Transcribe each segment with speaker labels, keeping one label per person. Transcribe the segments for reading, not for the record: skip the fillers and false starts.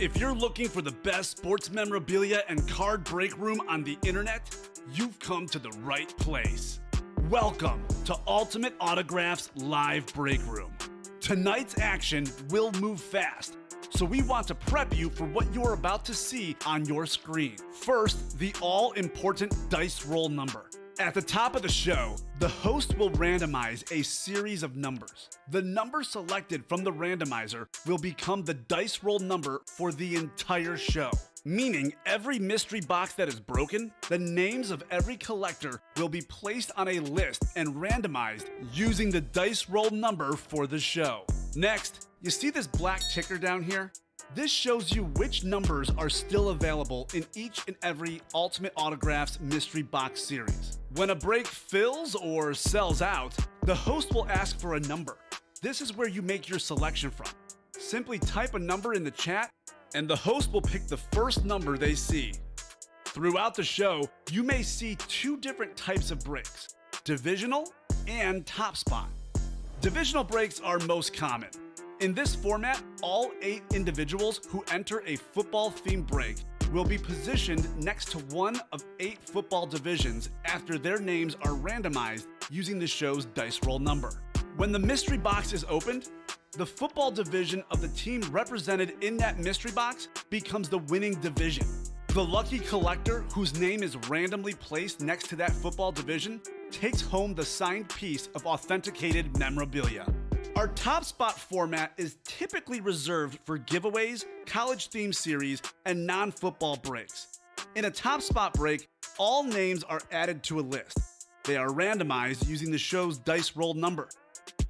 Speaker 1: If you're looking for the best sports memorabilia and card break room on the internet, you've come to the right place. Welcome to Ultimate Autographs Live Break Room. Tonight's action will move fast, so we want to prep you for what you're about to see on your screen. First, the all-important dice roll number. At the top of the show, the host will randomize a series of numbers. The number selected from the randomizer will become the dice roll number for the entire show. Meaning every mystery box that is broken, the names of every collector will be placed on a list and randomized using the dice roll number for the show. Next, you see this black ticker down here? This shows you which numbers are still available in each and every Ultimate Autographs mystery box series. When a break fills or sells out, the host will ask for a number. This is where you make your selection from. Simply type a number in the chat, and the host will pick the first number they see. Throughout the show, you may see two different types of breaks: divisional and top spot. Divisional breaks are most common. In this format, all 8 individuals who enter a football-themed break will be positioned next to one of 8 football divisions after their names are randomized using the show's dice roll number. When the mystery box is opened, the football division of the team represented in that mystery box becomes the winning division. The lucky collector whose name is randomly placed next to that football division takes home the signed piece of authenticated memorabilia. Our top spot format is typically reserved for giveaways, college-themed series, and non-football breaks. In a top spot break, all names are added to a list. They are randomized using the show's dice roll number.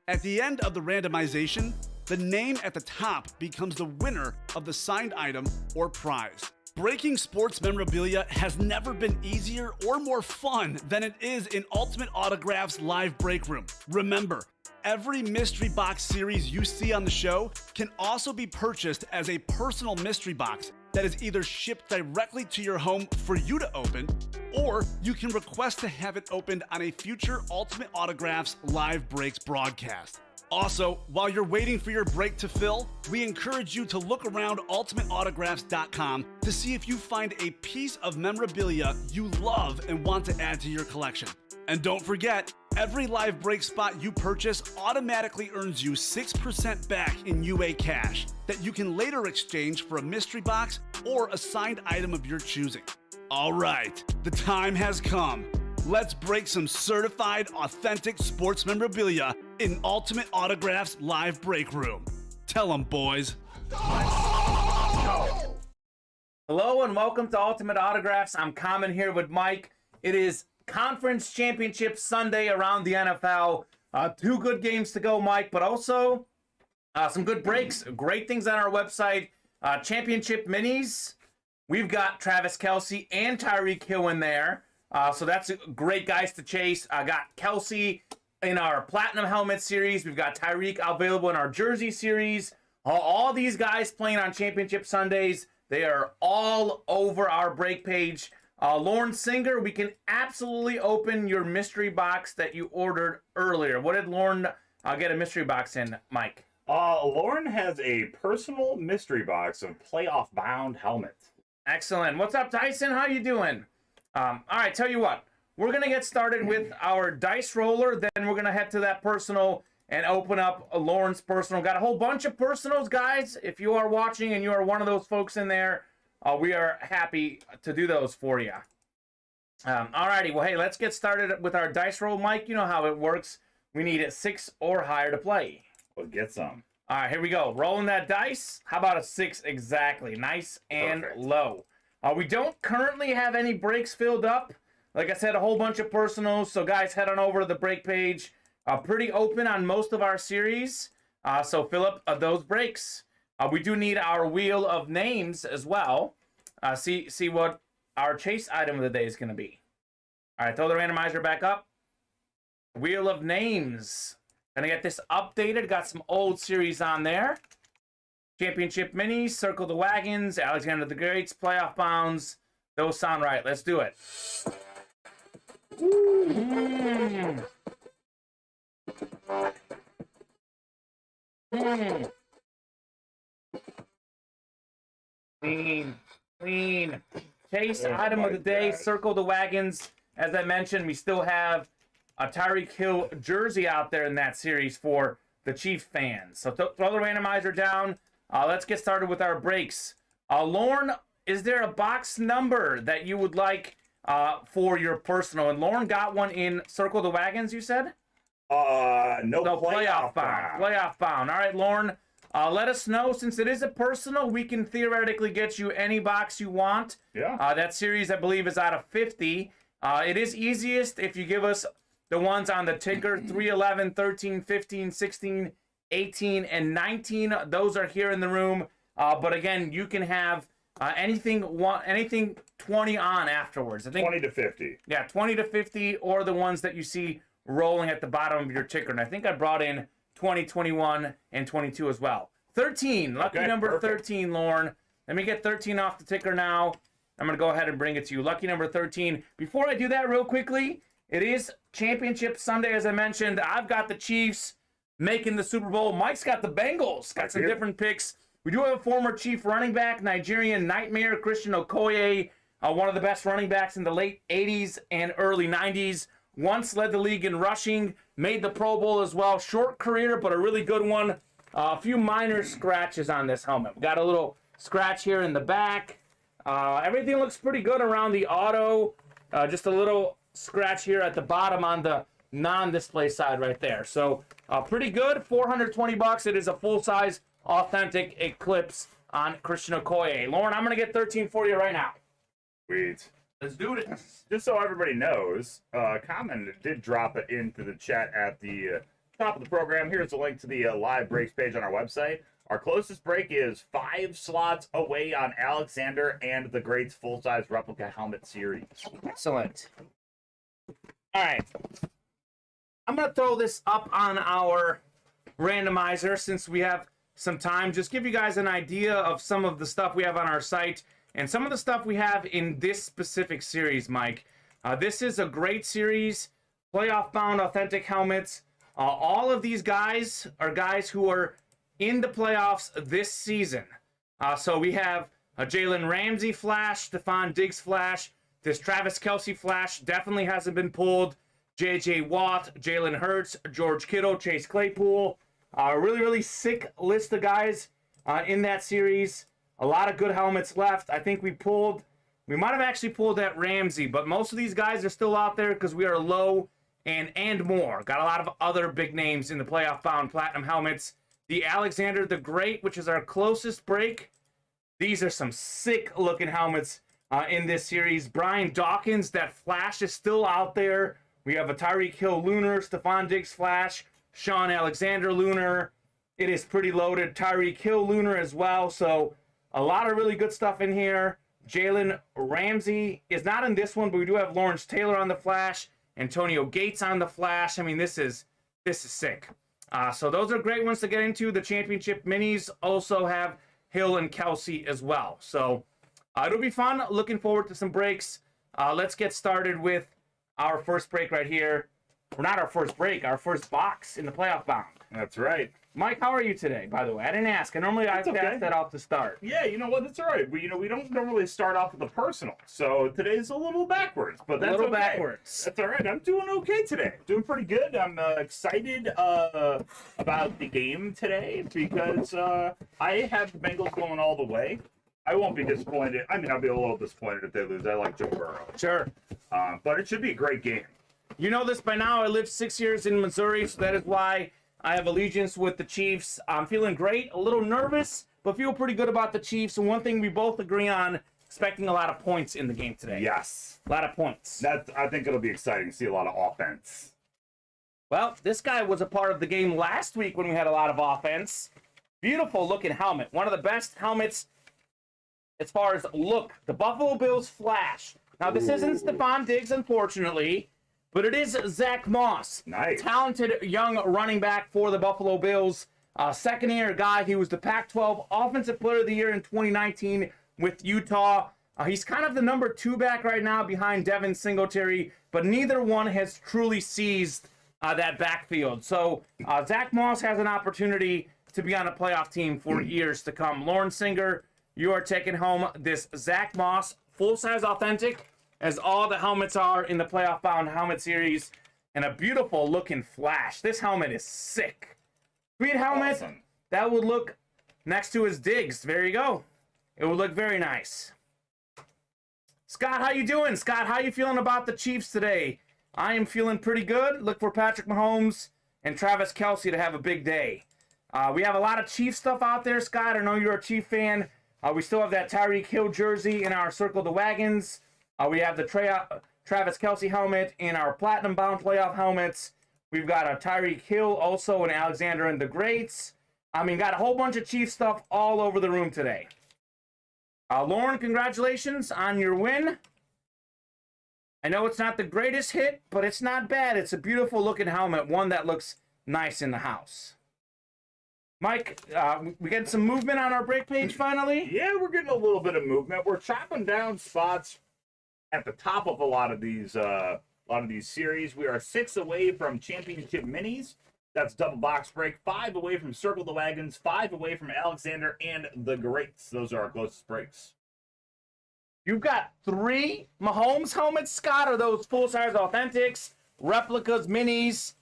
Speaker 1: At the end of the randomization, the name at the top becomes the winner of the signed item or prize. Breaking sports memorabilia has never been easier or more fun than it is in Ultimate Autographs Live Break Room. Remember, every mystery box series you see on the show can also be purchased as a personal mystery box that is either shipped directly to your home for you to open, or you can request to have it opened on a future Ultimate Autographs Live Breaks broadcast. Also, while you're waiting for your break to fill, we encourage you to look around ultimateautographs.com to see if you find a piece of memorabilia you love and want to add to your collection. And don't forget, every live break spot you purchase automatically earns you 6% back in UA cash that you can later exchange for a mystery box or a signed item of your choosing. All right, the time has come. Let's break some certified, authentic sports memorabilia in Ultimate Autographs Live Break Room. Tell them, boys.
Speaker 2: Hello and welcome to Ultimate Autographs. I'm Kamen here with Mike. It is Conference Championship Sunday around the NFL. 2 good games to go, Mike, but also some good breaks. Great things on our website. Championship minis. We've got Travis Kelce and Tyreek Hill in there. So that's great guys to chase. I got Kelce in our Platinum Helmet series. We've got Tyreek available in our Jersey series. All these guys playing on Championship Sundays. They are all over our break page. Lauren Singer, we can absolutely open your mystery box that you ordered earlier. What did Lauren get a mystery box in, Mike?
Speaker 3: Lauren has a personal mystery box of playoff-bound helmets.
Speaker 2: Excellent. What's up, Tyson? How you doing? All right, tell you what. We're going to get started with our dice roller. Then we're going to head to that personal and open up Lauren's personal. Got a whole bunch of personals, guys. If you are watching and you are one of those folks in there, we are happy to do those for you. All righty. Well, hey, let's get started with our dice roll. Mike, you know how it works. We need a 6 or higher to play.
Speaker 3: We'll get some.
Speaker 2: All right, here we go. Rolling that dice. How about a 6 exactly? Nice and
Speaker 3: Perfect.
Speaker 2: low. We don't currently have any breaks filled up. Like I said, a whole bunch of personals. So, guys, head on over to the break page. Pretty open on most of our series. So, fill up those breaks. We do need our wheel of names as well. See what our chase item of the day is going to be. All right, throw the randomizer back up. Wheel of names. Gonna get this updated. Got some old series on there. Championship minis, Circle the Wagons, Alexander the Great's, Playoff Bounds. Those sound right. Let's do it. Clean. Chase
Speaker 3: Oh
Speaker 2: item of
Speaker 3: my
Speaker 2: the day,
Speaker 3: gosh.
Speaker 2: circle the wagons. As I mentioned, we still have a Tyreek Hill jersey out there in that series for the Chief fans. So throw the randomizer down. Let's get started with our breaks. Lauren, is there a box number that you would like for your personal? And Lauren got one in circle the wagons, you said?
Speaker 3: No,
Speaker 2: Playoff bound. Playoff bound. All right, Lauren. Let us know, since it is a personal, we can theoretically get you any box you want.
Speaker 3: Yeah.
Speaker 2: That series, I believe, is out of 50. It is easiest if you give us the ones on the ticker, 311, 13, 15, 16, 18, and 19. Those are here in the room. But again, you can have anything 20 on afterwards. I think
Speaker 3: 20 to 50.
Speaker 2: Yeah, 20 to 50, or the ones that you see rolling at the bottom of your ticker. And I think I brought in 20, 21, and 22 as well. 13, lucky
Speaker 3: Okay,
Speaker 2: number
Speaker 3: perfect.
Speaker 2: 13, Lauren. Let me get 13 off the ticker now. I'm going to go ahead and bring it to you. Lucky number 13. Before I do that real quickly, it is Championship Sunday, as I mentioned. I've got the Chiefs making the Super Bowl. Mike's got the Bengals. Got some
Speaker 3: Yep.
Speaker 2: different picks. We do have a former Chief running back, Nigerian Nightmare, Christian Okoye, one of the best running backs in the late 80s and early 90s. Once led the league in rushing, made the Pro Bowl as well. Short career, but a really good one. A few minor scratches on this helmet. We got a little scratch here in the back. Everything looks pretty good around the auto. Just a little scratch here at the bottom on the non-display side right there. So pretty good. $420. It is a full-size, authentic Eclipse on Christian Okoye. Lauren, I'm going to get 13 for you right now.
Speaker 3: Sweet.
Speaker 2: Let's do this.
Speaker 3: Just so everybody knows, Kamen did drop it into the chat at the top of the program. Here's a link to the live breaks page on our website. Our closest break is 5 slots away on Alexander and the Greats full-size replica helmet series.
Speaker 2: Excellent. All right. I'm going to throw this up on our randomizer since we have some time. Just give you guys an idea of some of the stuff we have on our site and some of the stuff we have in this specific series, Mike. This is a great series. Playoff-bound authentic helmets. All of these guys are guys who are in the playoffs this season. So we have a Jalen Ramsey flash, Stephon Diggs flash. This Travis Kelce flash definitely hasn't been pulled. J.J. Watt, Jalen Hurts, George Kittle, Chase Claypool. Really sick list of guys in that series. A lot of good helmets left. I think we might have actually pulled that Ramsey, but most of these guys are still out there because we are low and more. Got a lot of other big names in the playoff-bound platinum helmets. The Alexander the Great, which is our closest break. These are some sick-looking helmets in this series. Brian Dawkins, that flash is still out there. We have a Tyreek Hill Lunar, Stephon Diggs flash, Sean Alexander Lunar. It is pretty loaded. Tyreek Hill Lunar as well. So a lot of really good stuff in here. Jalen Ramsey is not in this one, but we do have Lawrence Taylor on the flash, Antonio Gates on the flash. I mean, this is sick. So those are great ones to get into. The championship minis also have Hill and Kelce as well. So it'll be fun. Looking forward to some breaks. Let's get started with our first break right here. Well, not our first break, our first box in the playoff bound.
Speaker 3: That's right.
Speaker 2: Mike, how are you today, by the way? I didn't ask. I normally I
Speaker 3: okay.
Speaker 2: pass that off to start.
Speaker 3: Yeah, you know what? That's all right. We don't normally start off with a personal, so today's a little backwards, but that's
Speaker 2: a little
Speaker 3: okay.
Speaker 2: backwards.
Speaker 3: That's all right. I'm doing okay today. Doing pretty good. I'm excited about the game today because I have the Bengals going all the way. I won't be disappointed. I mean, I'll be a little disappointed if they lose. I like Joe Burrow.
Speaker 2: Sure.
Speaker 3: But it should be a great game.
Speaker 2: You know this by now. I lived 6 years in Missouri, so that is why I have allegiance with the Chiefs. I'm feeling great, a little nervous, but feel pretty good about the Chiefs. And one thing we both agree on, expecting a lot of points in the game today.
Speaker 3: Yes.
Speaker 2: A lot of points.
Speaker 3: I think it'll be exciting to see a lot of offense.
Speaker 2: Well, this guy was a part of the game last week when we had a lot of offense. Beautiful looking helmet. One of the best helmets as far as look. The Buffalo Bills flash. Now, this isn't Stephon Diggs, unfortunately, but it is Zach Moss.
Speaker 3: Nice.
Speaker 2: Talented young running back for the Buffalo Bills. Second-year guy. He was the Pac-12 Offensive Player of the Year in 2019 with Utah. He's kind of the number 2 back right now behind Devin Singletary, but neither one has truly seized that backfield. So Zach Moss has an opportunity to be on a playoff team for years to come. Lauren Singer, you are taking home this Zach Moss full-size authentic, as all the helmets are in the playoff bound helmet series, and a beautiful looking flash. This helmet is sick. Sweet helmet.
Speaker 3: Awesome.
Speaker 2: That would look next to his digs. There you go. It would look very nice. Scott, how you doing? Scott, how you feeling about the Chiefs today? I am feeling pretty good. Look for Patrick Mahomes and Travis Kelce to have a big day. We have a lot of Chief stuff out there, Scott. I know you're a Chief fan. We still have that Tyreek Hill jersey in our Circle the Wagons. We have the Travis Kelce helmet in our Platinum Bound playoff helmets. We've got a Tyreek Hill also in Alexander and the Greats. I mean, got a whole bunch of Chief stuff all over the room today. Lauren, congratulations on your win. I know it's not the greatest hit, but it's not bad. It's a beautiful looking helmet, one that looks nice in the house. Mike, we get some movement on our break page finally?
Speaker 3: Yeah, we're getting a little bit of movement. We're chopping down spots at the top of a lot of these series. We are 6 away from championship minis. That's double box break. 5 away from Circle the Wagons. 5 away from Alexander and the Greats. Those are our closest breaks.
Speaker 2: You've got 3 Mahomes helmets, Scott. Are those full-size authentics, replicas, minis?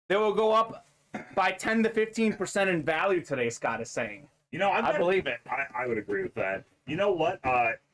Speaker 2: They will go up by 10 to 15% in value today, Scott is saying.
Speaker 3: You know,
Speaker 2: I believe it.
Speaker 3: I would agree with that. You know what?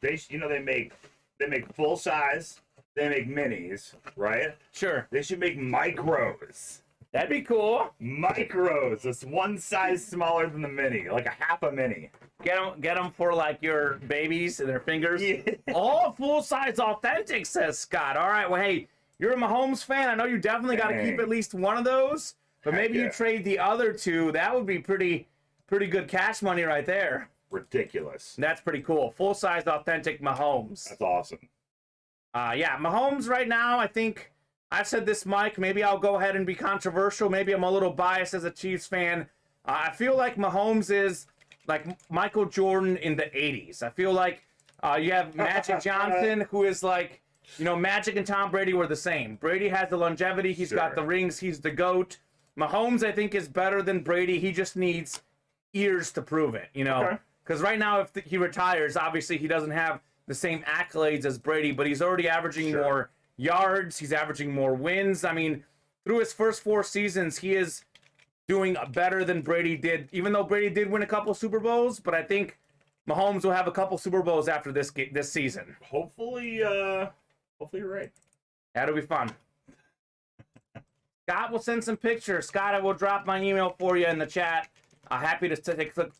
Speaker 3: They make full size. They make minis, right?
Speaker 2: Sure.
Speaker 3: They should make micros.
Speaker 2: That'd be cool.
Speaker 3: Micros. It's one size smaller than the mini, like a half a mini.
Speaker 2: Get them for like your babies and their fingers.
Speaker 3: Yeah.
Speaker 2: All full-size authentic, says Scott. All right, well, hey, you're a Mahomes fan. I know you definitely got to keep at least one of those, but maybe you trade the other 2. That would be pretty good cash money right there.
Speaker 3: Ridiculous.
Speaker 2: That's pretty cool. Full-size authentic Mahomes.
Speaker 3: That's awesome.
Speaker 2: Yeah, Mahomes right now, I think, I've said this, Mike, maybe I'll go ahead and be controversial. Maybe I'm a little biased as a Chiefs fan. I feel like Mahomes is like Michael Jordan in the 80s. I feel like you have Magic Johnson, who is like, Magic and Tom Brady were the same. Brady has the longevity. He's got the rings. He's the GOAT. Mahomes, I think, is better than Brady. He just needs years to prove it, Because right now, if he retires, obviously he doesn't have the same accolades as Brady, but he's already averaging more yards. He's averaging more wins. I mean, through his first 4 seasons, he is doing better than Brady did, even though Brady did win a couple Super Bowls, but I think Mahomes will have a couple Super Bowls after this season.
Speaker 3: Hopefully you're right.
Speaker 2: That'll be fun. Scott will send some pictures. Scott, I will drop my email for you in the chat. Happy to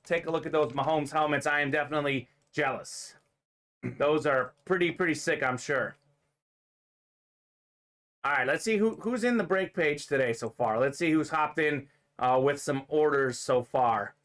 Speaker 2: take a look at those Mahomes helmets. I am definitely jealous. Those are pretty sick, I'm sure. All right, let's see who's in the break page today so far. Let's see who's hopped in with some orders so far.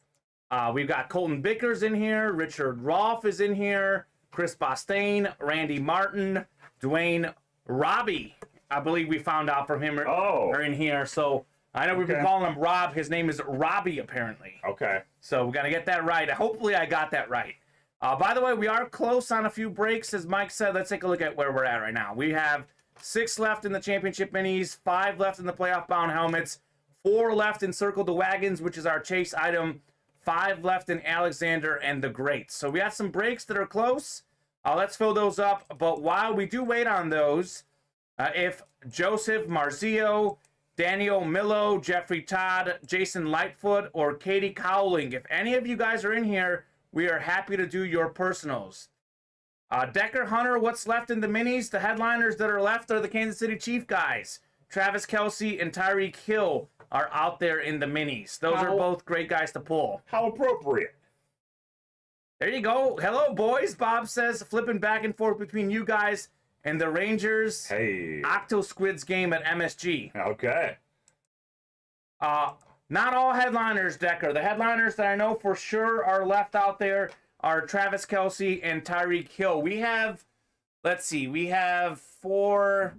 Speaker 2: We've got Colton Bickers in here. Richard Rolfe is in here. Chris Bostain, Randy Martin, Dwayne Robbie. I believe we found out from him are in here. So I know we've been calling him Rob. His name is Robbie, apparently.
Speaker 3: Okay.
Speaker 2: So we got to get that right. Hopefully I got that right. By the way, we are close on a few breaks. As Mike said, let's take a look at where we're at right now. We have 6 left in the championship minis, 5 left in the playoff bound helmets, 4 left in Circle the Wagons, which is our chase item, 5 left in Alexander and the Greats. So we got some breaks that are close. Let's fill those up. But while we do wait on those, if Joseph Marzio, Daniel Millo, Jeffrey Todd, Jason Lightfoot, or Katie Cowling, if any of you guys are in here, we are happy to do your personals. Decker Hunter, what's left in the minis? The headliners that are left are the Kansas City Chief guys. Travis Kelce and Tyreek Hill are out there in the minis. Those are both great guys to pull.
Speaker 3: How appropriate.
Speaker 2: There you go. Hello, boys. Bob says, flipping back and forth between you guys and the Rangers.
Speaker 3: Hey.
Speaker 2: Octo Squids game at MSG.
Speaker 3: Okay.
Speaker 2: Not all headliners, Decker. The headliners that I know for sure are left out there are Travis Kelce and Tyreek Hill. We have, let's see, we have 4,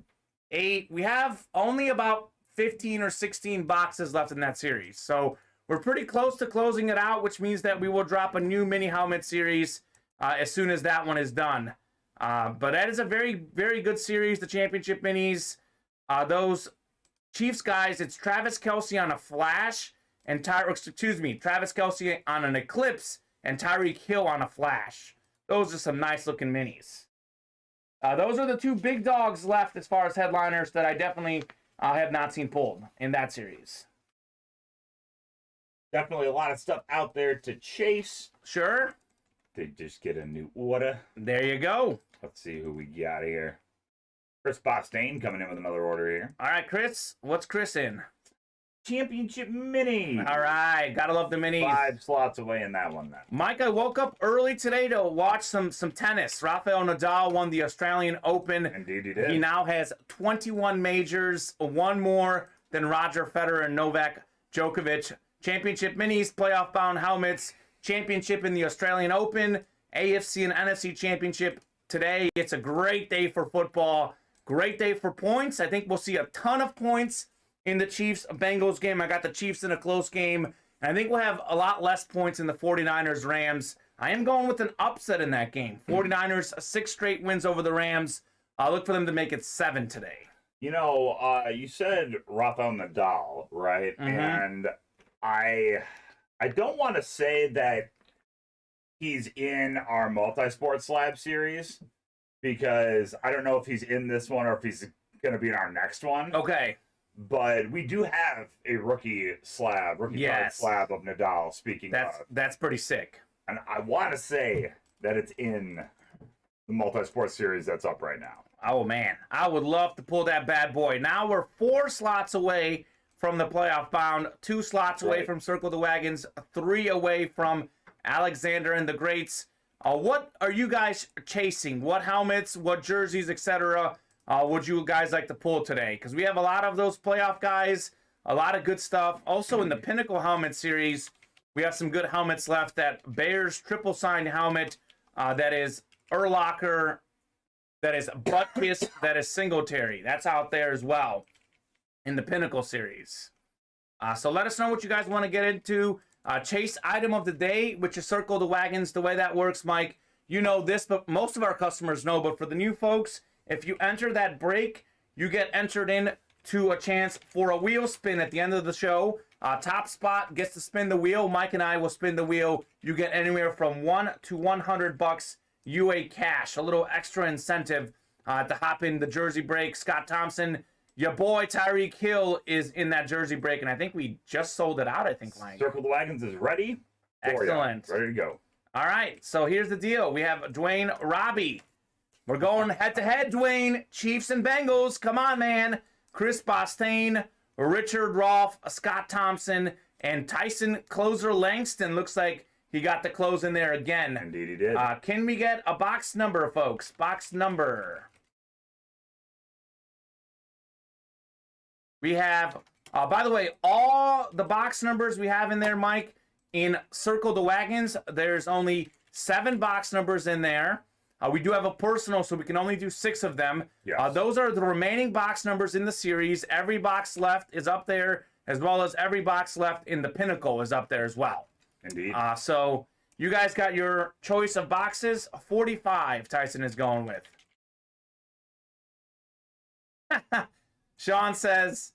Speaker 2: 8. We have only about 15 or 16 boxes left in that series. So we're pretty close to closing it out, which means that we will drop a new mini helmet series as soon as that one is done. But that is a very, very good series, the championship minis. Those Chiefs guys, it's Travis Kelce on a flash and Travis Kelce on an Eclipse and Tyreek Hill on a flash. Those are some nice looking minis. Those are the two big dogs left as far as headliners that I definitely have not seen pulled in that series.
Speaker 3: Definitely a lot of stuff out there to chase.
Speaker 2: Sure.
Speaker 3: To just get a new order.
Speaker 2: There you go.
Speaker 3: Let's see who we got here. Chris Bostain coming in with another order here.
Speaker 2: All right, Chris. What's Chris in?
Speaker 3: Championship Mini.
Speaker 2: All right. Gotta love the minis.
Speaker 3: 5 slots away in that one then.
Speaker 2: Mike, I woke up early today to watch some tennis. Rafael Nadal won the Australian Open.
Speaker 3: Indeed he did.
Speaker 2: He now has 21 majors, one more than Roger Federer and Novak Djokovic. Championship minis, playoff bound helmets, championship in the Australian Open, AFC and NFC championship today. It's a great day for football, great day for points. I think we'll see a ton of points in the Chiefs-Bengals game. I got the Chiefs in a close game. And I think we'll have a lot less points in the 49ers-Rams. I am going with an upset in that game. 49ers, 6 straight wins over the Rams. I'll look for them to make it 7 today.
Speaker 3: You know, you said Rafael Nadal, right?
Speaker 2: Mm-hmm.
Speaker 3: And I don't want to say that he's in our multi-sport slab series because I don't know if he's in this one or if he's going to be in our next one.
Speaker 2: Okay.
Speaker 3: But we do have a rookie card slab of Nadal, speaking of.
Speaker 2: That's pretty sick.
Speaker 3: And I want to say that it's in the multi-sport series that's up right now.
Speaker 2: Oh, man. I would love to pull that bad boy. Now we're 4 slots away from the playoff bound, 2 slots away from Circle the Wagons, 3 away from Alexander and the Greats. What are you guys chasing? What helmets, what jerseys, etc. Would you guys like to pull today? Because we have a lot of those playoff guys, a lot of good stuff. Also in the Pinnacle Helmet Series, we have some good helmets left. That Bears triple signed helmet, that is Urlacher, that is Butkus, that is Singletary. That's out there as well in the Pinnacle Series. So let us know what you guys want to get into. Chase item of the day, which is Circle the Wagons. The way that works, Mike, you know this, but most of our customers know. But for the new folks, if you enter that break, you get entered in to a chance for a wheel spin at the end of the show. Top spot gets to spin the wheel. Mike and I will spin the wheel. You get anywhere from $1 to $100 UA cash. A little extra incentive to hop in the jersey break. Scott Thompson, your boy Tyreek Hill is in that jersey break, and I think we just sold it out, I think, Mike.
Speaker 3: Circle the Wagons is ready.
Speaker 2: Excellent.
Speaker 3: Ready to go.
Speaker 2: All right, so here's the deal. We have Dwayne Robbie. We're going head-to-head, Dwayne. Chiefs and Bengals. Come on, man. Chris Bostain, Richard Rolfe, Scott Thompson, and Tyson Closer Langston. Looks like he got the close in there again.
Speaker 3: Indeed he did.
Speaker 2: Can we get a box number, folks? Box number. We have, by the way, all the box numbers we have in there, Mike, in Circle the Wagons, there's only 7 box numbers in there. We do have a personal, so we can only do 6 of them.
Speaker 3: Yes.
Speaker 2: Those are the remaining box numbers in the series. Every box left is up there, as well as every box left in the Pinnacle is up there as well.
Speaker 3: Indeed.
Speaker 2: So you guys got your choice of boxes. 45 Tyson is going with. Sean says,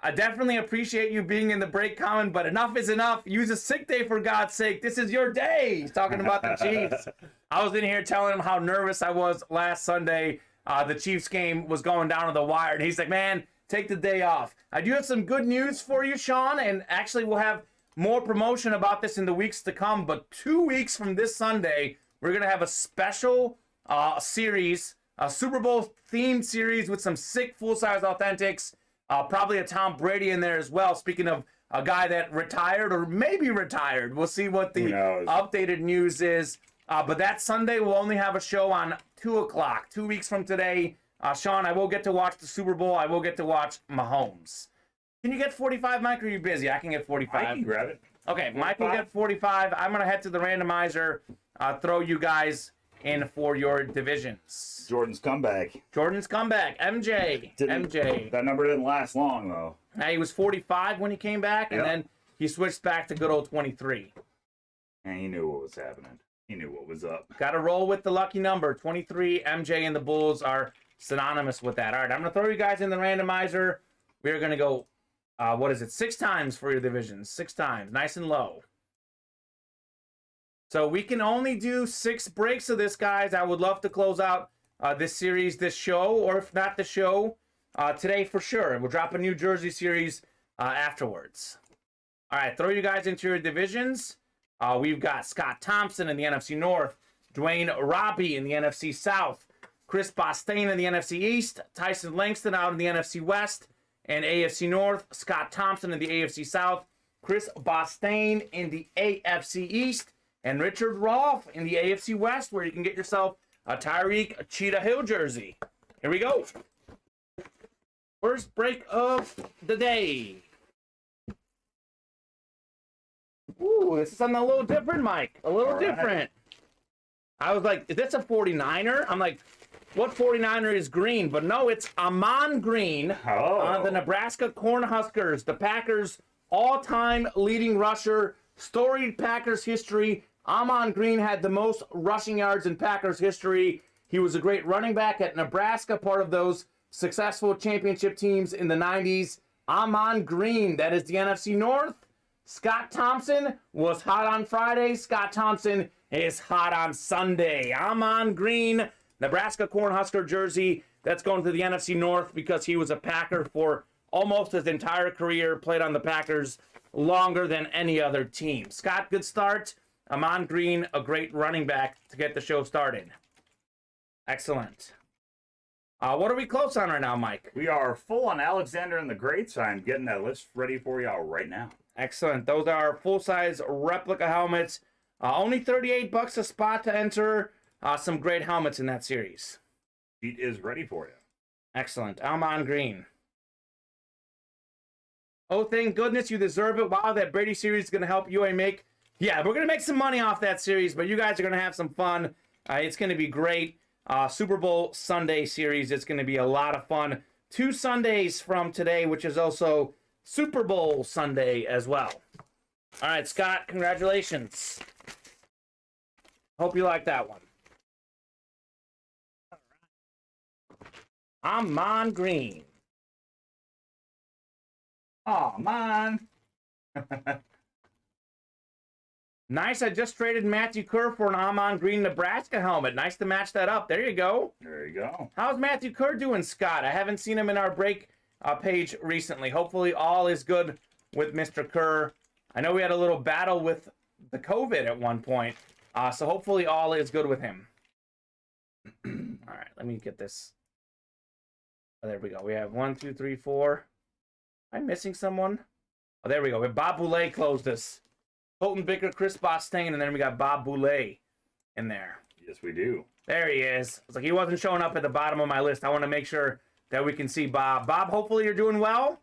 Speaker 2: I definitely appreciate you being in the break, Kamen, but enough is enough. Use a sick day for God's sake. This is your day. He's talking about the Chiefs. I was in here telling him how nervous I was last Sunday. The Chiefs game was going down to the wire, and he's like, man, take the day off. I do have some good news for you, Sean, and actually we'll have more promotion about this in the weeks to come, but 2 weeks from this Sunday, we're going to have a special series, a Super Bowl themed series with some sick full-size authentics. Probably a Tom Brady in there as well. Speaking of a guy that retired or maybe retired. We'll see what the updated news is. But that Sunday, we'll only have a show on 2 o'clock, 2 weeks from today. Sean, I will get to watch the Super Bowl. I will get to watch Mahomes. Can you get 45, Mike, or are you busy? I can get 45.
Speaker 3: I can grab it.
Speaker 2: Okay, Mike will get 45. I'm going to head to the randomizer, throw you guys in for your divisions.
Speaker 3: Jordan's comeback.
Speaker 2: MJ.
Speaker 3: That number didn't last long, though.
Speaker 2: Now, he was 45 when he came back, and then he switched back to good old 23.
Speaker 3: And he knew what was happening. He knew what was up.
Speaker 2: Got to roll with the lucky number. 23, MJ, and the Bulls are synonymous with that. All right, I'm going to throw you guys in the randomizer. We're going to go, 6 times for your divisions. 6 times. Nice and low. So we can only do 6 breaks of this, guys. I would love to close out this series, this show, or if not the show, today for sure. We'll drop a new jersey series afterwards. All right, throw you guys into your divisions. We've got Scott Thompson in the NFC North, Dwayne Robbie in the NFC South, Chris Bostain in the NFC East, Tyson Langston out in the NFC West and AFC North, Scott Thompson in the AFC South, Chris Bostain in the AFC East, and Richard Rolfe in the AFC West, where you can get yourself a Tyreek Cheetah Hill jersey. Here we go. First break of the day. Ooh, this is something a little different, Mike. A little different. I was like, is this a 49er? I'm like, what 49er is green? But no, it's Amon Green, the Nebraska Cornhuskers, the Packers' all-time leading rusher, storied Packers history. Amon Green had the most rushing yards in Packers history. He was a great running back at Nebraska, part of those successful championship teams in the 90s. Amon Green, that is the NFC North. Scott Thompson was hot on Friday. Scott Thompson is hot on Sunday. Amon Green, Nebraska Cornhusker jersey. That's going to the NFC North because he was a Packer for almost his entire career, played on the Packers longer than any other team. Scott, good start. Amon Green, a great running back to get the show started. Excellent. What are we close on right now, Mike?
Speaker 3: We are full on Alexander and the Greats. I'm getting that list ready for y'all right now.
Speaker 2: Excellent. Those are full-size replica helmets. Only $38 a spot to enter. Some great helmets in that series.
Speaker 3: Sheet is ready for you.
Speaker 2: Excellent. Amon Green. Oh, thank goodness, you deserve it. Wow, that Brady series is going to help UA make. Yeah, we're going to make some money off that series, but you guys are going to have some fun. It's going to be great. Super Bowl Sunday series. It's going to be a lot of fun. 2 Sundays from today, which is also Super Bowl Sunday as well. All right, Scott, congratulations. Hope you like that one. Amon Green.
Speaker 3: Oh, man.
Speaker 2: Nice. I just traded Matthew Kerr for an Amon Green Nebraska helmet. Nice to match that up. There you go.
Speaker 3: There you go.
Speaker 2: How's Matthew Kerr doing, Scott? I haven't seen him in our break page recently. Hopefully all is good with Mr. Kerr. I know we had a little battle with the COVID at one point, so hopefully all is good with him. All right, let me get this. Oh, there we go. We have 1, 2, 3, 4. Am I missing someone? Oh, there we go. Bob Boulay closed this. Colton Bicker, Chris Bostain, and then we got Bob Boulay in there.
Speaker 3: Yes, we do.
Speaker 2: There he is. It's like he wasn't showing up at the bottom of my list. I want to make sure that we can see Bob. Bob, hopefully you're doing well.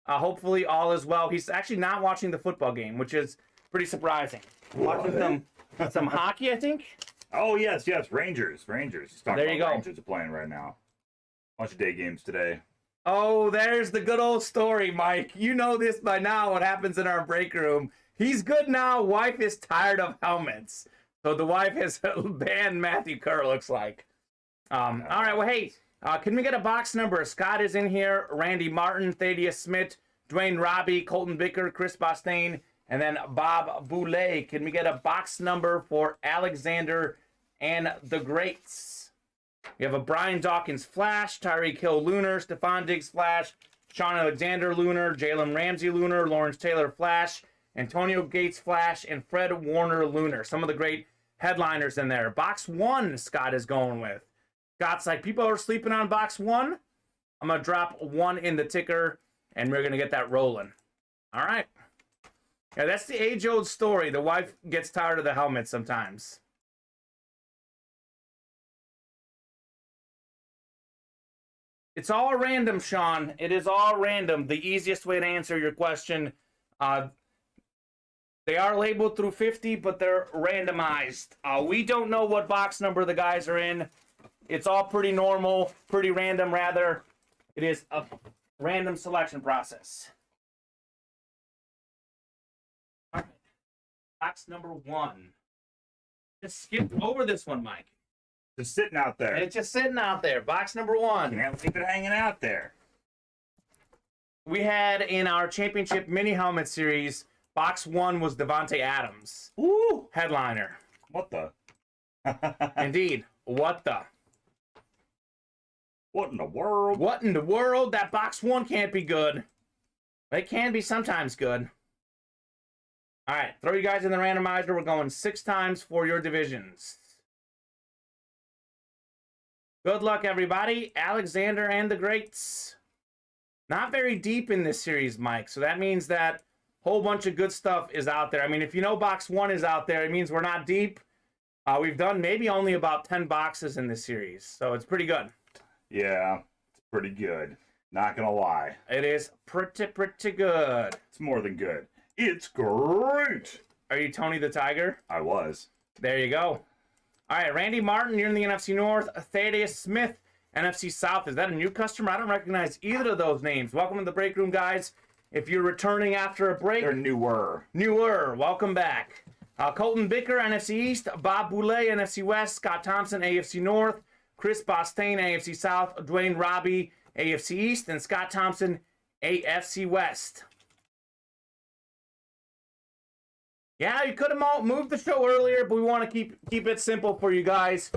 Speaker 2: Hopefully all is well. He's actually not watching the football game, which is pretty surprising. Watching some hockey, I think.
Speaker 3: Oh, yes. Rangers. He's talking
Speaker 2: There you
Speaker 3: about
Speaker 2: go.
Speaker 3: Rangers are playing right now. Bunch of day games today.
Speaker 2: Oh, there's the good old story, Mike. You know this by now, what happens in our break room. He's good now. Wife is tired of helmets. So the wife has banned Matthew Kerr, looks like. All right, well, hey, can we get a box number? Scott is in here. Randy Martin, Thaddeus Smith, Dwayne Robbie, Colton Bicker, Chris Bostain, and then Bob Boulay. Can we get a box number for Alexander and the Greats? We have a Brian Dawkins Flash, Tyreek Hill Lunar, Stephon Diggs Flash, Sean Alexander Lunar, Jalen Ramsey Lunar, Lawrence Taylor Flash, Antonio Gates Flash, and Fred Warner Lunar. Some of the great headliners in there. Box 1, Scott is going with. Scott's like, people are sleeping on box 1. I'm going to drop 1 in the ticker, and we're going to get that rolling. All right. Yeah, that's the age-old story. The wife gets tired of the helmet sometimes. It's all random, Sean. It is all random. The easiest way to answer your question. They are labeled through 50, but they're randomized. We don't know what box number the guys are in. It's all pretty normal, pretty random, rather. It is a random selection process. All right. Box number 1. Just skip over this one, Mike.
Speaker 3: Just sitting out there.
Speaker 2: It's just sitting out there. Box number 1.
Speaker 3: Can't leave it hanging out there.
Speaker 2: We had in our championship mini helmet series, Box 1 was Devontae Adams.
Speaker 3: Ooh,
Speaker 2: Headliner.
Speaker 3: what the?
Speaker 2: Indeed. What the?
Speaker 3: What in the world?
Speaker 2: What in the world? That box 1 can't be good. It can be sometimes good. All right, throw you guys in the randomizer. We're going 6 times for your divisions. Good luck, everybody. Alexander and the Greats. Not very deep in this series, Mike. So that means that a whole bunch of good stuff is out there. I mean, if you know box 1 is out there, it means we're not deep. We've done maybe only about 10 boxes in this series. So it's pretty good.
Speaker 3: Yeah, it's pretty good. Not gonna lie.
Speaker 2: It is pretty good.
Speaker 3: It's more than good. It's great.
Speaker 2: Are you Tony the Tiger?
Speaker 3: I was.
Speaker 2: There you go. All right, Randy Martin, you're in the NFC North. Thaddeus Smith, NFC South. Is that a new customer? I don't recognize either of those names. Welcome to the break room, guys. If you're returning after a break.
Speaker 3: They're newer.
Speaker 2: Welcome back. Colton Bicker, NFC East. Bob Boulay, NFC West. Scott Thompson, AFC North. Chris Bostain, AFC South. Dwayne Robbie, AFC East. And Scott Thompson, AFC West. Yeah, you could have moved the show earlier, but we want to keep it simple for you guys.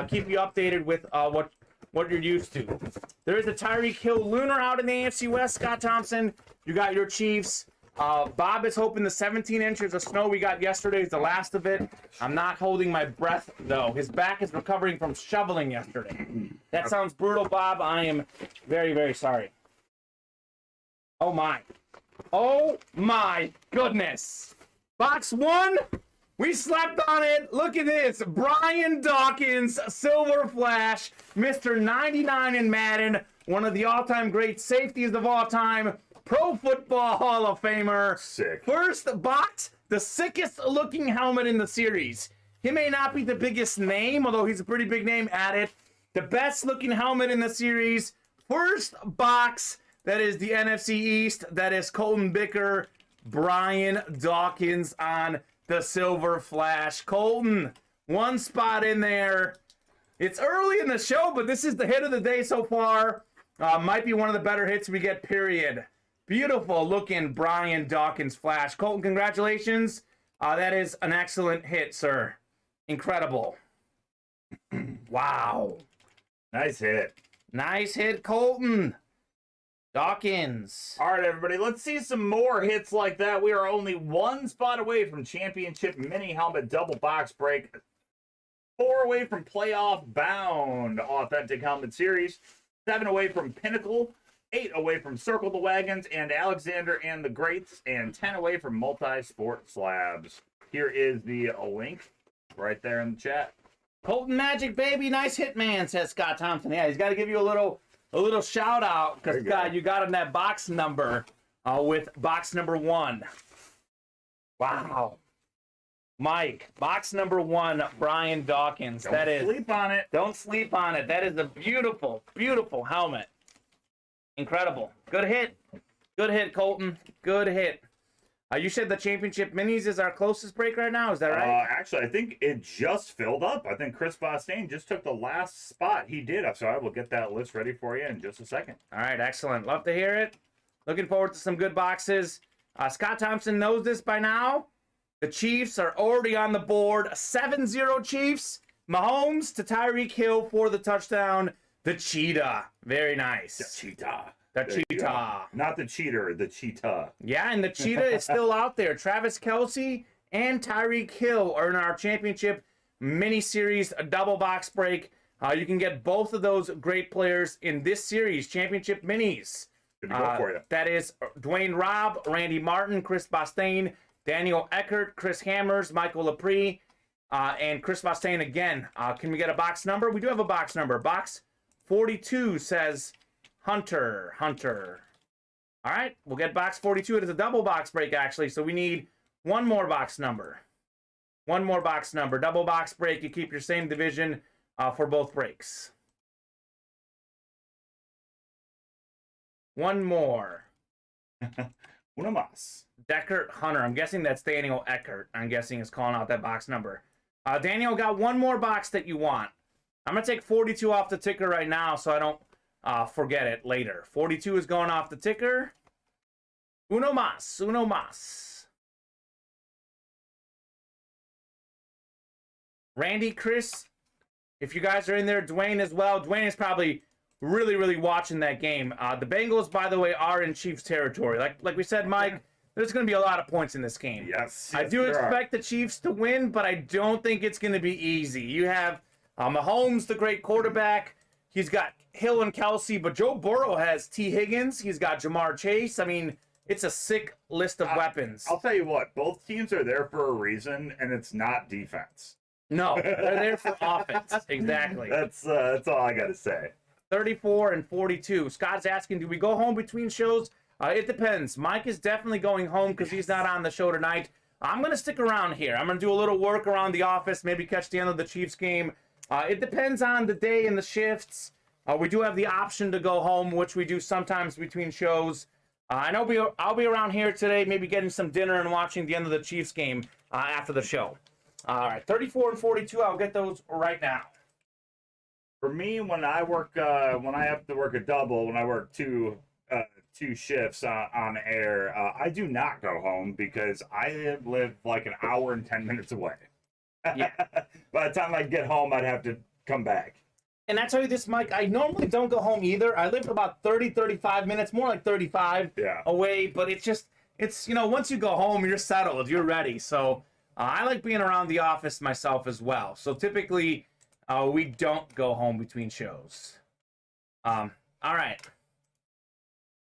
Speaker 2: Keep you updated with what you're used to. There is a Tyreek Hill Lunar out in the AFC West. Scott Thompson, you got your Chiefs. Bob is hoping the 17 inches of snow we got yesterday is the last of it. I'm not holding my breath, though. His back is recovering from shoveling yesterday. That sounds brutal, Bob. I am very, very sorry. Oh, my. Oh, my goodness. Box 1, we slept on it. Look at this. Brian Dawkins, Silver Flash, Mr. 99 in Madden, one of the all-time great safeties of all time, Pro Football Hall of Famer.
Speaker 3: Sick.
Speaker 2: First box, the sickest looking helmet in the series. He may not be the biggest name, although he's a pretty big name at it. The best looking helmet in the series. First box, that is the NFC East. That is Colton Bicker. Brian Dawkins on the Silver Flash. Colton, one spot in there. It's early in the show, but this is the hit of the day so far. Might be one of the better hits we get, period. Beautiful looking Brian Dawkins Flash. Colton, congratulations. That is an excellent hit, sir. Incredible. Wow.
Speaker 3: Nice hit.
Speaker 2: Nice hit, Colton. Dawkins.
Speaker 3: All right, everybody, let's see some more hits like that. We are only 1 spot away from championship mini helmet double box break. 4 away from playoff bound authentic helmet series. 7 away from Pinnacle. 8 away from Circle the Wagons and Alexander and the Greats. And 10 away from multi-sport slabs. Here is the link right there in the chat.
Speaker 2: Colton Magic, baby. Nice hit, man, says Scott Thompson. Yeah, he's got to give you a little shout out because you got him that box number with box number 1. Wow. Mike, box number 1, Brian Dawkins.
Speaker 3: Don't sleep on it.
Speaker 2: Don't sleep on it. That is a beautiful, beautiful helmet. Incredible. Good hit. Good hit, Colton. Good hit. You said the championship minis is our closest break right now. Is that right?
Speaker 3: Actually, I think it just filled up. I think Chris Bostain just took the last spot. He did. So I will get that list ready for you in just a second.
Speaker 2: All right, excellent. Love to hear it. Looking forward to some good boxes. Scott Thompson knows this by now. The Chiefs are already on the board. 7-0 Chiefs. Mahomes to Tyreek Hill for the touchdown. The Cheetah. Very nice.
Speaker 3: The Cheetah.
Speaker 2: The Cheetah.
Speaker 3: Not the cheater, the Cheetah.
Speaker 2: Yeah, and the Cheetah is still out there. Travis Kelce and Tyreek Hill are in our championship mini-series double box break. You can get both of those great players in this series, championship minis.
Speaker 3: Good to go for you.
Speaker 2: That is Dwayne Robb, Randy Martin, Chris Bostain, Daniel Eckert, Chris Hammers, Michael Lepre, and Chris Bostain again. Can we get a box number? We do have a box number. Box 42 says Hunter. All right, we'll get box 42. It is a double box break, actually, so we need one more box number. One more box number. Double box break. You keep your same division for both breaks. One more.
Speaker 3: Uno más.
Speaker 2: Deckert Hunter. I'm guessing that's Daniel Eckert. I'm guessing is calling out that box number. Daniel, got one more box that you want. I'm going to take 42 off the ticker right now so I don't forget it later. 42 is going off the ticker. Uno más. Randy, Chris, if you guys are in there, Dwayne as well. Dwayne is probably really, really watching that game. The Bengals, by the way, are in Chiefs territory. Like we said, Mike, there's going to be a lot of points in this game.
Speaker 3: Yes.
Speaker 2: I do expect the Chiefs to win, but I don't think it's going to be easy. You have Mahomes, the great quarterback. He's got Hill and Kelsey, but Joe Burrow has T. Higgins. He's got Jamar Chase. I mean, it's a sick list of weapons.
Speaker 3: I'll tell you what, both teams are there for a reason, and it's not defense.
Speaker 2: No, they're there for offense. Exactly.
Speaker 3: That's all I got to say.
Speaker 2: 34 and 42. Scott's asking, do we go home between shows? It depends. Mike is definitely going home because he's not on the show tonight. I'm going to stick around here. I'm going to do a little work around the office, maybe catch the end of the Chiefs game. It depends on the day and the shifts. We do have the option to go home, which we do sometimes between shows. I know I'll be around here today, maybe getting some dinner and watching the end of the Chiefs game after the show. All right, 34 and 42. I'll get those right now.
Speaker 3: For me, when I have to work a double, when I work two shifts on air, I do not go home because I live like an hour and 10 minutes away.
Speaker 2: Yeah.
Speaker 3: By the time I get home, I'd have to come back.
Speaker 2: And I tell you this, Mike, I normally don't go home either. I live about 30, 35 minutes, more like 35 away. But it's once you go home, you're settled, you're ready. So I like being around the office myself as well. So typically, we don't go home between shows. All right.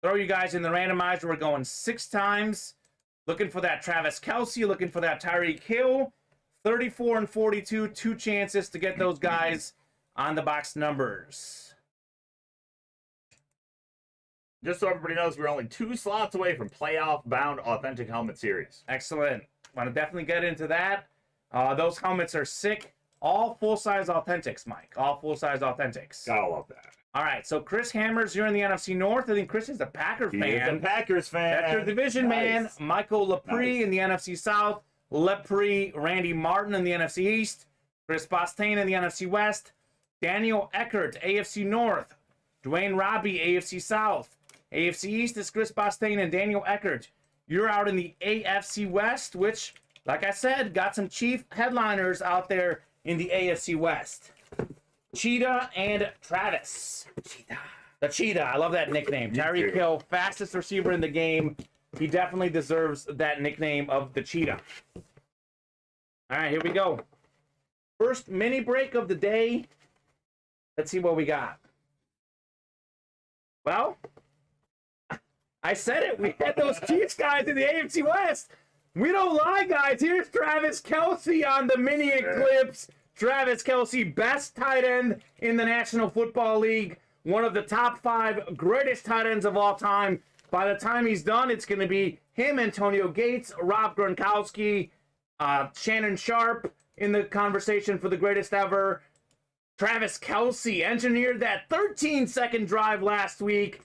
Speaker 2: Throw you guys in the randomizer. We're going 6 times. Looking for that Travis Kelce, looking for that Tyreek Hill. 34 and 42, 2 chances to get those guys on the box numbers.
Speaker 3: Just so everybody knows, we're only 2 slots away from playoff-bound authentic helmet series.
Speaker 2: Excellent. Want to definitely get into that. Those helmets are sick. All full-size authentics, Mike. All full-size authentics.
Speaker 3: Gotta love that.
Speaker 2: All right, so Chris Hammers, you're in the NFC North. I think Chris is a Packer fan.
Speaker 3: He is a Packers fan.
Speaker 2: That's your division, man. Michael Lepre in the NFC South. Lepre, Randy Martin in the NFC East. Chris Bostain in the NFC West. Daniel Eckert, AFC North. Dwayne Robbie, AFC South. AFC East is Chris Bostain and Daniel Eckert. You're out in the AFC West, which, like I said, got some Chief headliners out there in the AFC West. Cheetah and Travis. The Cheetah. I love that nickname. Tyreek Hill, fastest receiver in the game. He definitely deserves that nickname of the Cheetah. All right, here we go. First mini break of the day. Let's see what we got. Well, I said it. We had those Chiefs guys in the AFC West. We don't lie, guys. Here's Travis Kelce on the mini eclipse. Travis Kelce, best tight end in the National Football League. One of the top 5 greatest tight ends of all time. By the time he's done, it's going to be him, Antonio Gates, Rob Gronkowski, Shannon Sharp in the conversation for the greatest ever. Travis Kelce engineered that 13-second drive last week.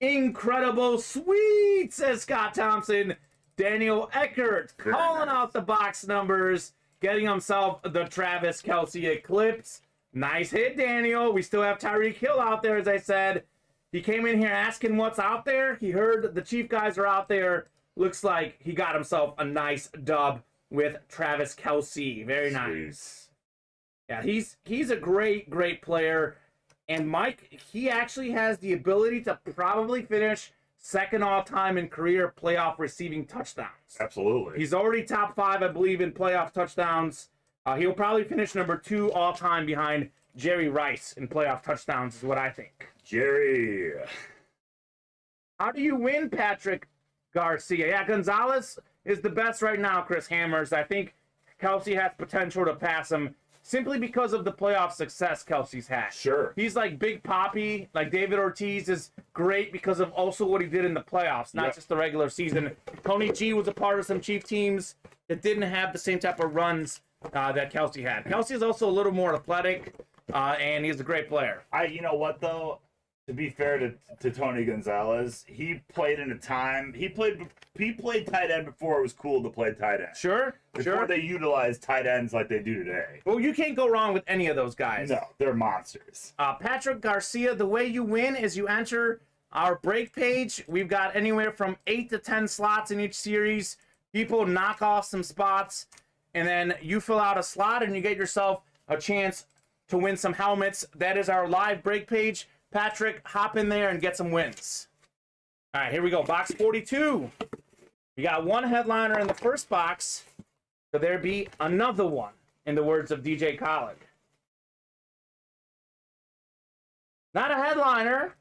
Speaker 2: Incredible, sweet, says Scott Thompson. Daniel Eckert calling out the box numbers, getting himself the Travis Kelce eclipse. Nice hit, Daniel. We still have Tyreek Hill out there, as I said. He came in here asking what's out there. He heard the Chief guys are out there. Looks like he got himself a nice dub with Travis Kelce. Very nice. Yeah, he's a great, great player. And Mike, he actually has the ability to probably finish second all-time in career playoff receiving touchdowns.
Speaker 3: Absolutely.
Speaker 2: He's already top 5, I believe, in playoff touchdowns. He'll probably finish number 2 all-time behind Jerry Rice in playoff touchdowns, is what I think.
Speaker 3: Jerry.
Speaker 2: How do you win, Patrick Garcia? Yeah, Gonzalez is the best right now, Chris Hammers. I think Kelce has potential to pass him simply because of the playoff success Kelce's had.
Speaker 3: Sure.
Speaker 2: He's like Big Papi, like David Ortiz is great because of also what he did in the playoffs, not just the regular season. Tony G was a part of some Chief teams that didn't have the same type of runs that Kelce had. Kelce is also a little more athletic, and he's a great player.
Speaker 3: You know what, though? To be fair to Tony Gonzalez, he played in a time he played tight end before it was cool to play tight end.
Speaker 2: Sure.
Speaker 3: Before they utilized tight ends like they do today.
Speaker 2: Well, you can't go wrong with any of those guys.
Speaker 3: No, they're monsters.
Speaker 2: Patrick Garcia, the way you win is you enter our break page. We've got anywhere from 8 to 10 slots in each series. People knock off some spots, and then you fill out a slot and you get yourself a chance to win some helmets. That is our live break page. Patrick, hop in there and get some wins. All right, here we go. Box 42. We got one headliner in the first box. Could there be another one, in the words of DJ Khaled? Not a headliner,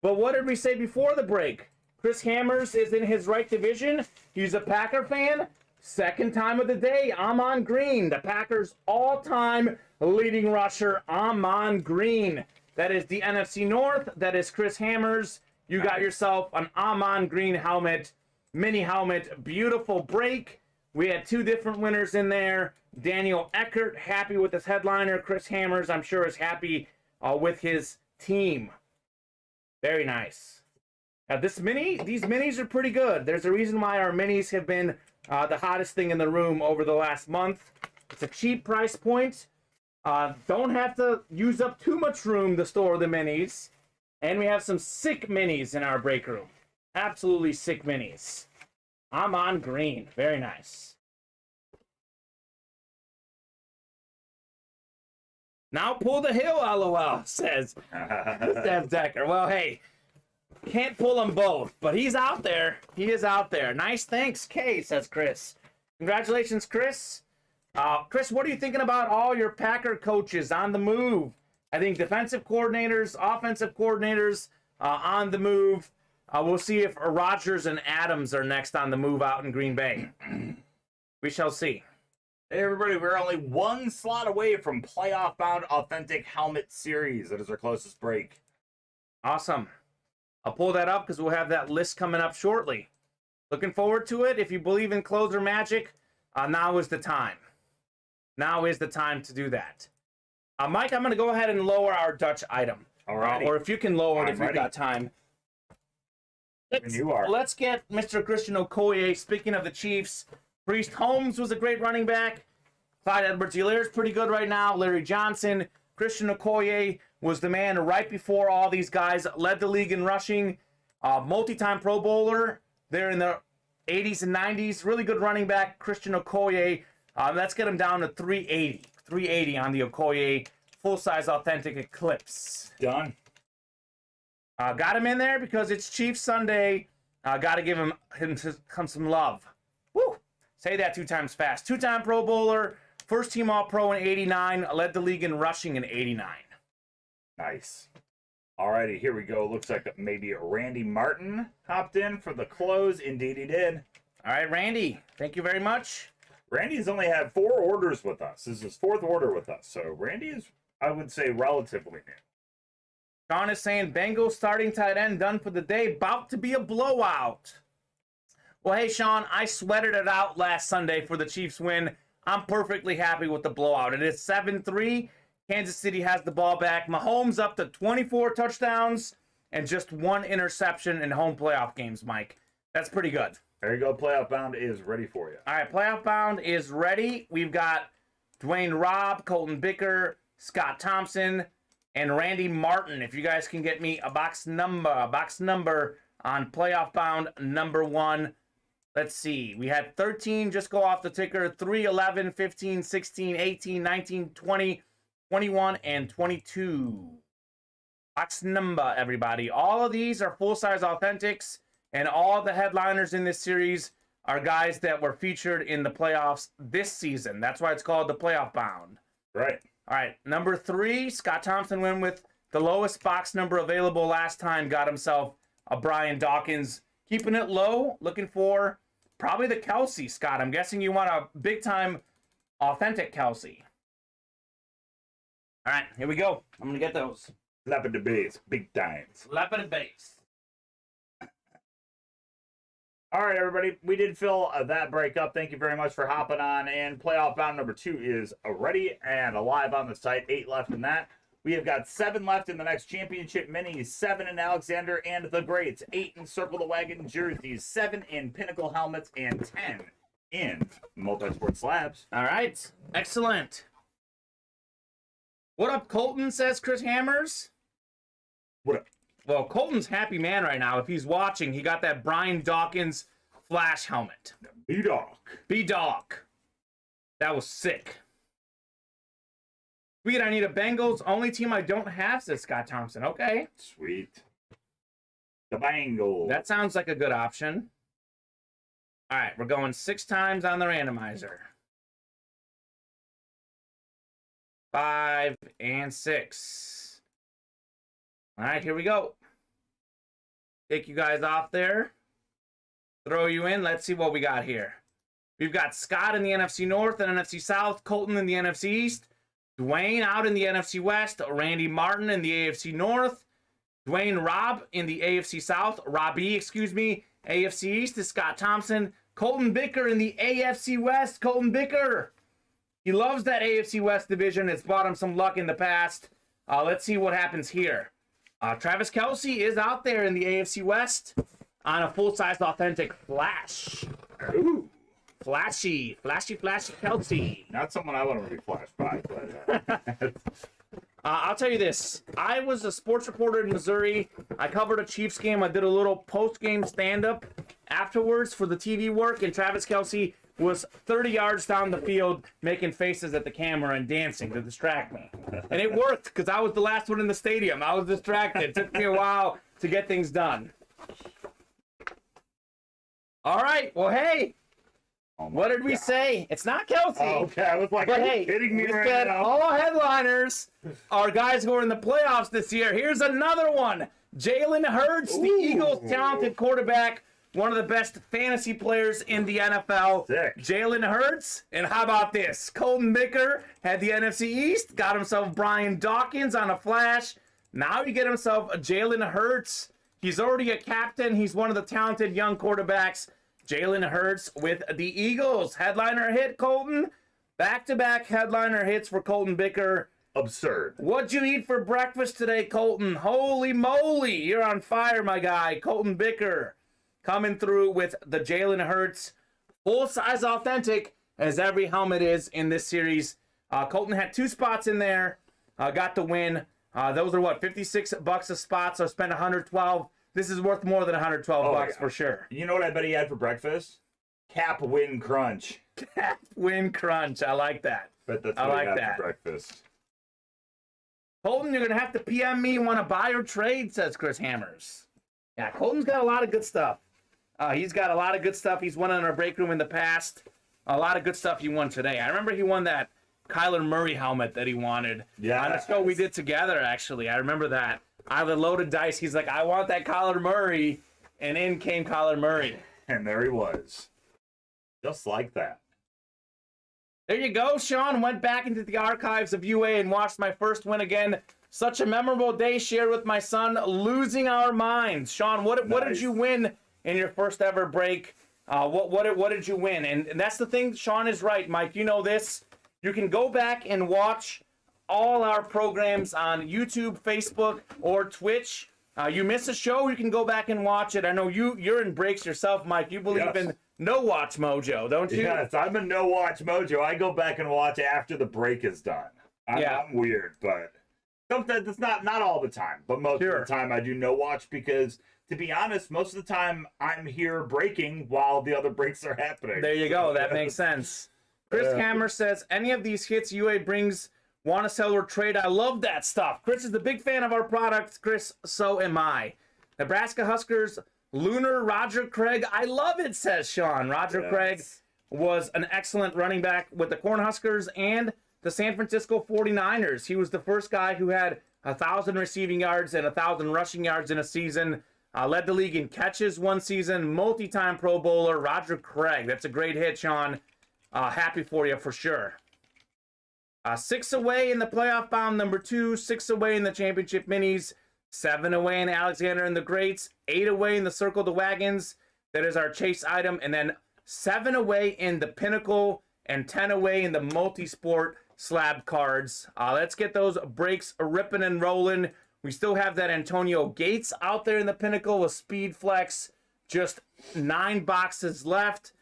Speaker 2: but what did we say before the break? Chris Hammers is in his right division. He's a Packer fan. Second time of the day, Amon Green, the Packers' all-time leading rusher, Amon Green. That is the NFC North. That is Chris Hammers. You got yourself an Amon Green helmet, mini helmet. Beautiful break. We had two different winners in there. Daniel Eckert, happy with his headliner. Chris Hammers, I'm sure, is happy with his team. Very nice. Now, these minis are pretty good. There's a reason why our minis have been the hottest thing in the room over the last month. It's a cheap price point. Don't have to use up too much room to store the minis. And we have some sick minis in our break room. Absolutely sick minis. I'm on green. Very nice. Now pull the hill, LOL, says Steph Decker. Well, hey, can't pull them both, but he's out there. He is out there. Nice, thanks, Kay, says Chris. Congratulations, Chris. Chris, what are you thinking about all your Packer coaches on the move? I think defensive coordinators, offensive coordinators on the move. We'll see if Rodgers and Adams are next on the move out in Green Bay. We shall see.
Speaker 3: Hey everybody, we're only one slot away from playoff bound authentic helmet series. That is our closest break.
Speaker 2: Awesome. I'll pull that up because we'll have that list coming up shortly. Looking forward to it. If you believe in closer magic, now is the time. Now is the time to do that. Mike, I'm going to go ahead and lower our Dutch item.
Speaker 3: All right.
Speaker 2: Or if you can lower it
Speaker 3: I'm
Speaker 2: if
Speaker 3: ready.
Speaker 2: you've got time.
Speaker 3: You are.
Speaker 2: Let's get Mr. Christian Okoye. Speaking of the Chiefs, Priest Holmes was a great running back. Clyde Edwards-Helaire is pretty good right now. Larry Johnson. Christian Okoye was the man right before all these guys. Led the league in rushing. Multi-time Pro Bowler. They're in the 80s and 90s. Really good running back, Christian Okoye. Let's get him down to 380. 380 on the Okoye full-size authentic Eclipse.
Speaker 3: Done.
Speaker 2: Got him in there because it's Chiefs Sunday. Got to give him some love. Woo! Say that 2 times fast. 2-time Pro Bowler, first team All-Pro in 89, led the league in rushing in 89.
Speaker 3: Nice. Alrighty, here we go. Looks like maybe Randy Martin hopped in for the close. Indeed he did.
Speaker 2: All right, Randy, thank you very much.
Speaker 3: Randy's only had 4 orders with us. This is his 4th order with us. So Randy is, I would say, relatively new.
Speaker 2: Sean is saying Bengals starting tight end done for the day. About to be a blowout. Well, hey, Sean, I sweated it out last Sunday for the Chiefs win. I'm perfectly happy with the blowout. It is 7-3. Kansas City has the ball back. Mahomes up to 24 touchdowns and just 1 interception in home playoff games, Mike. That's pretty good.
Speaker 3: There you go. Playoff Bound is ready for you.
Speaker 2: All right, Playoff Bound is ready. We've got Dwayne Robb, Colton Bicker, Scott Thompson, and Randy Martin. If you guys can get me a box number on Playoff Bound number 1. Let's see. We had 13 just go off the ticker. 3, 11, 15, 16, 18, 19, 20, 21, and 22. Box number, everybody. All of these are full-size authentics, and all the headliners in this series are guys that were featured in the playoffs this season. That's why it's called the Playoff Bound.
Speaker 3: Right.
Speaker 2: All right, number 3, Scott Thompson went with the lowest box number available last time, got himself a Brian Dawkins. Keeping it low, looking for probably the Kelsey, Scott. I'm guessing you want a big-time authentic Kelsey. All right, here we go. I'm going to get those.
Speaker 3: Slap at the base. Big times.
Speaker 2: Slap at the base.
Speaker 3: All right, everybody. We did fill that break up. Thank you very much for hopping on. And Playoff Bound number 2 is ready and alive on the site. 8 left in that. We have got 7 left in the next championship minis, 7 in Alexander and the Greats, 8 in Circle the Wagon jerseys, 7 in Pinnacle helmets, and 10 in multi-sport slabs.
Speaker 2: All right, excellent. What up, Colton, says Chris Hammers.
Speaker 3: What up?
Speaker 2: Well, Colton's happy man right now. If he's watching, he got that Brian Dawkins Flash helmet.
Speaker 3: B-Dog.
Speaker 2: B-Dog. That was sick. Sweet, I need a Bengals. Only team I don't have, says Scott Thompson. Okay.
Speaker 3: Sweet. The Bengals.
Speaker 2: That sounds like a good option. All right, we're going 6 times on the randomizer. 5 and 6. All right, here we go. Take you guys off there. Throw you in. Let's see what we got here. We've got Scott in the NFC North and NFC South, Colton in the NFC East, Dwayne out in the NFC West, Randy Martin in the AFC North, Dwayne Rob in the AFC South, Robbie, excuse me, AFC East is Scott Thompson, Colton Bicker in the AFC West, Colton Bicker. He loves that AFC West division. It's brought him some luck in the past. Let's see what happens here. Travis Kelce is out there in the AFC West on a full-size authentic flash.
Speaker 3: Ooh.
Speaker 2: Flashy Kelce.
Speaker 3: Not someone I want to be flashed by, but
Speaker 2: I'll tell you this. I was a sports reporter in Missouri. I covered a Chiefs game. I did a little post-game stand-up afterwards for the TV work, and Travis Kelce was 30 yards down the field making faces at the camera and dancing to distract me. And it worked because I was the last one in the stadium. I was distracted. It took me a while to get things done. All right. Well, hey. What did we say? It's not Kelce.
Speaker 3: Oh, okay, I was like,
Speaker 2: but
Speaker 3: are you
Speaker 2: hey,
Speaker 3: kidding me
Speaker 2: we
Speaker 3: right
Speaker 2: said
Speaker 3: now?
Speaker 2: all headliners are guys who are in the playoffs this year. Here's another one. Jalen Hurts, the Eagles' talented quarterback, one of the best fantasy players in the NFL.
Speaker 3: Sick.
Speaker 2: Jalen Hurts, and how about this? Colton Bicker had the NFC East, got himself Brian Dawkins on a flash. Now you get himself a Jalen Hurts. He's already a captain. He's one of the talented young quarterbacks. Jalen Hurts with the Eagles. Headliner hit, Colton. Back-to-back headliner hits for Colton Bicker.
Speaker 3: Absurd.
Speaker 2: What'd you eat for breakfast today, Colton? Holy moly, you're on fire, my guy. Colton Bicker coming through with the Jalen Hurts. Full-size authentic, as every helmet is in this series. Colton had 2 spots in there. Got the win. Those are what, $56 a spot, so spent $112. This is worth more than $112 bucks for sure.
Speaker 3: You know what I bet he had for breakfast? Cap Win Crunch.
Speaker 2: Cap Win Crunch. I like that.
Speaker 3: Bet that's
Speaker 2: I
Speaker 3: what
Speaker 2: like
Speaker 3: he had
Speaker 2: that.
Speaker 3: for breakfast.
Speaker 2: Colton, you're going to have to PM me, want to buy or trade, says Chris Hammers. Yeah, Colton's got a lot of good stuff. He's got a lot of good stuff. He's won in our break room in the past. A lot of good stuff he won today. I remember he won that Kyler Murray helmet that he wanted.
Speaker 3: Yeah.
Speaker 2: On the show we did together, actually. I remember that. I had a loaded dice. He's like, I want that Kyler Murray. And in came Kyler Murray.
Speaker 3: And there he was. Just like that.
Speaker 2: There you go, Sean. Went back into the archives of UA and watched my first win again. Such a memorable day shared with my son, losing our minds. Sean, what did you win in your first ever break? What did you win? And that's the thing. Sean is right, Mike. You know this. You can go back and watch all our programs on YouTube, Facebook, or Twitch. You miss a show, you can go back and watch it. I know you're in breaks yourself, Mike. You believe in no watch mojo, don't you?
Speaker 3: Yes, I'm a no watch mojo. I go back and watch after the break is done. I'm weird, but sometimes it's not all the time, but most of the time I do no watch because, to be honest, most of the time I'm here breaking while the other breaks are happening.
Speaker 2: There you go. That makes sense. Chris Hammer says, any of these hits UA brings, want to sell or trade? I love that stuff. Chris is a big fan of our products. Chris, so am I. Nebraska Huskers, Lunar Roger Craig. I love it, says Sean. Roger Craig was an excellent running back with the Cornhuskers and the San Francisco 49ers. He was the first guy who had 1,000 receiving yards and 1,000 rushing yards in a season. Led the league in catches one season. Multi-time Pro Bowler, Roger Craig. That's a great hit, Sean. Happy for you for sure. 6 away in the playoff bound number 2, 6 away in the championship minis, 7 away in Alexander and the Greats, 8 away in the Circle the Wagons. That is our chase item. And then 7 away in the Pinnacle and 10 away in the multi-sport slab cards. Let's get those breaks ripping and rolling. We still have that Antonio Gates out there in the Pinnacle with Speed Flex. Just 9 boxes left.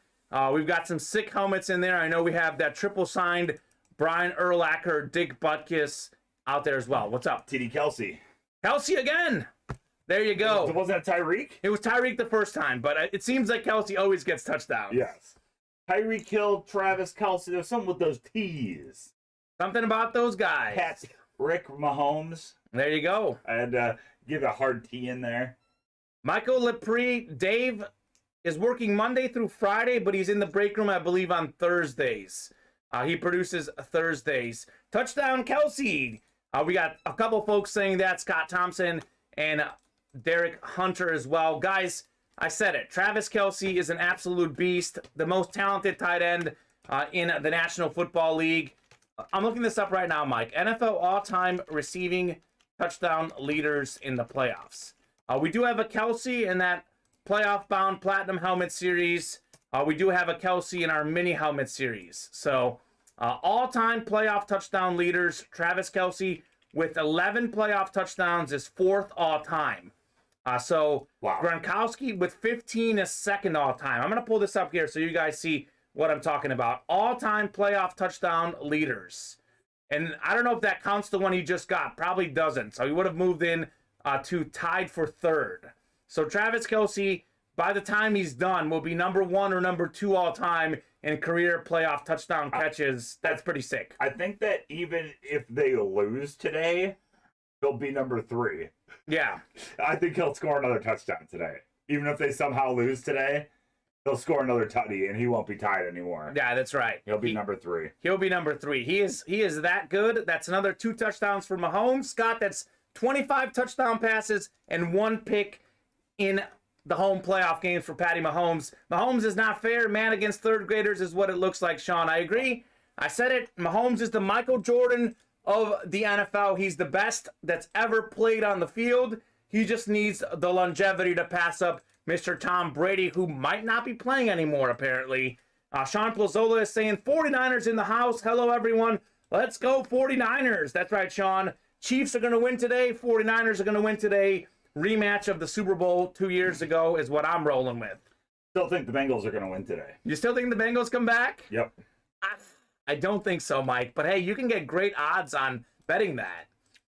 Speaker 2: We've got some sick helmets in there. I know we have that triple signed Brian Urlacher, Dick Butkus out there as well. What's up?
Speaker 3: TD Kelce.
Speaker 2: Kelce again. There you go.
Speaker 3: Wasn't that Tyreek?
Speaker 2: It was Tyreek the first time, but it seems like Kelce always gets touchdowns.
Speaker 3: Yes. Tyreek Hill, Travis Kelce. There's something with those T's.
Speaker 2: Something about those guys.
Speaker 3: Rick Mahomes.
Speaker 2: There you go.
Speaker 3: And give a hard T in there.
Speaker 2: Michael Lepre, Dave is working Monday through Friday, but he's in the break room, I believe, on Thursdays. He produces Thursdays. Touchdown Kelsey. We got a couple folks saying that. Scott Thompson and Derek Hunter as well. Guys, I said it. Travis Kelce is an absolute beast. The most talented tight end in the National Football League. I'm looking this up right now, Mike. NFL all-time receiving touchdown leaders in the playoffs. We do have a Kelce in that playoff-bound Platinum Helmet Series. We do have a Kelce in our Mini Helmet Series. So, all-time playoff touchdown leaders, Travis Kelce with 11 playoff touchdowns is 4th all-time. Wow. Gronkowski with 15 is 2nd all-time. I'm going to pull this up here so you guys see what I'm talking about. All-time playoff touchdown leaders. And I don't know if that counts the one he just got. Probably doesn't. So he would have moved in to tied for 3rd. So Travis Kelce, by the time he's done, will be number 1 or number 2 all-time in career playoff touchdown catches. That's pretty sick.
Speaker 3: I think that even if they lose today, he'll be number 3.
Speaker 2: Yeah.
Speaker 3: I think he'll score another touchdown today. Even if they somehow lose today, he'll score another tutty, and he won't be tied anymore.
Speaker 2: Yeah, that's right.
Speaker 3: He'll be number 3.
Speaker 2: He'll be number 3. He is that good. That's another 2 touchdowns for Mahomes. Scott, that's 25 touchdown passes and 1 pick in the home playoff games for Patty Mahomes. Mahomes is not fair. Man against 3rd graders is what it looks like, Sean. I agree. I said it. Mahomes is the Michael Jordan of the NFL. He's the best that's ever played on the field. He just needs the longevity to pass up Mr. Tom Brady, who might not be playing anymore, apparently. Sean Plazola is saying 49ers in the house. Hello, everyone. Let's go 49ers. That's right, Sean. Chiefs are going to win today. 49ers are going to win today. Rematch of the Super Bowl 2 years ago is what I'm rolling with.
Speaker 3: Still think the Bengals are going to win today.
Speaker 2: You still think the Bengals come back?
Speaker 3: Yep.
Speaker 2: I don't think so, Mike. But, hey, you can get great odds on betting that.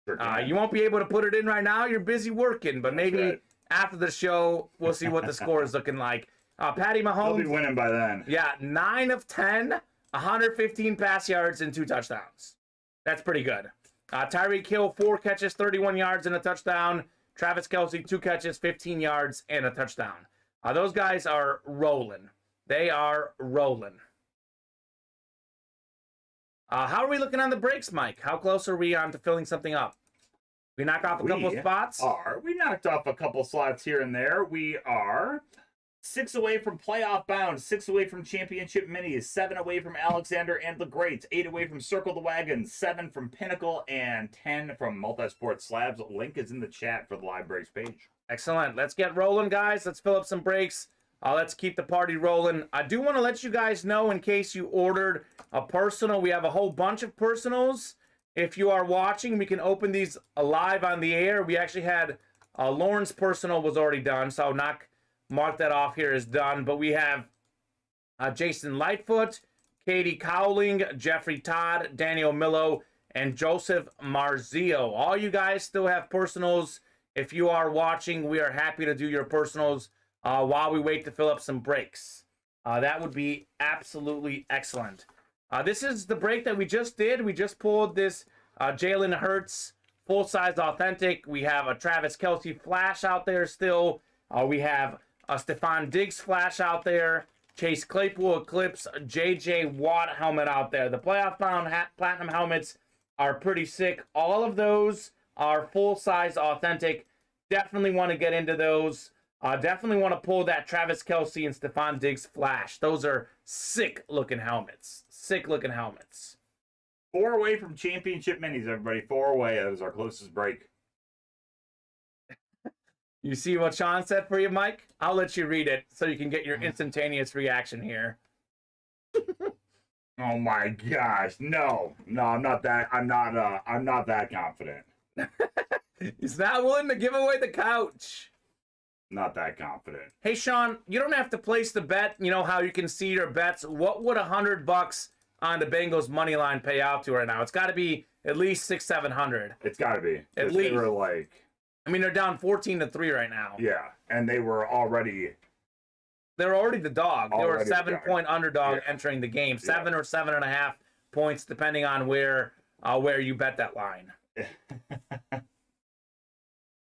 Speaker 3: Sure
Speaker 2: You won't be able to put it in right now. You're busy working. But maybe after the show, we'll see what the score is looking like. Patty Mahomes.
Speaker 3: He'll be winning by then.
Speaker 2: Yeah, 9 of 10, 115 pass yards and 2 touchdowns. That's pretty good. Tyreek Hill, 4 catches, 31 yards and a touchdown. Travis Kelce, 2 catches, 15 yards and a touchdown. Those guys are rolling. They are rolling. How are we looking on the breaks, Mike? How close are we on to filling something up? We knocked off a couple of spots?
Speaker 3: We knocked off a couple slots here and there. We are 6 away from playoff bound, 6 away from championship minis, 7 away from Alexander and the Greats, 8 away from Circle the Wagon, 7 from Pinnacle, and 10 from Multisport Slabs. Link is in the chat for the live breaks page.
Speaker 2: Excellent. Let's get rolling, guys. Let's fill up some breaks. Let's keep the party rolling. I do want to let you guys know, in case you ordered a personal, we have a whole bunch of personals. If you are watching, we can open these live on the air. We actually had Lauren's personal was already done, so mark that off here as done. But we have Jason Lightfoot, Katie Cowling, Jeffrey Todd, Daniel Millo, and Joseph Marzio. All you guys still have personals. If you are watching, we are happy to do your personals while we wait to fill up some breaks. That would be absolutely excellent. This is the break that we just did. We just pulled this Jalen Hurts full-size authentic. We have a Travis Kelce flash out there still. We have a Stephon Diggs flash out there. Chase Claypool Eclipse, J.J. Watt helmet out there. The playoff-bound platinum helmets are pretty sick. All of those are full-size authentic. Definitely want to get into those. Definitely want to pull that Travis Kelce and Stephon Diggs flash. Those are sick-looking helmets. Sick-looking helmets.
Speaker 3: 4 away from championship minis, everybody. 4 away. That is our closest break.
Speaker 2: You see what Sean said for you, Mike? I'll let you read it so you can get your instantaneous reaction here.
Speaker 3: Oh my gosh. No, I'm not that confident.
Speaker 2: He's not willing to give away the couch.
Speaker 3: Not that confident.
Speaker 2: Hey, Sean, you don't have to place the bet. You know how you can see your bets. What would $100 on the Bengals money line pay out to right now? It's got to be at least $600-700.
Speaker 3: It's got to be.
Speaker 2: At least.
Speaker 3: They were like,
Speaker 2: I mean, they're down 14-3 right now.
Speaker 3: yeah, and they were already.
Speaker 2: They're already the dog. They were a
Speaker 3: Already the
Speaker 2: 7-point underdog
Speaker 3: Yeah.
Speaker 2: entering the game.
Speaker 3: Yeah.
Speaker 2: 7 or 7.5 points, depending on where you bet that line.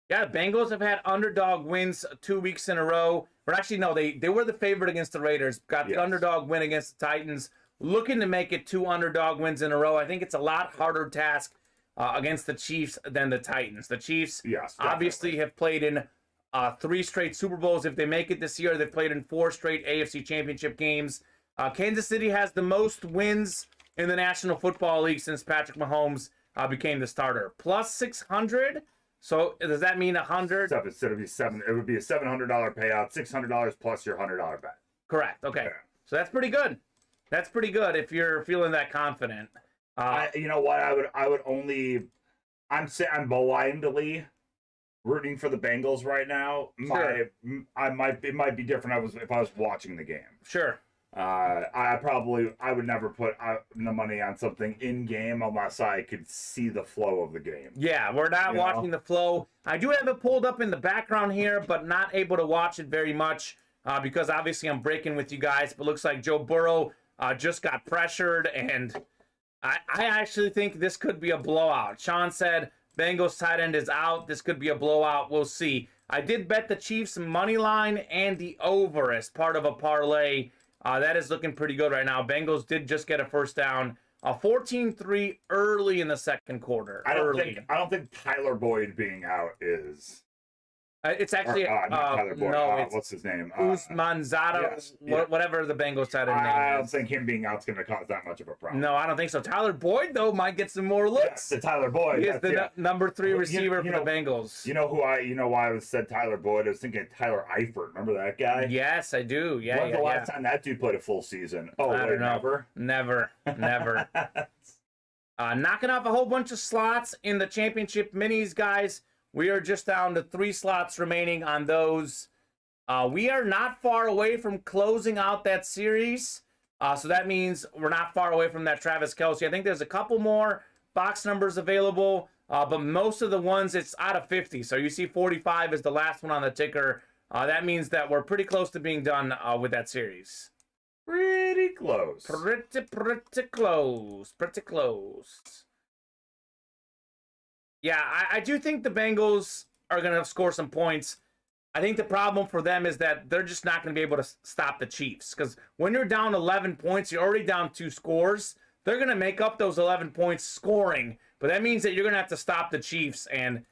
Speaker 2: Yeah, Bengals have had underdog wins 2 weeks in a row. Or actually, no, they were the favorite against the Raiders. Got the
Speaker 3: Yes.
Speaker 2: underdog win against the Titans. Looking to make it 2 underdog wins in a row. I think it's a lot harder task against the Chiefs than the Titans. The Chiefs
Speaker 3: Yes,
Speaker 2: obviously have played in 3 straight Super Bowls. If they make it this year, they've played in 4 straight AFC Championship games. Kansas City has the most wins in the National Football League since Patrick Mahomes became the starter. Plus 600. So does that mean 100?
Speaker 3: Except instead of it would be a $700 payout, $600 plus your $100 bet.
Speaker 2: Correct. Okay.
Speaker 3: Yeah.
Speaker 2: So that's pretty good. That's pretty good if you're feeling that confident.
Speaker 3: You know what? I would only. I'm blindly rooting for the Bengals right now.
Speaker 2: Sure.
Speaker 3: It might be different if I was watching the game.
Speaker 2: Sure.
Speaker 3: I would never put the money on something in game unless I could see the flow of the game.
Speaker 2: Yeah, we're not watching the flow. I do have it pulled up in the background here, but not able to watch it very much because obviously I'm breaking with you guys. But looks like Joe Burrow just got pressured, and I actually think this could be a blowout. Sean said Bengals tight end is out. This could be a blowout. We'll see. I did bet the Chiefs money line and the over as part of a parlay. That is looking pretty good right now. Bengals did just get a first down. 14-3 early in the second quarter.
Speaker 3: I don't think Tyler Boyd being out is.
Speaker 2: It's actually
Speaker 3: not Tyler Boyd.
Speaker 2: no. It's
Speaker 3: what's his name?
Speaker 2: Usmanzada,
Speaker 3: yes, yeah.
Speaker 2: whatever the Bengals tight end
Speaker 3: I
Speaker 2: name
Speaker 3: don't
Speaker 2: is.
Speaker 3: think him being out's going to cause that much of a problem.
Speaker 2: No, I don't think so. Tyler Boyd though might get some more looks.
Speaker 3: The Tyler Boyd.
Speaker 2: He is the number 3 receiver for
Speaker 3: you
Speaker 2: the
Speaker 3: know-
Speaker 2: Bengals.
Speaker 3: You know why I said Tyler Boyd? I was thinking Tyler Eifert. Remember that guy?
Speaker 2: Yes, I do. Yeah,
Speaker 3: When's
Speaker 2: yeah,
Speaker 3: the
Speaker 2: yeah.
Speaker 3: last time that dude played a full season? Oh,
Speaker 2: I
Speaker 3: wait,
Speaker 2: don't know.
Speaker 3: never?
Speaker 2: Never. Knocking off a whole bunch of slots in the championship minis, guys. We are just down to 3 slots remaining on those. We are not far away from closing out that series. So that means we're not far away from that Travis Kelce. I think there's a couple more box numbers available, but most of the ones, it's out of 50. So you see 45 is the last one on the ticker. That means that we're pretty close to being done with that series.
Speaker 3: Pretty close.
Speaker 2: Pretty close. Pretty close. Yeah, I do think the Bengals are going to score some points. I think the problem for them is that they're just not going to be able to stop the Chiefs. Because when you're down 11 points, you're already down 2 scores. They're going to make up those 11 points scoring. But that means that you're going to have to stop the Chiefs. And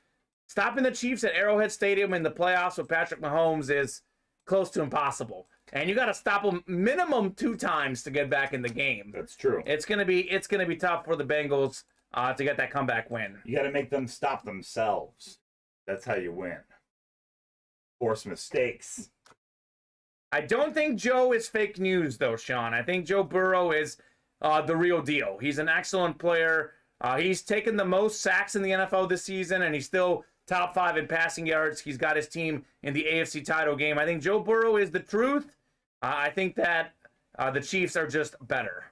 Speaker 2: stopping the Chiefs at Arrowhead Stadium in the playoffs with Patrick Mahomes is close to impossible. And you got to stop them minimum 2 times to get back in the game.
Speaker 3: That's true.
Speaker 2: It's gonna be tough for the Bengals to get that comeback win.
Speaker 3: You got to make them stop themselves. That's how you win. Force mistakes.
Speaker 2: I don't think Joe is fake news though, Sean. I think Joe Burrow is the real deal. He's an excellent player. He's taken the most sacks in the NFL this season, and he's still top 5 in passing yards. He's got his team in the AFC title game. I think Joe Burrow is the truth. I think that the Chiefs are just better.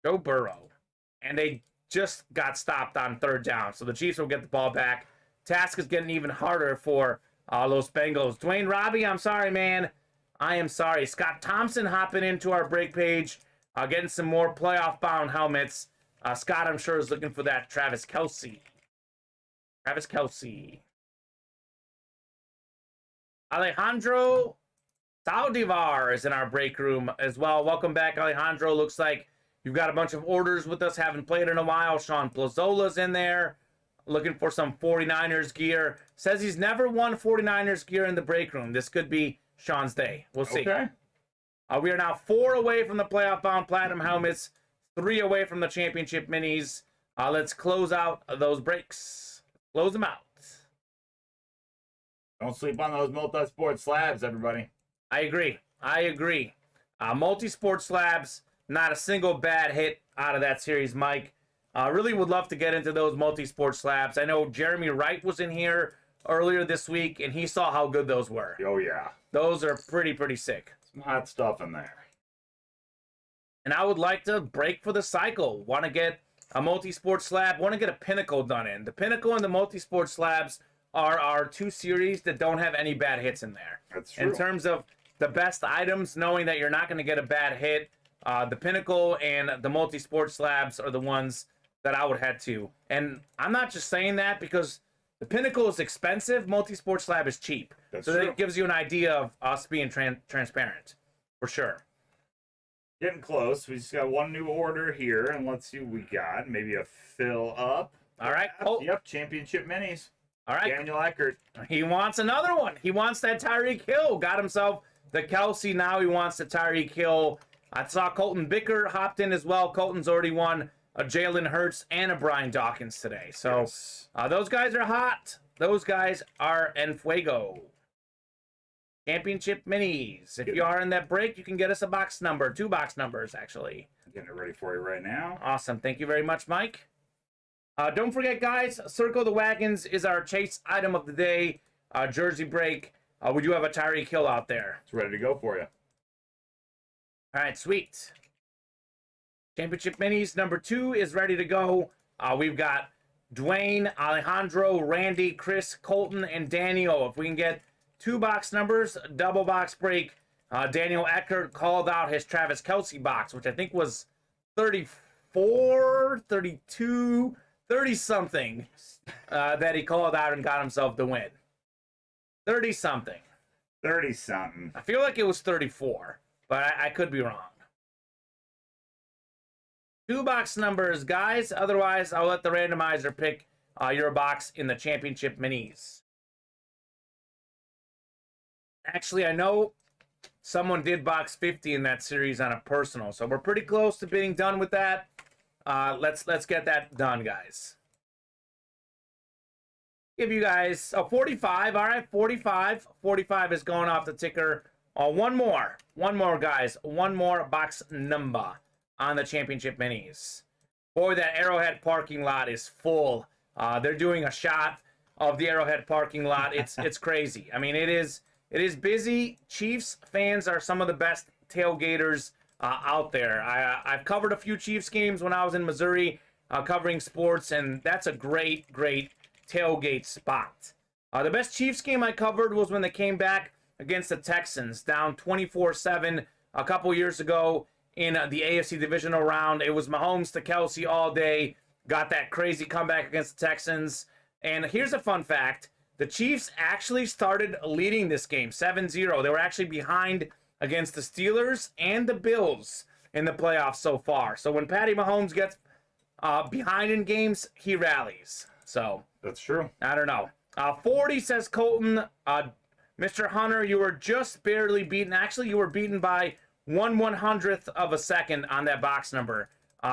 Speaker 2: Joe Burrow. And they just got stopped on 3rd down. So the Chiefs will get the ball back. Task is getting even harder for those Bengals. Dwayne Robbie, I'm sorry, man. I am sorry. Scott Thompson hopping into our break page. Getting some more playoff-bound helmets. Scott, I'm sure, is looking for that Travis Kelce. Travis Kelce. Alejandro Saldivar is in our break room as well. Welcome back, Alejandro. Looks like you've got a bunch of orders with us. Haven't played in a while. Sean Plazzola's in there. Looking for some 49ers gear. Says he's never won 49ers gear in the break room. This could be Sean's day. We'll see.
Speaker 3: Okay.
Speaker 2: We are now 4 away from the playoff-bound platinum helmets. 3 away from the championship minis. Let's close out those breaks. Close them out.
Speaker 3: Don't sleep on those multi-sport slabs, everybody.
Speaker 2: I agree. Multi-sport slabs, not a single bad hit out of that series, Mike. Really would love to get into those multi-sport slabs. I know Jeremy Wright was in here earlier this week, and he saw how good those were.
Speaker 3: Oh, yeah.
Speaker 2: Those are pretty sick.
Speaker 3: Some hot stuff in there.
Speaker 2: And I would like to break for the cycle. Want to get a multi-sport slab, want to get a pinnacle done in. The pinnacle and the multi-sport slabs are two series that don't have any bad hits in there.
Speaker 3: That's true.
Speaker 2: In terms of the best items, knowing that you're not going to get a bad hit, the Pinnacle and the multi-sport slabs are the ones that I would head to. And I'm not just saying that because the Pinnacle is expensive, multi-sport slab is cheap.
Speaker 3: That's
Speaker 2: so
Speaker 3: true.
Speaker 2: that gives you an idea of us being transparent, for sure.
Speaker 3: Getting close. We just got one new order here, and let's see what we got. Maybe a fill up.
Speaker 2: All right.
Speaker 3: Yep, championship minis.
Speaker 2: All right.
Speaker 3: Daniel Eckert.
Speaker 2: He wants another one. He wants that Tyreek Hill. Got himself the Kelsey. Now he wants the Tyreek Hill. I saw Colton Bicker hopped in as well. Colton's already won a Jalen Hurts and a Brian Dawkins today. So
Speaker 3: Yes.
Speaker 2: those guys are hot. Those guys are en fuego. Championship minis. If you are in that break, you can get us a box number. 2 box numbers, actually.
Speaker 3: Getting it ready for you right now.
Speaker 2: Awesome. Thank you very much, Mike. Don't forget, guys, Circle the Wagons is our chase item of the day. Jersey break. We do have a Tyreek Hill out there.
Speaker 3: It's ready to go for you.
Speaker 2: All right, sweet. Championship minis number 2 is ready to go. We've got Dwayne, Alejandro, Randy, Chris, Colton, and Daniel. If we can get 2 box numbers, double box break. Daniel Eckert called out his Travis Kelsey box, which I think was 34, 32, 30-something that he called out and got himself the win. 30-something.
Speaker 3: 30-something.
Speaker 2: I feel like it was 34, but I could be wrong. 2 box numbers, guys. Otherwise, I'll let the randomizer pick your box in the championship minis. Actually, I know someone did box 50 in that series on a personal, so we're pretty close to being done with that. Let's get that done, guys. Give you guys a 45. All right, 45. 45 is going off the ticker. One more, guys. One more box number on the championship minis. Boy, that Arrowhead parking lot is full. They're doing a shot of the Arrowhead parking lot. It's crazy. I mean, it is busy. Chiefs fans are some of the best tailgaters out there. I've covered a few Chiefs games when I was in Missouri covering sports, and that's a great tailgate spot. The best Chiefs game I covered was when they came back against the Texans, down 24-7 a couple years ago in the AFC divisional round. It was Mahomes to Kelsey all day. Got that crazy comeback against the Texans. And here's a fun fact. The Chiefs actually started leading this game 7-0. They were actually behind against the Steelers and the Bills in the playoffs so far. So when Patty Mahomes gets behind in games, he rallies. So
Speaker 3: That's true.
Speaker 2: I don't know. 40 says Colton. Mr. Hunter, you were just barely beaten. Actually, you were beaten by 1/100th of a second on that box number.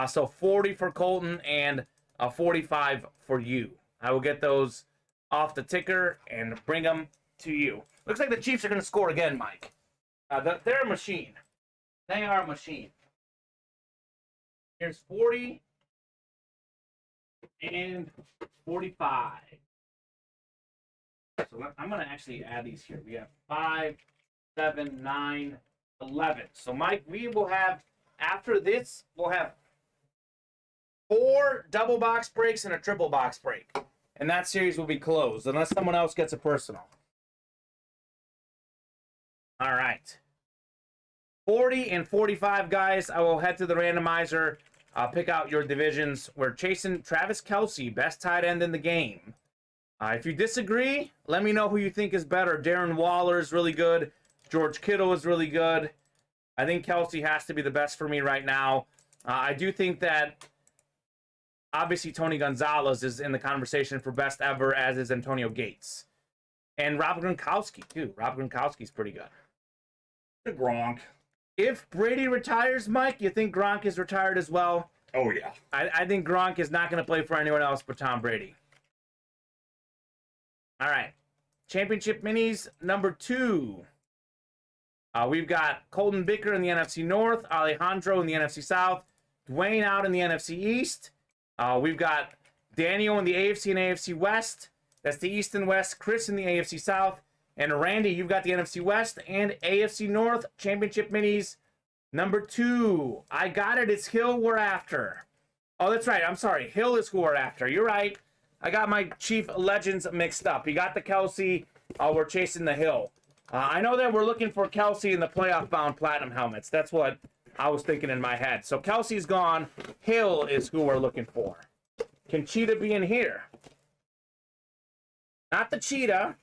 Speaker 2: So 40 for Colton and 45 for you. I will get those off the ticker and bring them to you. Looks like the Chiefs are going to score again, Mike. They're a machine. They are a machine. Here's 40 and 45. So I'm going to actually add these here. We have 5, 7, 9, 11. So, Mike, we will have, after this, we'll have 4 double box breaks and a triple box break. And that series will be closed unless someone else gets a personal. All right. 40 and 45, guys. I will head to the randomizer. I'll pick out your divisions. We're chasing Travis Kelsey, best tight end in the game. If you disagree, let me know who you think is better. Darren Waller is really good. George Kittle is really good. I think Kelsey has to be the best for me right now. I do think that obviously Tony Gonzalez is in the conversation for best ever, as is Antonio Gates. And Rob Gronkowski, too. Rob Gronkowski's pretty good.
Speaker 3: The Gronk.
Speaker 2: If Brady retires, Mike, you think Gronk is retired as well?
Speaker 3: Oh, yeah.
Speaker 2: I think Gronk is not going to play for anyone else but Tom Brady. All right. Championship minis number 2. We've got Colton Bicker in the NFC North, Alejandro in the NFC South, Dwayne out in the NFC East. We've got Daniel in the AFC and AFC West. That's the East and West. Chris in the AFC South. And Randy, you've got the NFC West and AFC North Championship minis number 2. I got it. It's Hill we're after. Oh, that's right. I'm sorry. Hill is who we're after. You're right. I got my Chief Legends mixed up. You got the Kelsey. We're chasing the Hill. I know that we're looking for Kelsey in the playoff-bound platinum helmets. That's what I was thinking in my head. So Kelsey's gone. Hill is who we're looking for. Can Cheetah be in here? Not the Cheetah.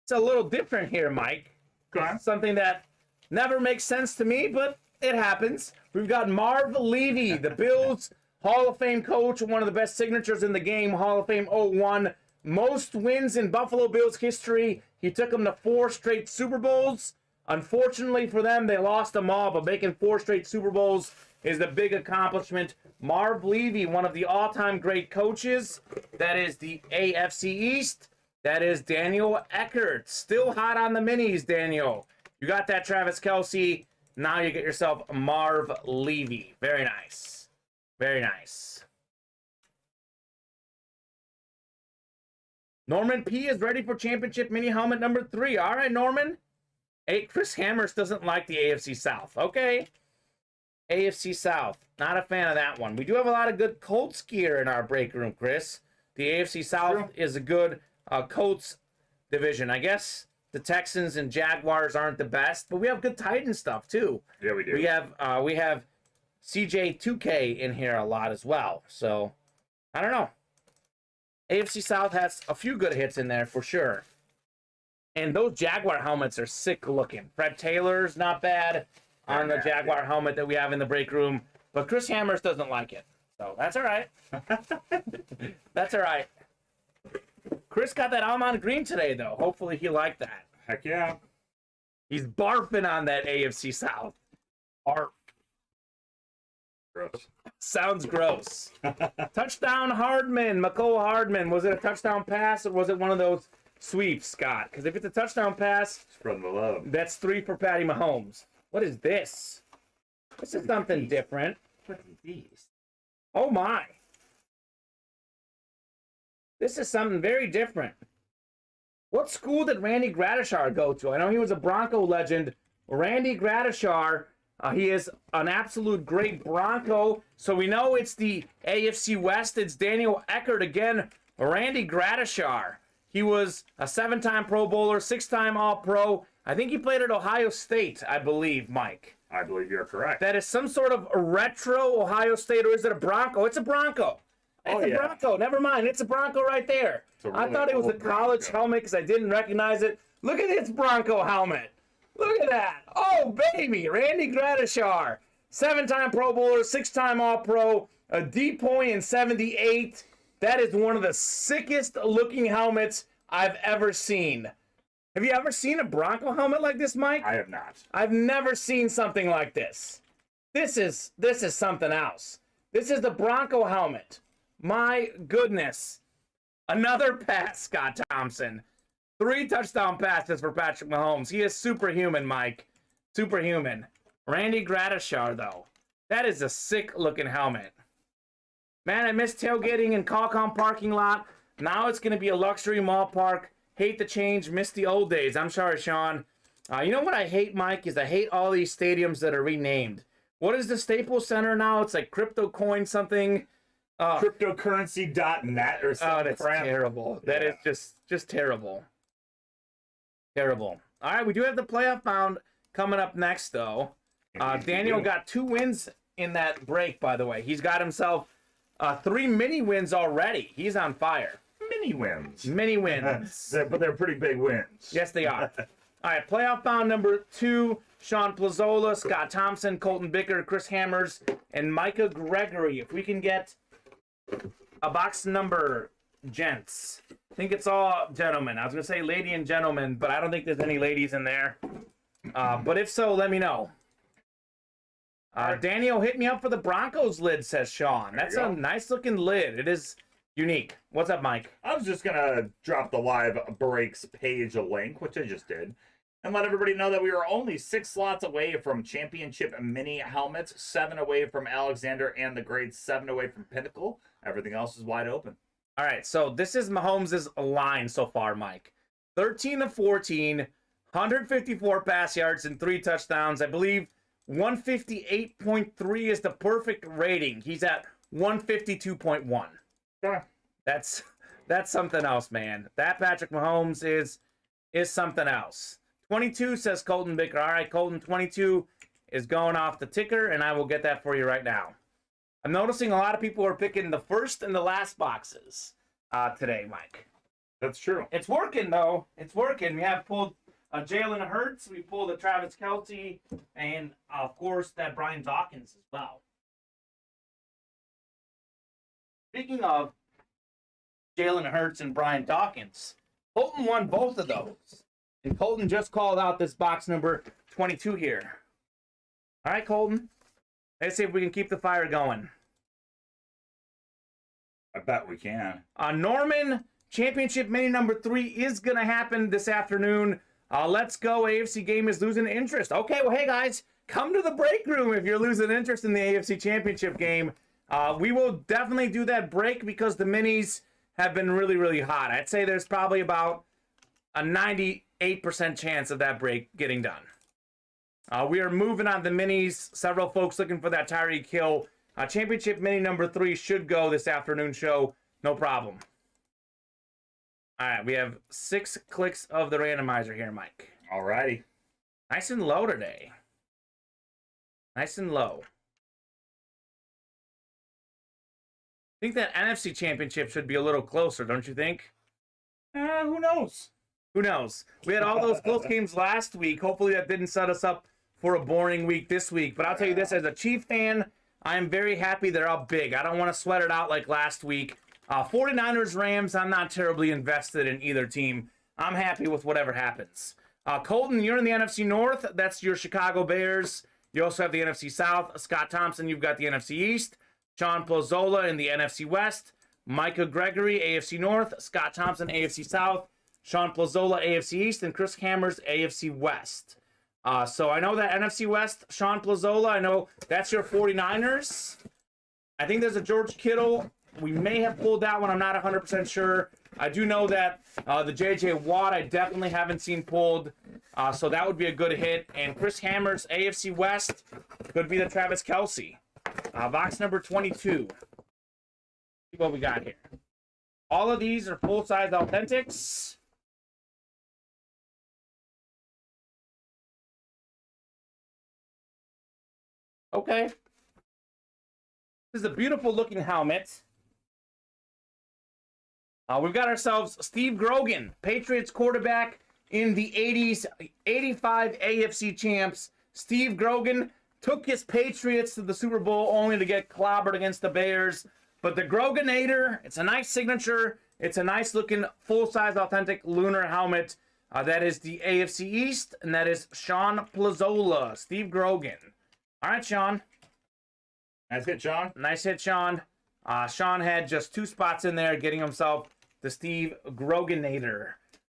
Speaker 2: It's a little different here, Mike.
Speaker 3: Okay.
Speaker 2: Something that never makes sense to me, but it happens. We've got Marv Levy, the Bills Hall of Fame coach, one of the best signatures in the game, Hall of Fame 01. Most wins in Buffalo Bills history. He took them to 4 straight Super Bowls. Unfortunately for them, they lost them all, but making 4 straight Super Bowls is the big accomplishment. Marv Levy, one of the all-time great coaches. That is the AFC East. That is Daniel Eckert. Still hot on the minis, Daniel. You got that, Travis Kelsey. Now you get yourself Marv Levy. Very nice. Very nice. Norman P is ready for championship mini helmet number 3. All right, Norman. Hey, Chris Hammers doesn't like the AFC South. Okay. AFC South. Not a fan of that one. We do have a lot of good Colts gear in our break room, Chris. The AFC South is a good Colts division. I guess the Texans and Jaguars aren't the best, but we have good Titan stuff too.
Speaker 3: Yeah, we do.
Speaker 2: We have CJ2K in here a lot as well. So, I don't know. AFC South has a few good hits in there for sure. And those Jaguar helmets are sick looking. Fred Taylor's not bad on the Jaguar helmet that we have in the break room, but Chris Hammers doesn't like it. So that's all right. That's all right. Chris got that almond green today, though. Hopefully he liked that.
Speaker 3: Heck yeah.
Speaker 2: He's barfing on that AFC South. Barf.
Speaker 3: Gross.
Speaker 2: Sounds gross. Touchdown Hardman, McCole Hardman. Was it a touchdown pass or was it one of those sweeps, Scott? Because if it's a touchdown pass,
Speaker 3: Spreading the love.
Speaker 2: that's 3 for Patty Mahomes. What is this? This is something different.
Speaker 3: What are these?
Speaker 2: Oh my. This is something very different. What school did Randy Gradishar go to? I know he was a Bronco legend. Randy Gradishar, he is an absolute great Bronco. So we know it's the AFC West. It's Daniel Eckert again. Randy Gradishar. He was a 7-time Pro Bowler, 6-time All-Pro. I think he played at Ohio State, I believe, Mike.
Speaker 3: I believe you're correct.
Speaker 2: That is some sort of retro Ohio State, or is it a Bronco? It's a Bronco. It's a Bronco. Never mind. It's a Bronco right there.
Speaker 3: Really
Speaker 2: I thought it was a college helmet because I didn't recognize it. Look at this Bronco helmet. Look at that. Oh, baby. Randy Gradishar. 7-time Pro Bowler, 6-time All-Pro, a D-point in 78. That is one of the sickest looking helmets I've ever seen. Have you ever seen a Bronco helmet like this, Mike?
Speaker 3: I have not.
Speaker 2: I've never seen something like this. This is something else. This is the Bronco helmet. My goodness. Another pass, Scott Thompson. 3 touchdown passes for Patrick Mahomes. He is superhuman, Mike. Superhuman. Randy Gradishar, though. That is a sick-looking helmet. Man, I miss tailgating in Qualcomm parking lot. Now it's going to be a luxury mall park. Hate the change. Miss the old days. I'm sorry, Sean. You know what I hate, Mike, is I hate all these stadiums that are renamed. What is the Staples Center now? It's like Crypto Coin something.
Speaker 3: Cryptocurrency.net or something.
Speaker 2: Oh, that's terrible. That is just terrible. Terrible. All right, we do have the playoff bound coming up next, though. Daniel got 2 wins in that break, by the way. He's got himself 3 mini wins already. He's on fire.
Speaker 3: Mini wins.
Speaker 2: Mini wins.
Speaker 3: But they're pretty big wins.
Speaker 2: Yes, they are. All right, playoff bound number 2, Sean Plazola, Scott Thompson, Colton Bicker, Chris Hammers, and Micah Gregory. If we can get a box number, gents. I think it's all gentlemen. I was going to say lady and gentlemen, but I don't think there's any ladies in there. But if so, let me know. Daniel, hit me up for the Broncos lid, says Sean. That's a nice-looking lid. It is unique. What's up, Mike?
Speaker 3: I was just going to drop the live breaks page a link, which I just did, and let everybody know that we are only 6 slots away from championship mini helmets, 7 away from Alexander and the Great, 7 away from Pinnacle. Everything else is wide open.
Speaker 2: All right, so this is Mahomes' line so far, Mike. 13 of 14, 154 pass yards and 3 touchdowns. I believe 158.3 is the perfect rating. He's at 152.1.
Speaker 3: Yeah.
Speaker 2: That's something else, man. That Patrick Mahomes is something else. 22 says Colton Bicker. All right, Colton, 22 is going off the ticker, and I will get that for you right now. I'm noticing a lot of people are picking the first and the last boxes today, Mike.
Speaker 3: That's true.
Speaker 2: It's working, though. It's working. We have pulled Jalen Hurts. We pulled a Travis Kelce. And, of course, that Brian Dawkins as well. Speaking of Jalen Hurts and Brian Dawkins, Colton won both of those. And Colton just called out this box number 22 here. All right, Colton. Let's see if we can keep the fire going.
Speaker 3: I bet we can.
Speaker 2: Norman, championship mini number 3 is going to happen this afternoon. Let's go. AFC game is losing interest. Okay, well, hey, guys, come to the break room if you're losing interest in the AFC championship game. We will definitely do that break because the minis have been really, really hot. I'd say there's probably about a 98% chance of that break getting done. We are moving on the minis. Several folks looking for that Tyreek Hill. Championship mini number 3 should go this afternoon show. No problem. All right, we have 6 clicks of the randomizer here, Mike.
Speaker 3: All righty.
Speaker 2: Nice and low today. Nice and low. I think that NFC championship should be a little closer, don't you think?
Speaker 3: Who knows?
Speaker 2: Who knows? We had all those close games last week. Hopefully that didn't set us up for a boring week this week. But I'll tell you this, as a Chief fan, I am very happy they're up big. I don't want to sweat it out like last week. 49ers, Rams, I'm not terribly invested in either team. I'm happy with whatever happens. Colton, you're in the NFC North. That's your Chicago Bears. You also have the NFC South. Scott Thompson, you've got the NFC East. Sean Plazola in the NFC West. Micah Gregory, AFC North. Scott Thompson, AFC South. Sean Plazola, AFC East. And Chris Hammers, AFC West. So I know that NFC West, Sean Plazola, I know that's your 49ers. I think there's a George Kittle. We may have pulled that one. I'm not 100% sure. I do know that the J.J. Watt I definitely haven't seen pulled. So that would be a good hit. And Chris Hammers, AFC West, could be the Travis Kelce. Box number 22. See what we got here. All of these are full-size authentics. Okay. This is a beautiful looking helmet. We've got ourselves Steve Grogan, Patriots quarterback in the 80s, 85 AFC champs. Steve Grogan took his Patriots to the Super Bowl only to get clobbered against the Bears. But the Groganator, it's a nice signature. It's a nice looking full-size authentic lunar helmet. That is the AFC East, and that is Sean Plazola, Steve Grogan. All right, Sean.
Speaker 3: Nice hit, Sean.
Speaker 2: Nice hit, Sean. Sean had just 2 spots in there, getting himself the Steve Groganator.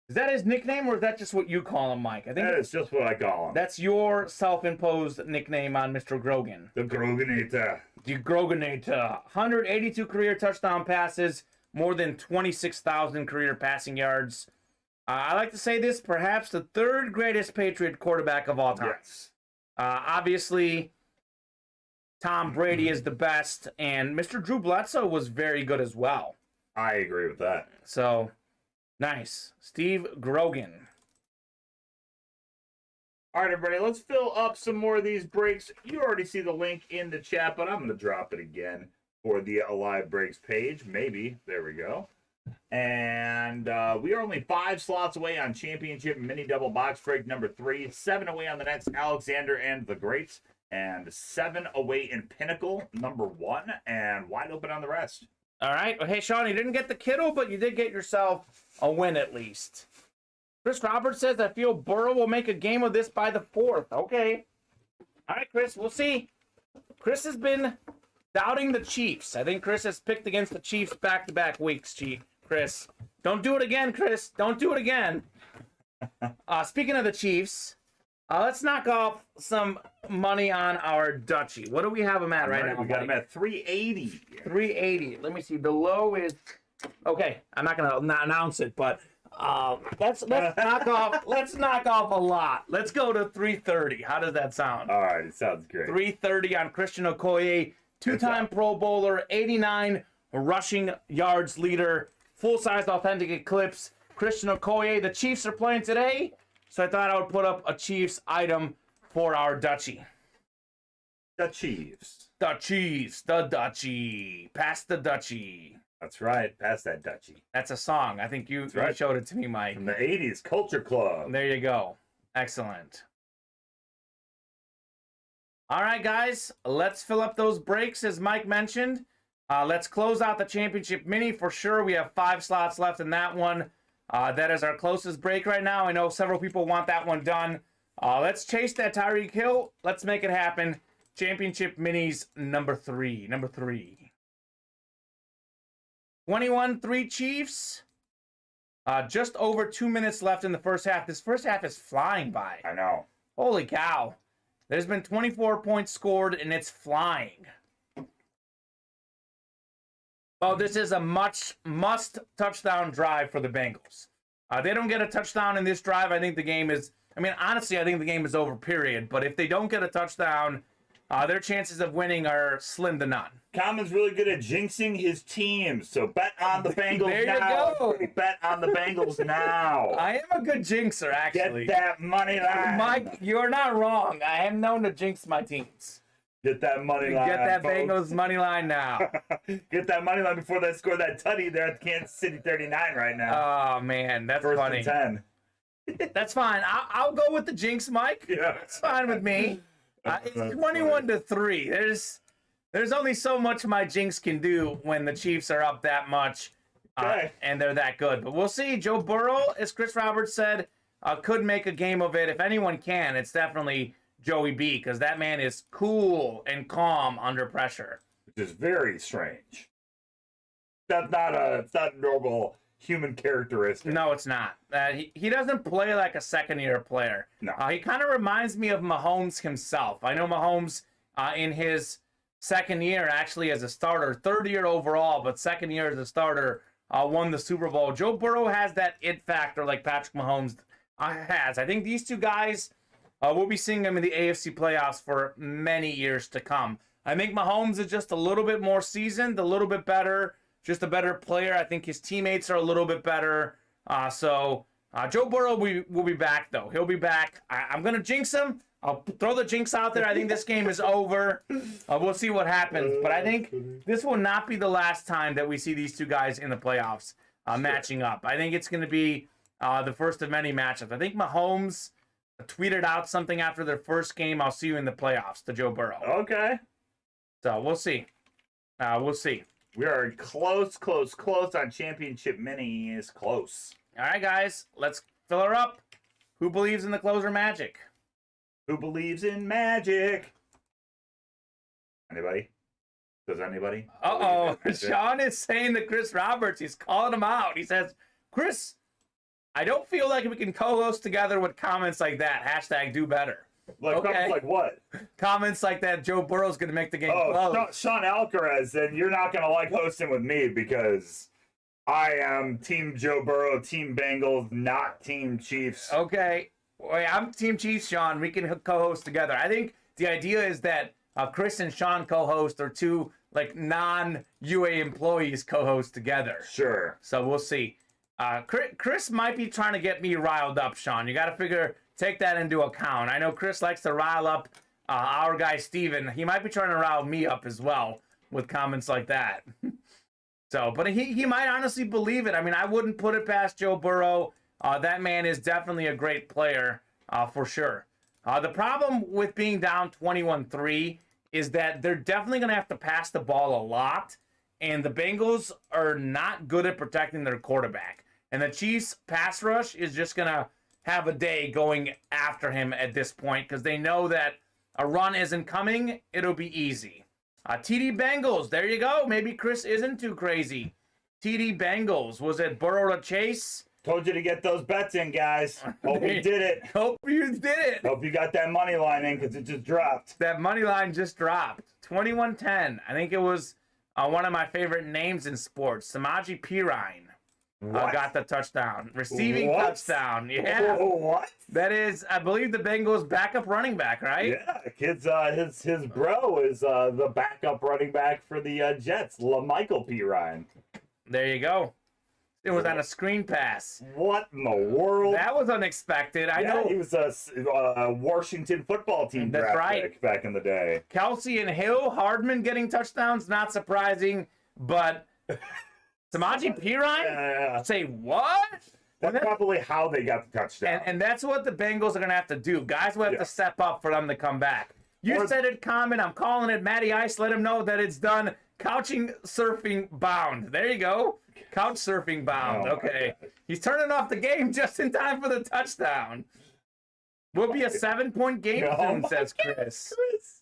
Speaker 2: Is that his nickname, or is that just what you call him, Mike? I think
Speaker 3: that is just what I call him.
Speaker 2: That's your self-imposed nickname on Mr. Grogan.
Speaker 3: The Groganator.
Speaker 2: The Groganator. 182 career touchdown passes, more than 26,000 career passing yards. I like to say this, perhaps the 3rd greatest Patriot quarterback of all time.
Speaker 3: Yes.
Speaker 2: Obviously, Tom Brady is the best, and Mr. Drew Bledsoe was very good as well.
Speaker 3: I agree with that.
Speaker 2: So, nice. Steve Grogan.
Speaker 3: All right, everybody, let's fill up some more of these breaks. You already see the link in the chat, but I'm going to drop it again for the Live Breaks page. Maybe. There we go. And we are only 5 slots away on Championship Mini Double Box Break number 3. 7 away on the next Alexander and the Greats. And 7 away in Pinnacle number 1. And wide open on the rest.
Speaker 2: All right. Well, hey, Sean, you didn't get the Kittle, but you did get yourself a win at least. Chris Roberts says, I feel Burrow will make a game of this by the 4th. Okay. All right, Chris, we'll see. Chris has been doubting the Chiefs. I think Chris has picked against the Chiefs back-to-back weeks, Chris. Don't do it again, Chris. Don't do it again. Speaking of the Chiefs, let's knock off some money on our Dutchie. What do we have him at right now?
Speaker 3: We got him at 380.
Speaker 2: 380. Let me see. The low is okay. I'm not gonna announce it, but let's knock off. Let's knock off a lot. Let's go to 330. How does that sound?
Speaker 3: All right, it sounds great.
Speaker 2: 330 on Christian Okoye, 2-time Pro Bowler, 89 rushing yards leader, full-size authentic eclipse, Christian Okoye. The Chiefs are playing today, so I thought I would put up a Chiefs item for our Dutchie.
Speaker 3: The Chiefs.
Speaker 2: The Chiefs, the Dutchie. Pass the Dutchie.
Speaker 3: That's right. Pass that Dutchie.
Speaker 2: That's a song. I think you
Speaker 3: right.
Speaker 2: showed it to me, Mike.
Speaker 3: From the 80s Culture Club.
Speaker 2: There you go. Excellent. All right, guys. Let's fill up those breaks, as Mike mentioned. Let's close out the championship mini for sure. We have 5 slots left in that one. That is our closest break right now. I know several people want that one done. Let's chase that Tyreek Hill. Let's make it happen. Championship minis number 3. 21-3 Chiefs. Just over 2 minutes left in the first half. This first half is flying by.
Speaker 3: I know.
Speaker 2: Holy cow. There's been 24 points scored, and it's flying. Oh, this is a must touchdown drive for the Bengals. They don't get a touchdown in this drive. I think the game is, honestly, I think the game is over, period. But if they don't get a touchdown, their chances of winning are slim to none.
Speaker 3: Kamen's really good at jinxing his team, so bet on the Bengals
Speaker 2: there
Speaker 3: now.
Speaker 2: You go.
Speaker 3: Bet on the Bengals now.
Speaker 2: I am a good jinxer, actually.
Speaker 3: Get that money line.
Speaker 2: Mike, you're not wrong. I am known to jinx my teams.
Speaker 3: Get that money line.
Speaker 2: Get that
Speaker 3: folks.
Speaker 2: Bengals money line now.
Speaker 3: Get that money line before they score that tutty there at Kansas City 39 right now.
Speaker 2: Oh, man, that's
Speaker 3: First
Speaker 2: funny.
Speaker 3: and 10.
Speaker 2: That's fine. I'll go with the jinx, Mike.
Speaker 3: Yeah.
Speaker 2: It's fine with me. It's 21-3. There's only so much my jinx can do when the Chiefs are up that much,
Speaker 3: Okay.
Speaker 2: and they're that good. But we'll see. Joe Burrow, as Chris Roberts said, could make a game of it. If anyone can, it's definitely Joey B, because that man is cool and calm under pressure.
Speaker 3: Which is very strange. It's not a normal human characteristic.
Speaker 2: No, it's not. He doesn't play like a second-year player.
Speaker 3: No.
Speaker 2: He kind of reminds me of Mahomes himself. I know Mahomes in his second year, actually as a starter, third year overall, but second year as a starter, won the Super Bowl. Joe Burrow has that it factor like Patrick Mahomes has. I think these two guys, we'll be seeing them in the AFC playoffs for many years to come. I think Mahomes is just a little bit more seasoned, a little bit better, just a better player. I think his teammates are a little bit better. So Joe Burrow will be back, though. He'll be back. I'm going to jinx him. I'll throw the jinx out there. I think this game is over. We'll see what happens. But I think this will not be the last time that we see these two guys in the playoffs matching up. I think it's going to be the first of many matchups. I think Mahomes tweeted out something after their first game, "I'll see you in the playoffs," to Joe Burrow.
Speaker 3: Okay.
Speaker 2: So we'll see. We'll see.
Speaker 3: We are close on championship mini is close.
Speaker 2: All right, guys, let's fill her up. Who believes in the closer magic?
Speaker 3: Who believes in magic? Anybody? Does anybody?
Speaker 2: Uh-oh. Sean is saying to Chris Roberts, he's calling him out. He says, Chris, I don't feel like we can co-host together with comments like that. Hashtag do better.
Speaker 3: Like,
Speaker 2: Okay.
Speaker 3: like what?
Speaker 2: Comments like that Joe Burrow's going to make the game
Speaker 3: Oh,
Speaker 2: close.
Speaker 3: Sean Alcaraz, then you're not going to like hosting with me because I am Team Joe Burrow, Team Bengals, not Team Chiefs.
Speaker 2: Okay. Wait, I'm Team Chiefs, Sean. We can co-host together. I think the idea is that Chris and Sean co-host, or two like non-UA employees co-host together.
Speaker 3: Sure.
Speaker 2: So we'll see. Chris might be trying to get me riled up, Sean. You got to take that into account. I know Chris likes to rile up our guy Steven. He might be trying to rile me up as well with comments like that. So, but he might honestly believe it. I mean, I wouldn't put it past Joe Burrow. That man is definitely a great player for sure. The problem with being down 21-3 is that they're definitely going to have to pass the ball a lot, and the Bengals are not good at protecting their quarterback. And the Chiefs' pass rush is just going to have a day going after him at this point because they know that a run isn't coming. It'll be easy. TD Bengals, there you go. Maybe Chris isn't too crazy. TD Bengals, was it Burrow to Chase?
Speaker 3: Told you to get those bets in, guys. Hope you did it.
Speaker 2: Hope you did it.
Speaker 3: Hope you got that money line in because it just dropped.
Speaker 2: That money line just dropped. 21-10. I think it was one of my favorite names in sports, Samaje Perine. got the touchdown. Receiving
Speaker 3: What?
Speaker 2: touchdown. Yeah.
Speaker 3: What?
Speaker 2: That is, I believe, the Bengals' backup running back, right?
Speaker 3: Yeah, his bro is the backup running back for the Jets, LaMichael P. Ryan.
Speaker 2: There you go. It was on a screen pass.
Speaker 3: What in the world?
Speaker 2: That was unexpected. I know.
Speaker 3: He was a Washington football team
Speaker 2: That's
Speaker 3: draft
Speaker 2: right.
Speaker 3: pick back in the day.
Speaker 2: Kelsey and Hill, Hardman getting touchdowns, not surprising, but Samaje Perine?
Speaker 3: Yeah.
Speaker 2: Say what?
Speaker 3: That's probably how they got the touchdown.
Speaker 2: And that's what the Bengals are going to have to do. Guys will have to step up for them to come back. You said it, Kamen. I'm calling it. Matty Ice, let him know that it's done. Couching surfing bound. There you go. Couch surfing bound.
Speaker 3: Oh,
Speaker 2: okay. He's turning off the game just in time for the touchdown. Will be a 7-point game soon, says Chris.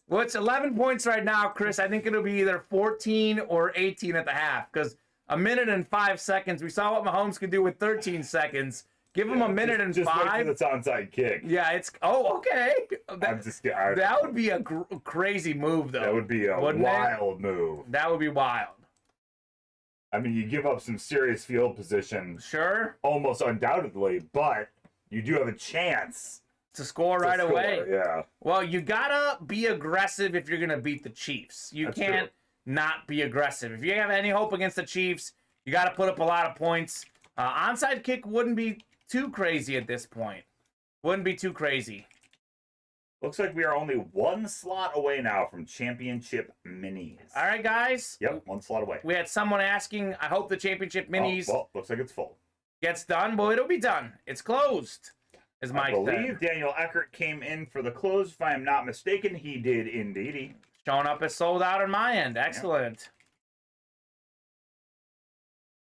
Speaker 2: Well, it's 11 points right now, Chris. I think it'll be either 14 or 18 at the half because a minute and 5 seconds. We saw what Mahomes could do with 13 seconds. Give him a minute and
Speaker 3: just
Speaker 2: 5.
Speaker 3: Wait for the onside kick.
Speaker 2: Yeah, it's. Oh, okay. That would be a crazy move, though.
Speaker 3: That would be a wild move.
Speaker 2: That would be wild.
Speaker 3: I mean, you give up some serious field position.
Speaker 2: Sure.
Speaker 3: Almost undoubtedly, but you do have a chance
Speaker 2: to score right away.
Speaker 3: Yeah.
Speaker 2: Well, you gotta be aggressive if you're gonna beat the Chiefs. You can't not be aggressive. If you have any hope against the Chiefs, you gotta put up a lot of points. Onside kick wouldn't be too crazy at this point. Wouldn't be too crazy.
Speaker 3: Looks like we are only one slot away now from championship minis.
Speaker 2: All right, guys.
Speaker 3: Yep, one slot away.
Speaker 2: We had someone asking, I hope the championship minis
Speaker 3: looks like it's full.
Speaker 2: Gets done. Well, it'll be done. It's closed, as Mike said.
Speaker 3: I believe Daniel Eckert came in for the close. If I am not mistaken, he did indeed.
Speaker 2: Showing up as sold out on my end. Excellent.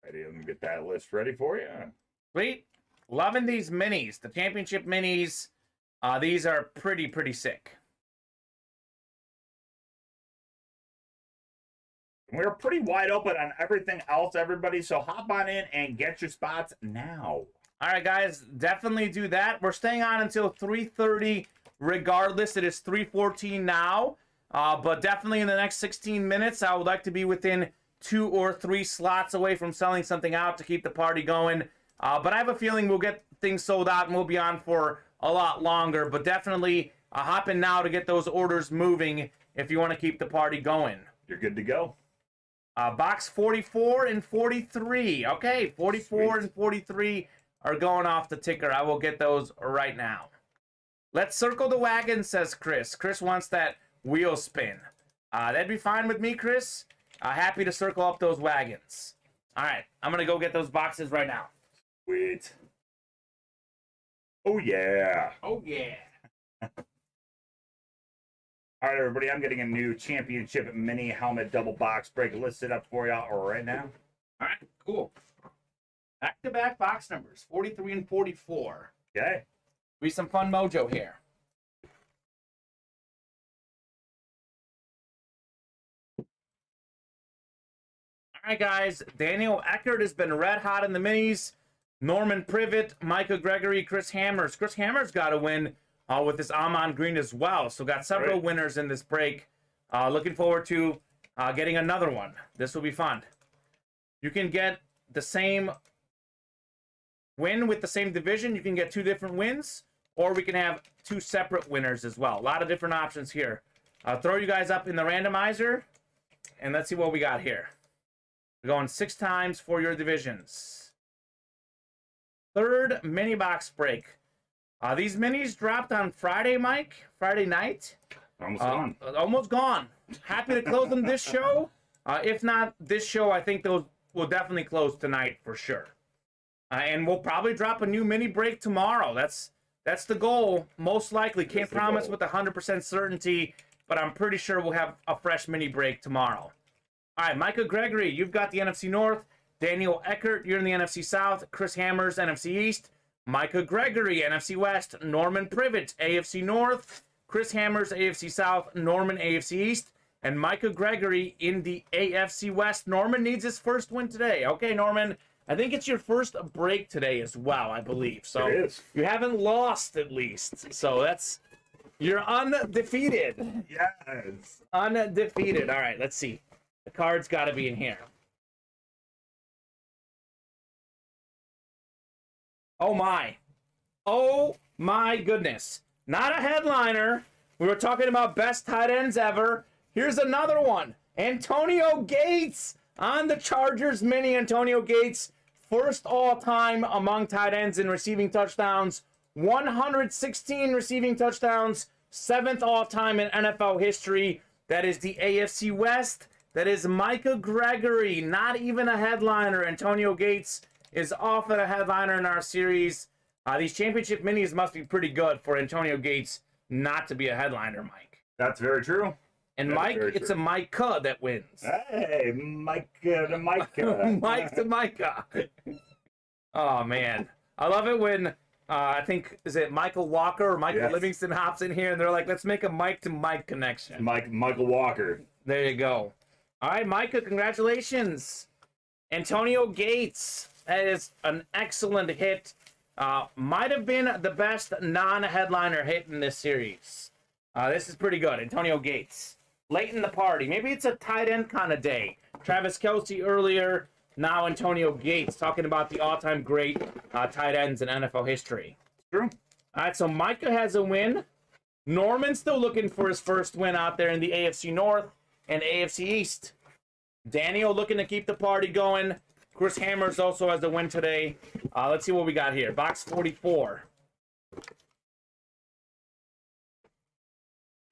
Speaker 3: Ready to get that list ready for you.
Speaker 2: Sweet. Loving these minis. The championship minis. These are pretty sick.
Speaker 3: We're pretty wide open on everything else, everybody, so hop on in and get your spots now.
Speaker 2: All right, guys, definitely do that. We're staying on until 3:30 regardless. It is 3:14 now, but definitely in the next 16 minutes, I would like to be within 2 or 3 slots away from selling something out to keep the party going. But I have a feeling we'll get things sold out and we'll be on for a lot longer, but definitely hop in now to get those orders moving if you want to keep the party going.
Speaker 3: You're good to go.
Speaker 2: Box 44 and 43. Okay, 44
Speaker 3: Sweet.
Speaker 2: and 43 are going off the ticker. I will get those right now. Let's circle the wagon, says Chris. Chris wants that wheel spin. That'd be fine with me, Chris. Happy to circle up those wagons. All right, I'm going to go get those boxes right now.
Speaker 3: Sweet. Oh, yeah.
Speaker 2: Oh, yeah.
Speaker 3: All right, everybody, I'm getting a new championship mini helmet double box break listed up for y'all right now.
Speaker 2: All right, cool. Back-to-back box numbers, 43 and 44.
Speaker 3: Okay.
Speaker 2: Be some fun mojo here. All right, guys. Daniel Eckert has been red hot in the minis. Norman Privet, Micah Gregory, Chris Hammers. Chris Hammers got a win with this Amon Green as well. So got several winners in this break. Looking forward to getting another one. This will be fun. You can get the same win with the same division. You can get 2 different wins, or we can have 2 separate winners as well. A lot of different options here. I'll throw you guys up in the randomizer, and let's see what we got here. We're going 6 times for your divisions. Third mini box break. These minis dropped on Friday, Mike. Friday night.
Speaker 3: Almost gone.
Speaker 2: Almost gone. Happy to close them this show. If not this show, I think those will definitely close tonight for sure. And we'll probably drop a new mini break tomorrow. That's the goal. Most likely. Can't promise with 100% certainty, but I'm pretty sure we'll have a fresh mini break tomorrow. All right, Micah Gregory, you've got the NFC North. Daniel Eckert, you're in the NFC South. Chris Hammers, NFC East. Micah Gregory, NFC West. Norman Privet, AFC North. Chris Hammers, AFC South. Norman, AFC East. And Micah Gregory in the AFC West. Norman needs his first win today. Okay, Norman, I think it's your first break today as well, I believe. So
Speaker 3: it is.
Speaker 2: You haven't lost at least. So you're undefeated.
Speaker 3: Yes.
Speaker 2: Undefeated. All right, let's see. The card's got to be in here. Oh my. Oh my goodness. Not a headliner. We were talking about best tight ends ever. Here's another one. Antonio Gates on the Chargers mini. Antonio Gates, first all-time among tight ends in receiving touchdowns. 116 receiving touchdowns. 7th all-time in NFL history. That is the AFC West. That is Micah Gregory. Not even a headliner. Antonio Gates is often a headliner in our series. These championship minis must be pretty good for Antonio Gates not to be a headliner, Mike.
Speaker 3: That's very true.
Speaker 2: And Mike, it's a Micah that wins.
Speaker 3: Hey, Micah to Micah.
Speaker 2: Mike to Micah. Oh, man. I love it when, I think, is it Michael Walker or Michael Livingston hops in here, and they're like, let's make a Mike to Mike connection.
Speaker 3: Michael Walker.
Speaker 2: There you go. All right, Micah, congratulations. Antonio Gates, that is an excellent hit. Might have been the best non-headliner hit in this series. This is pretty good. Antonio Gates. Late in the party. Maybe it's a tight end kind of day. Travis Kelce earlier. Now Antonio Gates talking about the all-time great tight ends in NFL history.
Speaker 3: True.
Speaker 2: All right, so Micah has a win. Norman still looking for his first win out there in the AFC North and AFC East. Daniel looking to keep the party going. Chris Hammers also has a win today. Let's see what we got here. Box 44.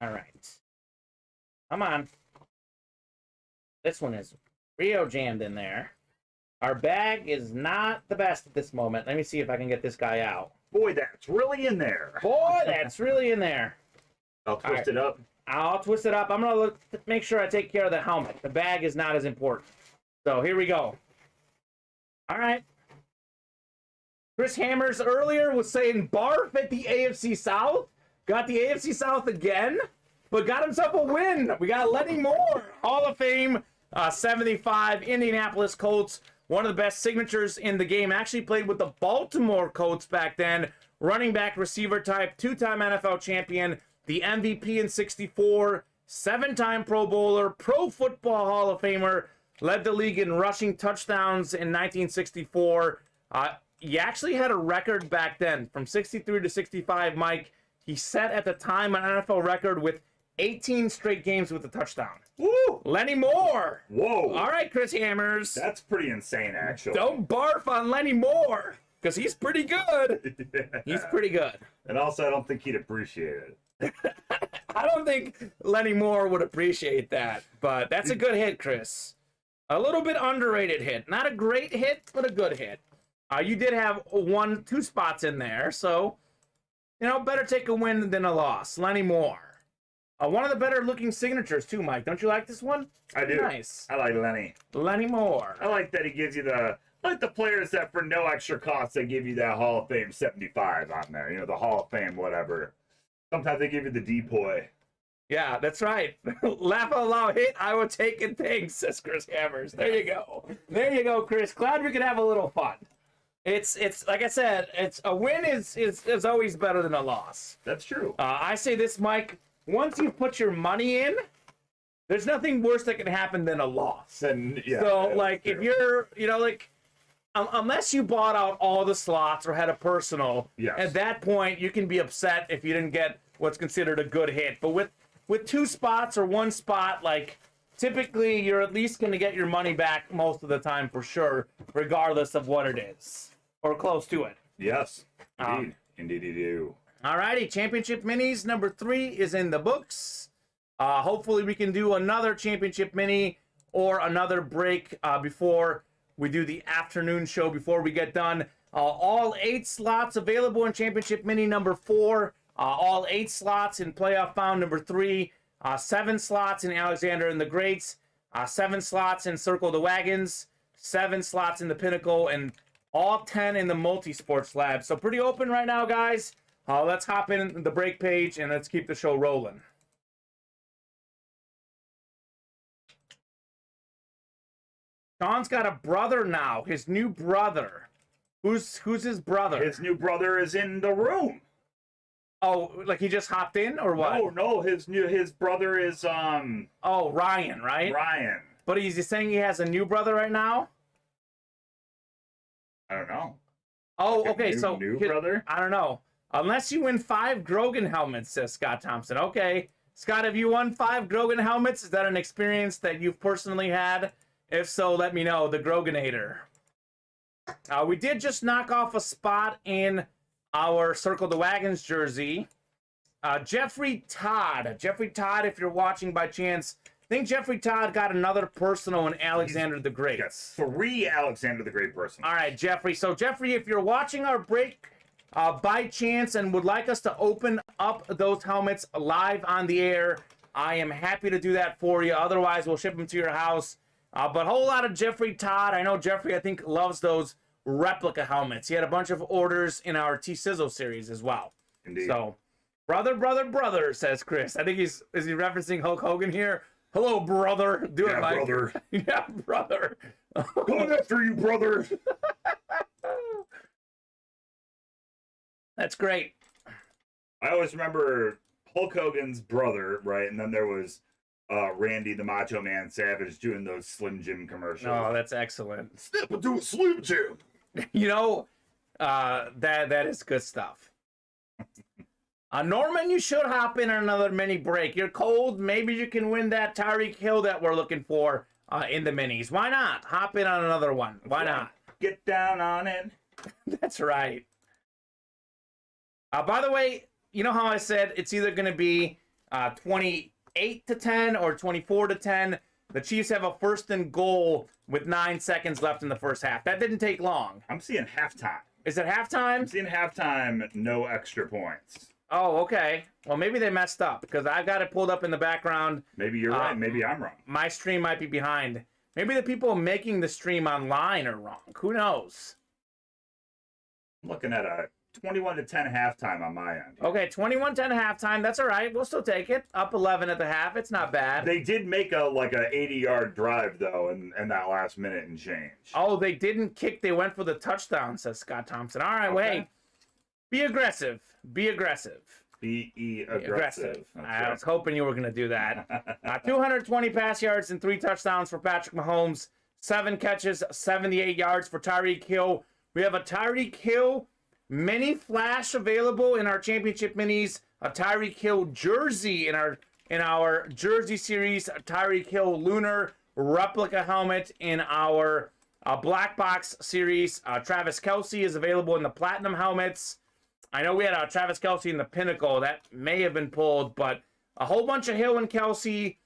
Speaker 2: All right. Come on. This one is Rio jammed in there. Our bag is not the best at this moment. Let me see if I can get this guy out.
Speaker 3: Boy, that's really in there.
Speaker 2: Boy, that's really in there.
Speaker 3: I'll twist it up.
Speaker 2: I'll twist it up. I'm going to make sure I take care of the helmet. The bag is not as important. So here we go. All right. Chris Hammers earlier was saying barf at the AFC South. Got the AFC South again, but got himself a win. We got Lenny Moore, Hall of Fame, 75, Indianapolis Colts. One of the best signatures in the game. Actually played with the Baltimore Colts back then. Running back, receiver type, 2-time NFL champion, the MVP in 64, 7-time Pro Bowler, Pro Football Hall of Famer, led the league in rushing touchdowns in 1964. He actually had a record back then from 63 to 65, Mike. He set at the time an NFL record with 18 straight games with a touchdown.
Speaker 3: Woo!
Speaker 2: Lenny Moore.
Speaker 3: Whoa.
Speaker 2: All right, Chris Hammers.
Speaker 3: That's pretty insane, actually.
Speaker 2: Don't barf on Lenny Moore, because he's pretty good.
Speaker 3: Yeah.
Speaker 2: He's pretty good.
Speaker 3: And also, I don't think he'd appreciate it.
Speaker 2: I don't think Lenny Moore would appreciate that, but that's a good hit, Chris. A little bit underrated hit. Not a great hit, but a good hit. You did have 2 spots in there, so, you know, better take a win than a loss. Lenny Moore. One of the better looking signatures, too, Mike. Don't you like this one?
Speaker 3: I do.
Speaker 2: Nice.
Speaker 3: I like Lenny.
Speaker 2: Lenny Moore.
Speaker 3: I like that he gives you the players that for no extra cost, they give you that Hall of Fame 75 on there. You know, the Hall of Fame, whatever. Sometimes they give you the depoy.
Speaker 2: Yeah, that's right. Laugh out loud hit, I would take it, thanks, says Chris Hammers. There you go. There you go, Chris. Glad we could have a little fun. It's like I said, it's a win is always better than a loss.
Speaker 3: That's true.
Speaker 2: I say this, Mike, once you put your money in, there's nothing worse that can happen than a loss.
Speaker 3: And yeah.
Speaker 2: So, like, if you're, you know, like, unless you bought out all the slots or had a personal,
Speaker 3: yes,
Speaker 2: at that point, you can be upset if you didn't get what's considered a good hit. But with 2 spots or 1 spot, like, typically you're at least going to get your money back most of the time for sure, regardless of what it is, or close to it.
Speaker 3: Yes, indeed. Indeed you do.
Speaker 2: Alrighty, Championship Minis number 3 is in the books. Hopefully we can do another Championship Mini or another break before we do the afternoon show before we get done. All 8 slots available in Championship Mini number 4. All 8 slots in Playoff Bound number 3. 7 slots in Alexander and the Greats. 7 slots in Circle the Wagons. 7 slots in the Pinnacle. And all 10 in the Multi-Sports Lab. So pretty open right now, guys. Let's hop in the break page and let's keep the show rolling. Sean's got a brother now. His new brother. Who's his brother?
Speaker 3: His new brother is in the room.
Speaker 2: Oh, like he just hopped in or what?
Speaker 3: No, his brother is
Speaker 2: Oh, Ryan, right?
Speaker 3: Ryan.
Speaker 2: But he's saying he has a new brother right now?
Speaker 3: I don't know.
Speaker 2: Oh, okay. So
Speaker 3: new brother.
Speaker 2: I don't know. Unless you win 5 Grogan helmets, says Scott Thompson. Okay, Scott, have you won 5 Grogan helmets? Is that an experience that you've personally had? If so, let me know. The Groganator. We did just knock off a spot in our Circle the Wagons jersey. Jeffrey Todd, if you're watching by chance, I think Jeffrey Todd got another personal in Alexander the Great.
Speaker 3: Yes, 3 Alexander the Great personals.
Speaker 2: All right, Jeffrey. So, Jeffrey, if you're watching our break by chance and would like us to open up those helmets live on the air, I am happy to do that for you. Otherwise, we'll ship them to your house. But a whole lot of Jeffrey Todd. I know Jeffrey, I think, loves those replica helmets. He had a bunch of orders in our T-Sizzle series as well.
Speaker 3: Indeed.
Speaker 2: So, brother, says Chris. I think is he referencing Hulk Hogan here? Hello, brother. Do it, Mike.
Speaker 3: Brother.
Speaker 2: Yeah, brother.
Speaker 3: Coming after you, brother.
Speaker 2: That's great.
Speaker 3: I always remember Hulk Hogan's brother, right? And then there was Randy the Macho Man Savage doing those Slim Jim commercials.
Speaker 2: Oh, that's excellent.
Speaker 3: Step into a Slim Jim.
Speaker 2: You know, that is good stuff. Norman, you should hop in on another mini break. You're cold. Maybe you can win that Tyreek Hill that we're looking for in the minis. Why not? Hop in on another one. Why not?
Speaker 3: Get down on it.
Speaker 2: That's right. By the way, you know how I said it's either going to be 28-10 or 24-10. The Chiefs have a 1st and goal with 9 seconds left in the first half. That didn't take long.
Speaker 3: I'm seeing halftime.
Speaker 2: Is it halftime?
Speaker 3: I'm seeing halftime, no extra points.
Speaker 2: Oh, okay. Well, maybe they messed up because I've got it pulled up in the background.
Speaker 3: Maybe you're right. Maybe I'm wrong.
Speaker 2: My stream might be behind. Maybe the people making the stream online are wrong. Who knows?
Speaker 3: I'm looking at a 21-10 halftime on my end.
Speaker 2: Okay, 21-10 halftime. That's all right. We'll still take it. Up 11 at the half. It's not bad.
Speaker 3: They did make a 80-yard drive though, in that last minute and change.
Speaker 2: Oh, they didn't kick. They went for the touchdown, says Scott Thompson. All right, well, hey, be aggressive. Be aggressive.
Speaker 3: Be aggressive.
Speaker 2: I was hoping you were going to do that. 220 pass yards and 3 touchdowns for Patrick Mahomes. 7 catches, 78 yards for Tyreek Hill. We have a Tyreek Hill mini flash available in our championship minis. A Tyreek Hill jersey in our jersey series. A Tyreek Hill lunar replica helmet in our black box series. Travis Kelce is available in the platinum helmets. I know we had Travis Kelce in the Pinnacle. That may have been pulled, but a whole bunch of Hill and Kelce.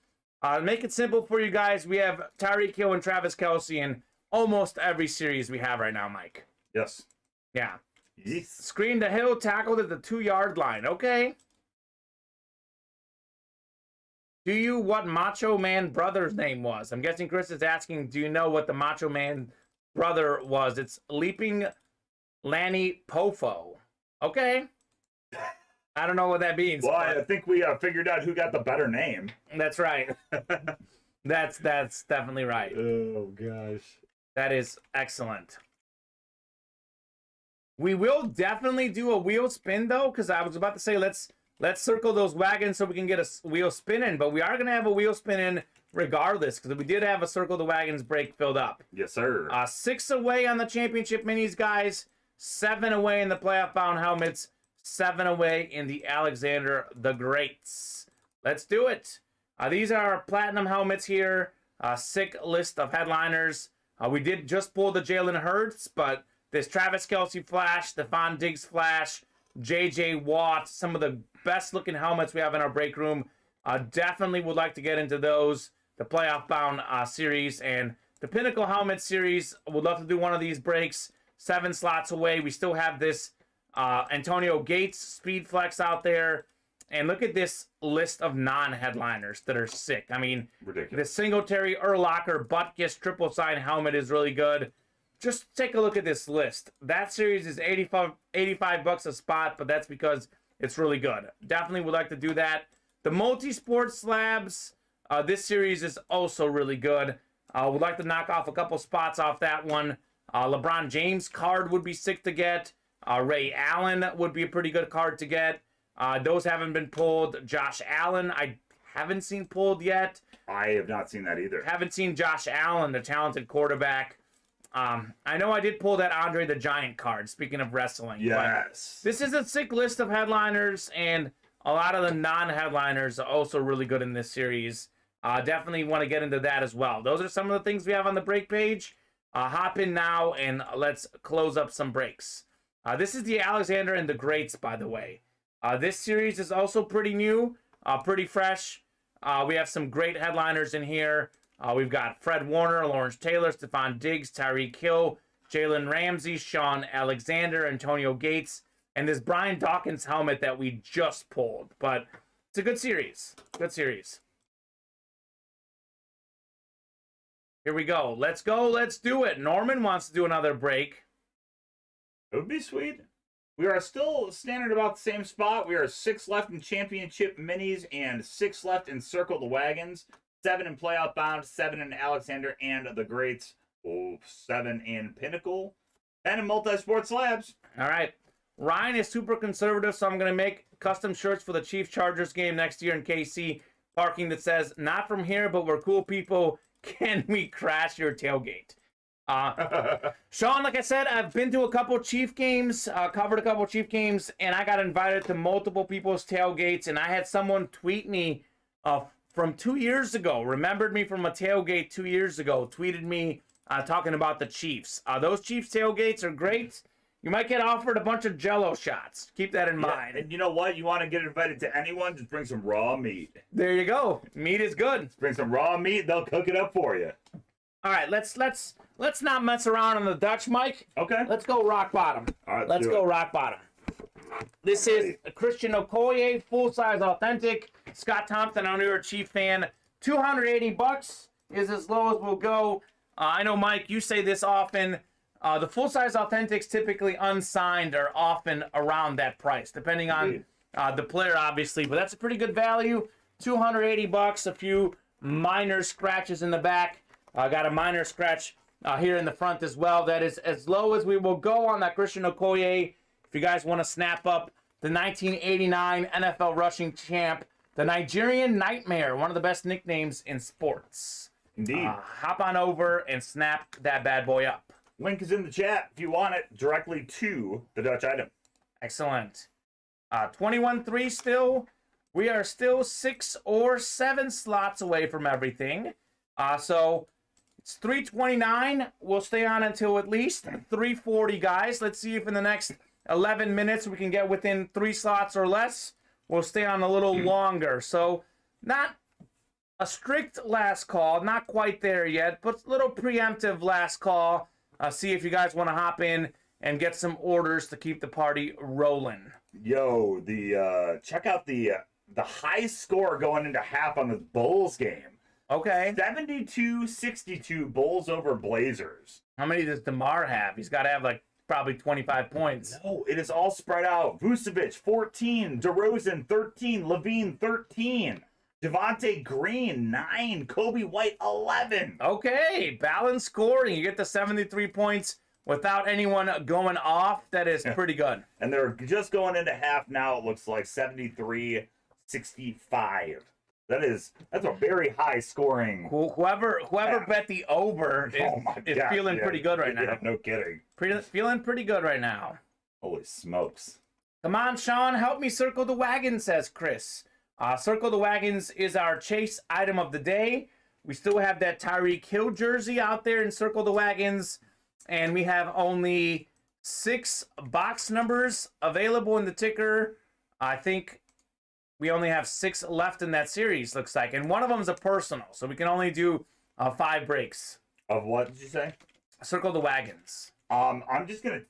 Speaker 2: Make it simple for you guys. We have Tyreek Hill and Travis Kelce in almost every series we have right now, Mike.
Speaker 3: Yes.
Speaker 2: Yeah.
Speaker 3: Yes.
Speaker 2: Screen to Hill, tackled at the 2-yard line. Okay. Do you what Macho Man brother's name was? I'm guessing Chris is asking, do you know what the Macho Man brother was? It's Leaping Lanny Pofo. Okay. I don't know what that means.
Speaker 3: Well, I think we figured out who got the better name.
Speaker 2: That's right. That's definitely right.
Speaker 3: Oh, gosh.
Speaker 2: That is excellent. We will definitely do a wheel spin, though, because I was about to say let's circle those wagons so we can get a wheel spin in, but we are going to have a wheel spin in regardless, because we did have a Circle the Wagons break filled up.
Speaker 3: Yes, sir.
Speaker 2: 6 away on the championship minis, guys. 7 away in the playoff bound helmets. 7 away in the Alexander the Greats. Let's do it. These are our platinum helmets here. Sick list of headliners. We did just pull the Jalen Hurts, but this Travis Kelce flash, Stephon Diggs flash, J.J. Watt, some of the best looking helmets we have in our break room. Definitely would like to get into those. The playoff bound series and the Pinnacle helmet series. Would love to do one of these breaks. 7 slots away. We still have this Antonio Gates speed flex out there. And look at this list of non-headliners that are sick. I mean,
Speaker 3: ridiculous.
Speaker 2: The Singletary Urlacher Butkus triple sign helmet is really good. Just take a look at this list. That series is $85 a spot, but that's because it's really good. Definitely would like to do that. The multi-sport slabs, this series is also really good. Would like to knock off a couple spots off that one. LeBron James card would be sick to get. Ray Allen would be a pretty good card to get. Those haven't been pulled. Josh Allen, I haven't seen pulled yet.
Speaker 3: I have not seen that either.
Speaker 2: Haven't seen Josh Allen, the talented quarterback. I know I did pull that Andre the Giant card, speaking of wrestling.
Speaker 3: Yes.
Speaker 2: This is a sick list of headliners, and a lot of the non-headliners are also really good in this series. Definitely want to get into that as well. Those are some of the things we have on the break page. Hop in now, and let's close up some breaks. This is the Alexander and the Greats, by the way. This series is also pretty new, pretty fresh. We have some great headliners in here. We've got Fred Warner, Lawrence Taylor, Stephon Diggs, Tyreek Hill, Jalen Ramsey, Sean Alexander, Antonio Gates, and this Brian Dawkins helmet that we just pulled. But it's a good series. Good series. Here we go. Let's go. Let's do it. Norman wants to do another break.
Speaker 3: It would be sweet. We are still standing about the same spot. We are 6 left in championship minis and 6 left in Circle the Wagons. 7 in Playoff Bound, 7 in Alexander and the Greats. 7 in Pinnacle. 10 in Multi-Sport Slabs.
Speaker 2: All right. Ryan is super conservative, so I'm going to make custom shirts for the Chiefs Chargers game next year in KC parking that says, "Not from here, but we're cool people. Can we crash your tailgate?" Sean, like I said, I've been to a couple Chief games, covered a couple Chief games, and I got invited to multiple people's tailgates, and I had someone tweet me from 2 years ago, remembered me from a tailgate 2 years ago, tweeted me talking about the Chiefs. Those Chiefs tailgates are great. You might get offered a bunch of Jell-O shots. Keep that in mind.
Speaker 3: And you know what? You want to get invited to anyone, just bring some raw meat.
Speaker 2: There you go. Meat is good.
Speaker 3: Just bring some raw meat, they'll cook it up for you.
Speaker 2: All right, let's not mess around on the Dutch, Mike.
Speaker 3: Okay.
Speaker 2: Let's go rock bottom.
Speaker 3: All right,
Speaker 2: let's go rock bottom. This is a Christian Okoye, full-size authentic. Scott Thompson, our New York Chief fan. $280 is as low as we'll go. I know, Mike, you say this often. The full-size authentics, typically unsigned, are often around that price, depending on the player, obviously. But that's a pretty good value. $280, a few minor scratches in the back. Got a minor scratch here in the front as well. That is as low as we will go on that Christian Okoye. If you guys want to snap up the 1989 NFL rushing champ, the Nigerian Nightmare, one of the best nicknames in sports.
Speaker 3: Indeed.
Speaker 2: Hop on over and snap that bad boy up.
Speaker 3: Link is in the chat if you want it directly to the Dutch item.
Speaker 2: Excellent. 21-3 still. We are still 6 or 7 slots away from everything. So it's 3:29. We'll stay on until at least 3:40, guys. Let's see if in the next 11 minutes we can get within 3 slots or less. We'll stay on a little longer. So not a strict last call, not quite there yet, but a little preemptive last call. See if you guys want to hop in and get some orders to keep the party rolling.
Speaker 3: Yo, check out the high score going into half on this Bulls game.
Speaker 2: Okay.
Speaker 3: 72-62 Bulls over Blazers.
Speaker 2: How many does DeMar have? He's got to have like probably 25 points.
Speaker 3: No, it is all spread out. Vucevic 14, DeRozan 13, Levine 13, Javonte Green 9, Kobe White 11.
Speaker 2: Okay, balanced scoring. You get the 73 points without anyone going off. That is pretty good.
Speaker 3: And they're just going into half now. It looks like 73-65. That's a very high scoring.
Speaker 2: Whoever bet the over is feeling pretty good right now.
Speaker 3: Yeah, no kidding.
Speaker 2: Feeling pretty good right now.
Speaker 3: Holy smokes.
Speaker 2: Come on, Sean, help me circle the wagon, says Chris. Circle the Wagons is our chase item of the day. We still have that Tyreek Hill jersey out there in Circle the Wagons. And we have only 6 box numbers available in the ticker. I think we only have 6 left in that series, looks like. And one of them is a personal, so we can only do 5 breaks.
Speaker 3: Of what did you say?
Speaker 2: Circle the Wagons.
Speaker 3: I'm gonna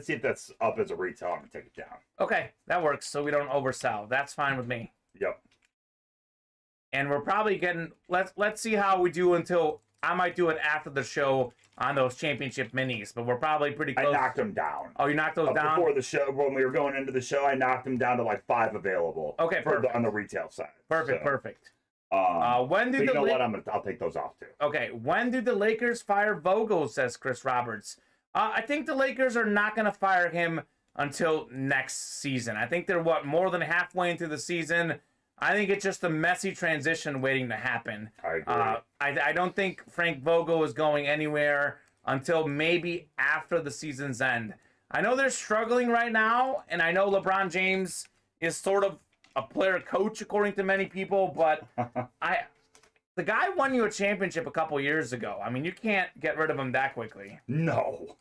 Speaker 3: see if that's up as a retail. I'm gonna take it down.
Speaker 2: Okay, that works, so we don't oversell. That's fine with me.
Speaker 3: Yep.
Speaker 2: And we're probably getting, let's see how we do until, I might do it after the show on those championship minis, but we're probably pretty close.
Speaker 3: I knocked them down.
Speaker 2: Oh, you knocked those down?
Speaker 3: Before the show, when we were going into the show, I knocked them down to like 5 available.
Speaker 2: Okay, perfect.
Speaker 3: On the retail side.
Speaker 2: Perfect,
Speaker 3: so,
Speaker 2: perfect.
Speaker 3: When do you know what? I'll take those off too.
Speaker 2: Okay, when do the Lakers fire Vogel, says Chris Roberts. I think the Lakers are not going to fire him until next season. I think they're, more than halfway into the season. I think it's just a messy transition waiting to happen.
Speaker 3: I agree.
Speaker 2: I don't think Frank Vogel is going anywhere until maybe after the season's end. I know they're struggling right now, and I know LeBron James is sort of a player coach according to many people, but the guy won you a championship a couple years ago. I mean, you can't get rid of him that quickly.
Speaker 3: No.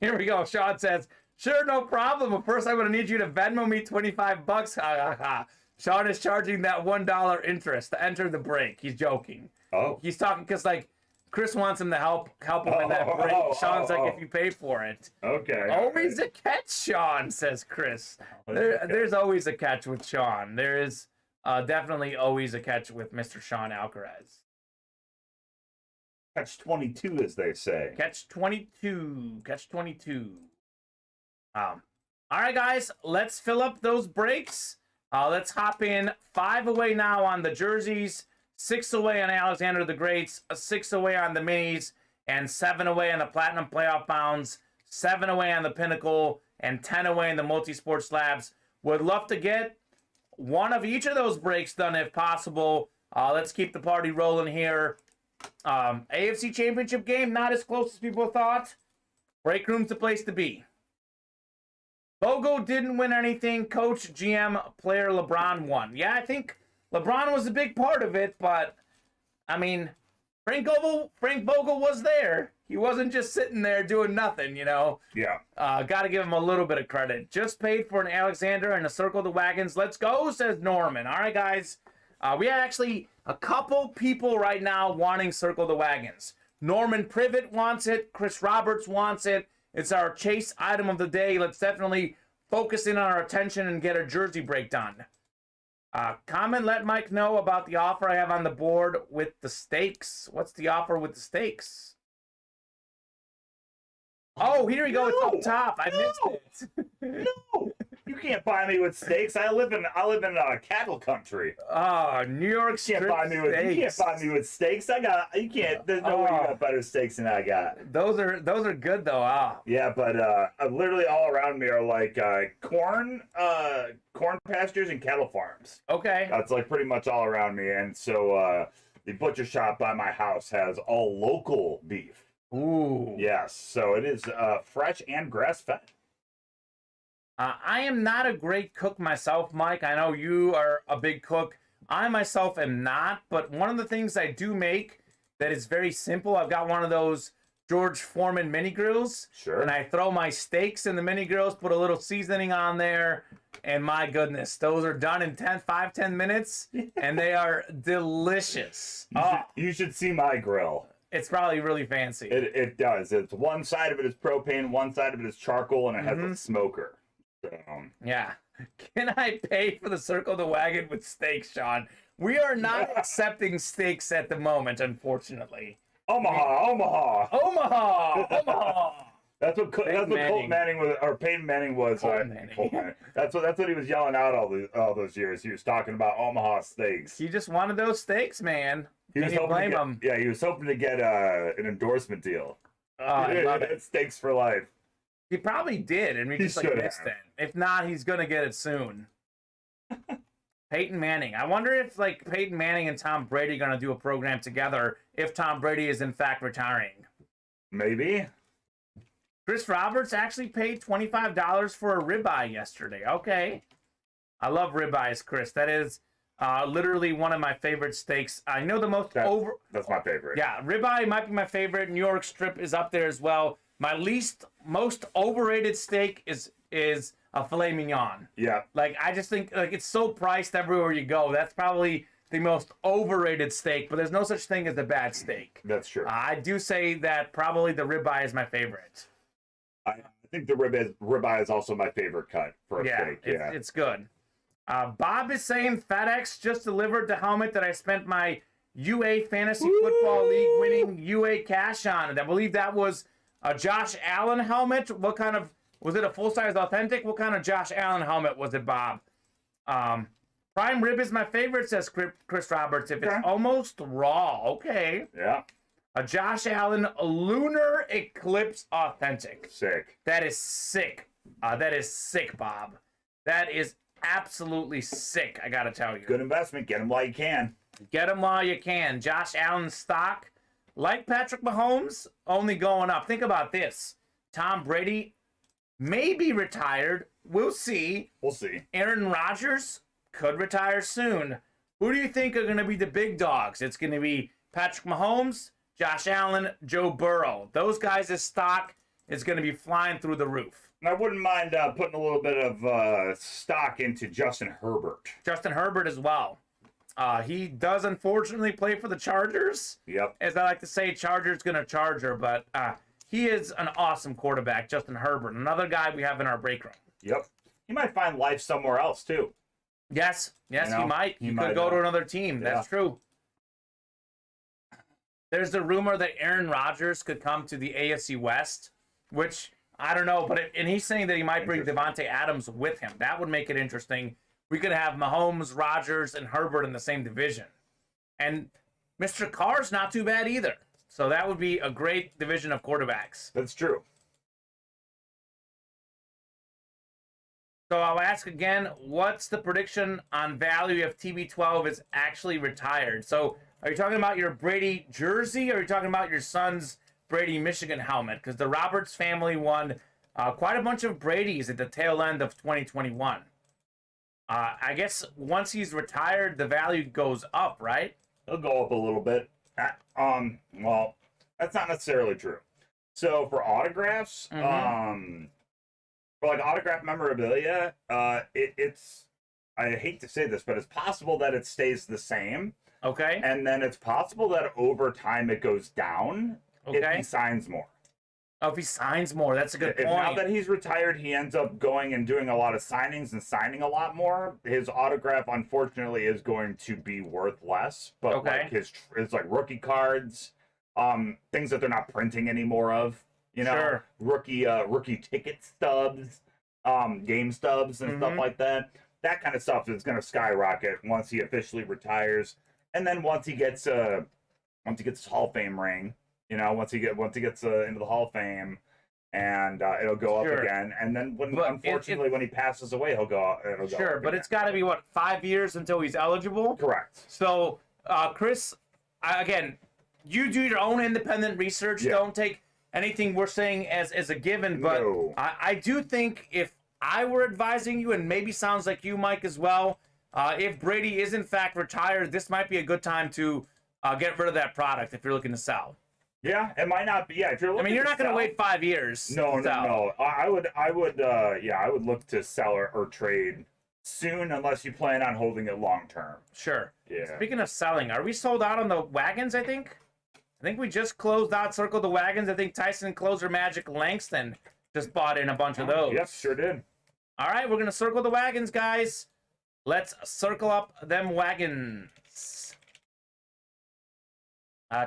Speaker 2: Here we go. Sean says, sure, no problem. But first, I'm going to need you to Venmo me $25. Ha, ha, ha. Sean is charging that $1 interest to enter the break. He's joking.
Speaker 3: Oh.
Speaker 2: He's talking because, like, Chris wants him to help him in that break. Sean's like, if you pay for it.
Speaker 3: Okay.
Speaker 2: Always a catch, Sean, says Chris. There's always a catch with Sean. There is definitely always a catch with Mr. Sean Alcaraz.
Speaker 3: Catch 22, as they say.
Speaker 2: Catch 22. Catch 22. All right, guys, let's fill up those breaks. Let's hop in 5 away now on the jerseys, 6 away on Alexander the Greats, 6 away on the minis, and 7 away on the Platinum Playoff Bounds, 7 away on the Pinnacle, and 10 away in the Multi-Sport Slabs. Would love to get one of each of those breaks done if possible. Let's keep the party rolling here. AFC Championship game, not as close as people thought. Break room's the place to be. Bogo didn't win anything. Coach, GM, player LeBron won. Yeah, I think LeBron was a big part of it, but, I mean, Frank Bogle was there. He wasn't just sitting there doing nothing, you know.
Speaker 3: Yeah.
Speaker 2: Got to give him a little bit of credit. Just paid for an Alexander and a Circle the Wagons. Let's go, says Norman. All right, guys. We have actually a couple people right now wanting Circle the Wagons. Norman Privet wants it. Chris Roberts wants it. It's our chase item of the day. Let's definitely focus in on our attention and get a jersey break done. Kamen, let Mike know about the offer I have on the board with the stakes. What's the offer with the stakes? Oh, here we go. It's up top. I missed it.
Speaker 3: No. You can't buy me with steaks. I live in cattle country.
Speaker 2: Oh, New York strip
Speaker 3: You can't buy me with steaks. You can't. There's no way you got better steaks than I got.
Speaker 2: Those are good though.
Speaker 3: Yeah, but literally all around me are like corn pastures and cattle farms.
Speaker 2: Okay.
Speaker 3: That's like pretty much all around me, and so the butcher shop by my house has all local beef.
Speaker 2: Ooh.
Speaker 3: Yes, so it is fresh and grass fed.
Speaker 2: I am not a great cook myself, Mike. I know you are a big cook. I myself am not, but one of the things I do make that is very simple, I've got one of those George Foreman mini grills.
Speaker 3: Sure.
Speaker 2: And I throw my steaks in the mini grills, put a little seasoning on there, and my goodness, those are done in 10 minutes, and they are delicious.
Speaker 3: You should see my grill.
Speaker 2: It's probably really fancy.
Speaker 3: It does. It's one side of it is propane, one side of it is charcoal, and it has a smoker.
Speaker 2: Yeah. Can I pay for the Circle the Wagon with steaks, Sean? We are not accepting steaks at the moment, unfortunately.
Speaker 3: Omaha. That's what
Speaker 2: Peyton
Speaker 3: Colt Manning was, or Peyton Manning was.
Speaker 2: Colt Manning.
Speaker 3: That's what he was yelling out all those years. He was talking about Omaha steaks.
Speaker 2: He just wanted those steaks, man. Can you blame him?
Speaker 3: Yeah, he was hoping to get an endorsement deal.
Speaker 2: I love it.
Speaker 3: Steaks for life.
Speaker 2: He probably did, and we just like missed it. If not, he's gonna get it soon. Peyton Manning. I wonder if like Peyton Manning and Tom Brady are gonna do a program together if Tom Brady is in fact retiring.
Speaker 3: Maybe.
Speaker 2: Chris Roberts actually paid $25 for a ribeye yesterday. Okay. I love ribeyes, Chris. That is literally one of my favorite steaks. I know the most
Speaker 3: That's my favorite.
Speaker 2: Yeah, ribeye might be my favorite. New York strip is up there as well. My most overrated steak is a filet mignon.
Speaker 3: Yeah.
Speaker 2: Like I just think like it's so priced everywhere you go. That's probably the most overrated steak, but there's no such thing as a bad steak.
Speaker 3: That's true.
Speaker 2: I do say that probably the ribeye is my favorite.
Speaker 3: I think the ribeye is also my favorite cut for a steak. Yeah,
Speaker 2: it's good. Bob is saying FedEx just delivered the helmet that I spent my UA Fantasy Football League winning UA cash on. And I believe that was a Josh Allen helmet. What kind of, was it a full-size authentic? What kind of Josh Allen helmet was it, Bob? Prime rib is my favorite, says Chris Roberts. If it's almost raw, okay.
Speaker 3: Yeah.
Speaker 2: A Josh Allen Lunar Eclipse authentic.
Speaker 3: Sick.
Speaker 2: That is sick. That is sick, Bob. That is absolutely sick, I gotta tell you.
Speaker 3: Good investment. Get them while you can.
Speaker 2: Get them while you can. Josh Allen stock. like Patrick Mahomes, only going up. Think about this. Tom Brady may be retired. We'll see.
Speaker 3: We'll see.
Speaker 2: Aaron Rodgers could retire soon. Who do you think are going to be the big dogs? It's going to be Patrick Mahomes, Josh Allen, Joe Burrow. Those guys' stock is going to be flying through the roof.
Speaker 3: And I wouldn't mind putting a little bit of stock into Justin Herbert.
Speaker 2: Justin Herbert as well. He does unfortunately play for the Chargers.
Speaker 3: Yep.
Speaker 2: As I like to say, Chargers going to Charger, but he is an awesome quarterback, Justin Herbert. Another guy we have in our break room.
Speaker 3: Yep. He might find life somewhere else, too.
Speaker 2: Yes, he might. He
Speaker 3: might
Speaker 2: could go to another team. That's true. There's the rumor that Aaron Rodgers could come to the AFC West, which I don't know, and he's saying that he might bring Devontae Adams with him. That would make it interesting. We could have Mahomes, Rodgers, and Herbert in the same division. And Mr. Carr's not too bad either. So that would be a great division of quarterbacks.
Speaker 3: That's true.
Speaker 2: So I'll ask again, what's the prediction on value if TB12 is actually retired? So are you talking about your Brady jersey, or are you talking about your son's Brady Michigan helmet? Because the Roberts family won quite a bunch of Brady's at the tail end of 2021. I guess once he's retired, the value goes up, right?
Speaker 3: It'll go up a little bit. Well, that's not necessarily true. So for autographs, for like autograph memorabilia, it's, I hate to say this, but it's possible that it stays the same.
Speaker 2: Okay.
Speaker 3: And then it's possible that over time it goes down if he signs more.
Speaker 2: Oh, if he signs more, that's a good point.
Speaker 3: Now that he's retired, he ends up going and doing a lot of signings and signing a lot more. His autograph, unfortunately, is going to be worth less. But like his like rookie cards, things that they're not printing anymore of, you know, rookie ticket stubs, game stubs and stuff like that. That kind of stuff is going to skyrocket once he officially retires, and then once he gets his Hall of Fame ring. You know, once he gets into the Hall of Fame, and it'll go up again. And then, unfortunately, when he passes away, it'll go up
Speaker 2: but
Speaker 3: again.
Speaker 2: It's got to be, what, 5 years until he's eligible?
Speaker 3: Correct.
Speaker 2: So, Chris, again, you do your own independent research.
Speaker 3: Yeah.
Speaker 2: Don't take anything we're saying as a given. But
Speaker 3: No.
Speaker 2: I do think if I were advising you, and maybe sounds like you, Mike, as well, if Brady is in fact retired, this might be a good time to get rid of that product if you're looking to sell.
Speaker 3: Yeah, it might not be. Yeah, if you're looking,
Speaker 2: you're not going to wait 5 years.
Speaker 3: No. I would look to sell or trade soon, unless you plan on holding it long term.
Speaker 2: Sure.
Speaker 3: Yeah.
Speaker 2: Speaking of selling, are we sold out on the wagons? I think we just closed out Circle the Wagons. I think Tyson Closer Magic Langston just bought in a bunch of those.
Speaker 3: Yep, sure did.
Speaker 2: All right, we're gonna circle the wagons, guys. Let's circle up them wagons.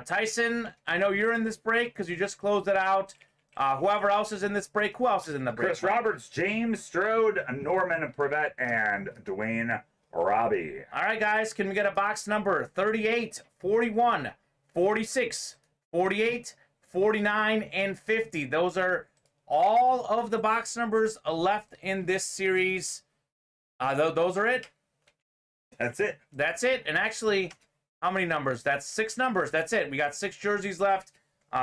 Speaker 2: Tyson, I know you're in this break because you just closed it out. Whoever else is in this break, who else is in the break?
Speaker 3: Chris Roberts, James Strode, Norman Prevette, and Dwayne Robbie.
Speaker 2: All right, guys, can we get a box number? 38, 41, 46, 48, 49, and 50. Those are all of the box numbers left in this series. Those are it.
Speaker 3: That's it.
Speaker 2: That's it. And actually, how many numbers? That's 6 numbers. That's it. We got 6 jerseys left.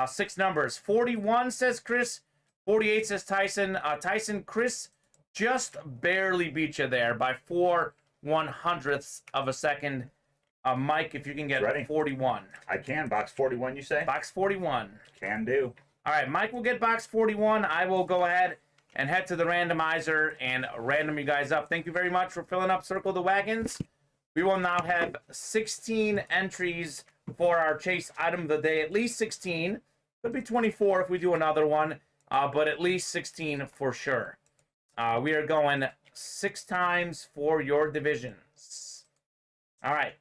Speaker 2: 6 numbers. 41 says Chris. 48 says Tyson. Tyson, Chris just barely beat you there by 4/100ths of a second. Mike, if you can get
Speaker 3: Ready.
Speaker 2: 41.
Speaker 3: I can. Box 41, you say?
Speaker 2: Box 41.
Speaker 3: Can do.
Speaker 2: All right, Mike will get box 41. I will go ahead and head to the randomizer and random you guys up. Thank you very much for filling up Circle the Wagons. We will now have 16 entries for our chase item of the day. At least 16. Could be 24 if we do another one, but at least 16 for sure. We are going 6 times for your divisions. All right.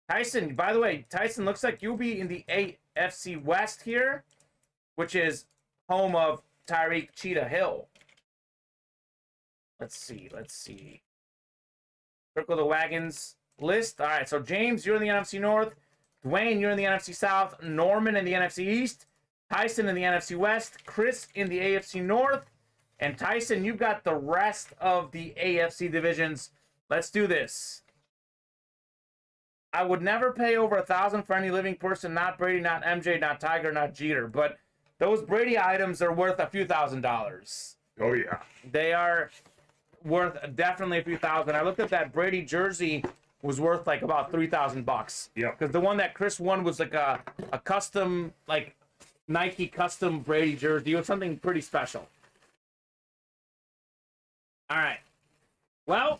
Speaker 2: Tyson, by the way, Tyson, looks like you'll be in the AFC West here, which is home of Tyreek Cheetah Hill. Let's see. Circle the Wagons list. All right, so James, you're in the NFC North. Dwayne, you're in the NFC South. Norman in the NFC East. Tyson in the NFC West. Chris in the AFC North. And Tyson, you've got the rest of the AFC divisions. Let's do this. I would never pay over $1,000 for any living person, not Brady, not MJ, not Tiger, not Jeter. But those Brady items are worth a few $1,000s.
Speaker 3: Oh, yeah.
Speaker 2: They are worth definitely a few thousand. I looked at that Brady jersey was worth like about $3,000.
Speaker 3: Yeah.
Speaker 2: Because the one that Chris won was like a custom, like Nike custom Brady jersey. It was something pretty special. All right. Well,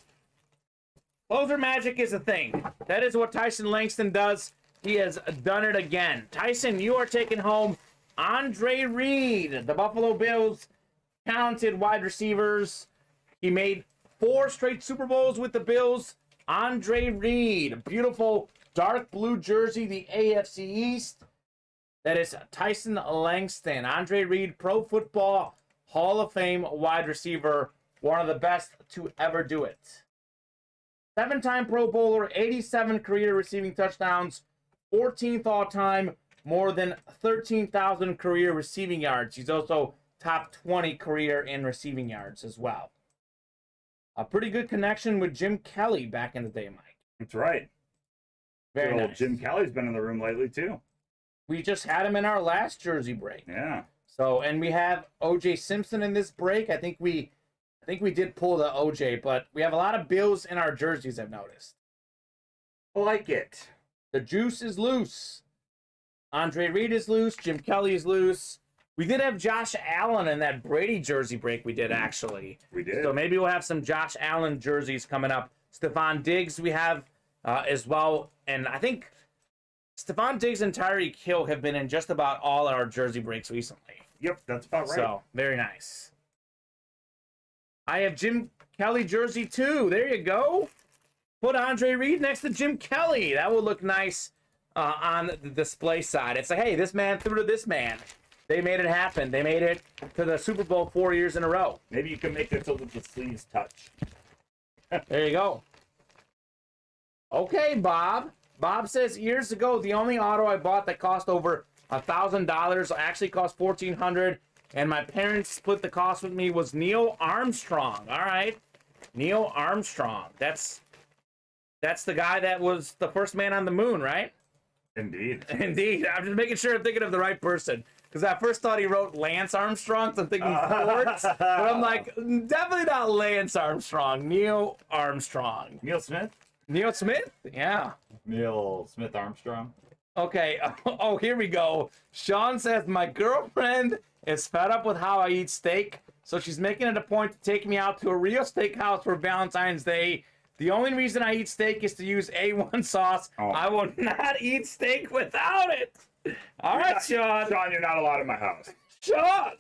Speaker 2: closer magic is a thing. That is what Tyson Langston does. He has done it again. Tyson, you are taking home Andre Reed, the Buffalo Bills, talented wide receivers. He made 4 straight Super Bowls with the Bills. Andre Reed, beautiful dark blue jersey, the AFC East. That is Tyson Langston. Andre Reed, Pro Football Hall of Fame wide receiver, one of the best to ever do it. 7-time Pro Bowler, 87 career receiving touchdowns, 14th all-time, more than 13,000 career receiving yards. He's also top 20 career in receiving yards as well. A pretty good connection with Jim Kelly back in the day, Mike.
Speaker 3: That's right.
Speaker 2: Very
Speaker 3: Good old
Speaker 2: nice.
Speaker 3: Jim Kelly's been in the room lately, too.
Speaker 2: We just had him in our last jersey break.
Speaker 3: Yeah.
Speaker 2: So, and we have OJ Simpson in this break. I think we did pull the OJ, but we have a lot of Bills in our jerseys, I've noticed.
Speaker 3: I like it.
Speaker 2: The juice is loose. Andre Reed is loose. Jim Kelly is loose. We did have Josh Allen in that Brady jersey break we did, actually.
Speaker 3: We did.
Speaker 2: So maybe we'll have some Josh Allen jerseys coming up. Stephon Diggs we have as well. And I think Stephon Diggs and Tyreek Hill have been in just about all our jersey breaks recently.
Speaker 3: Yep, that's about right.
Speaker 2: So, very nice. I have Jim Kelly jersey too. There you go. Put Andre Reed next to Jim Kelly. That would look nice on the display side. It's like, hey, this man threw to this man. They made it happen. They made it to the Super Bowl 4 years in a row.
Speaker 3: Maybe you can make it so that the sleeves touch.
Speaker 2: There you go. Okay, Bob. Bob says, years ago, the only auto I bought that cost over $1,000 actually cost $1,400, and my parents split the cost with me was Neil Armstrong. All right. Neil Armstrong. That's the guy that was the first man on the moon, right?
Speaker 3: Indeed.
Speaker 2: Indeed. I'm just making sure I'm thinking of the right person. Because I first thought he wrote Lance Armstrong, so I'm thinking sports. But I'm like, definitely not Lance Armstrong. Neil Armstrong.
Speaker 3: Neil Smith?
Speaker 2: Neil Smith? Yeah.
Speaker 3: Neil Smith Armstrong.
Speaker 2: Okay. Oh, here we go. Sean says, my girlfriend is fed up with how I eat steak, so she's making it a point to take me out to a real steakhouse for Valentine's Day. The only reason I eat steak is to use A1 sauce.
Speaker 3: Oh.
Speaker 2: I will not eat steak without it. All right, Sean.
Speaker 3: Sean, you're not allowed in my house.
Speaker 2: Sean.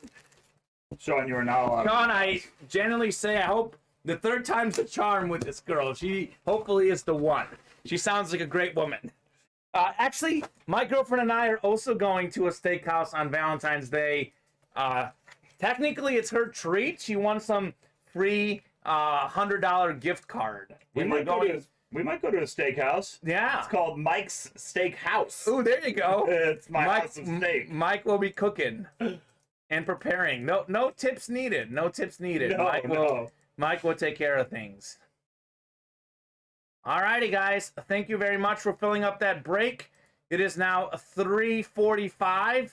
Speaker 3: Sean, you are not allowed.
Speaker 2: Sean, I generally say I hope the third time's the charm with this girl. She hopefully is the one. She sounds like a great woman. Actually, my girlfriend and I are also going to a steakhouse on Valentine's Day. Technically, it's her treat. She won some free $100 gift card.
Speaker 3: We might go to a steakhouse.
Speaker 2: Yeah.
Speaker 3: It's called Mike's Steakhouse.
Speaker 2: Ooh, there you go.
Speaker 3: It's my house of steak.
Speaker 2: Mike will be cooking and preparing. No tips needed. No tips needed. Mike will take care of things. Alrighty, guys. Thank you very much for filling up that break. It is now 3:45.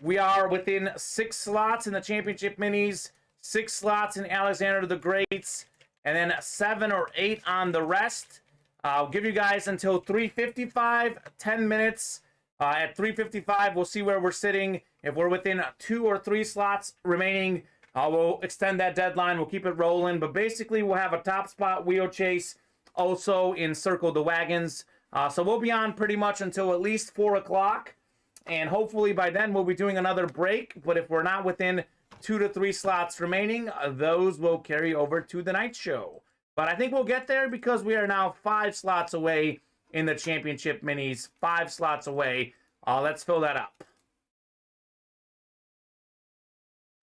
Speaker 2: We are within 6 slots in the championship minis, 6 slots in Alexander the Great's, and then 7 or 8 on the rest. I'll give you guys until 3:55, 10 minutes. At 3:55, we'll see where we're sitting. If we're within 2 or 3 slots remaining, we'll extend that deadline. We'll keep it rolling. But basically, we'll have a top spot wheel chase also in Circle the Wagons. So we'll be on pretty much until at least 4 o'clock. And hopefully by then, we'll be doing another break. But if we're not within 2 to 3 slots remaining, those will carry over to the night show. But I think we'll get there because we are now 5 slots away in the championship minis. 5 slots away. Let's fill that up.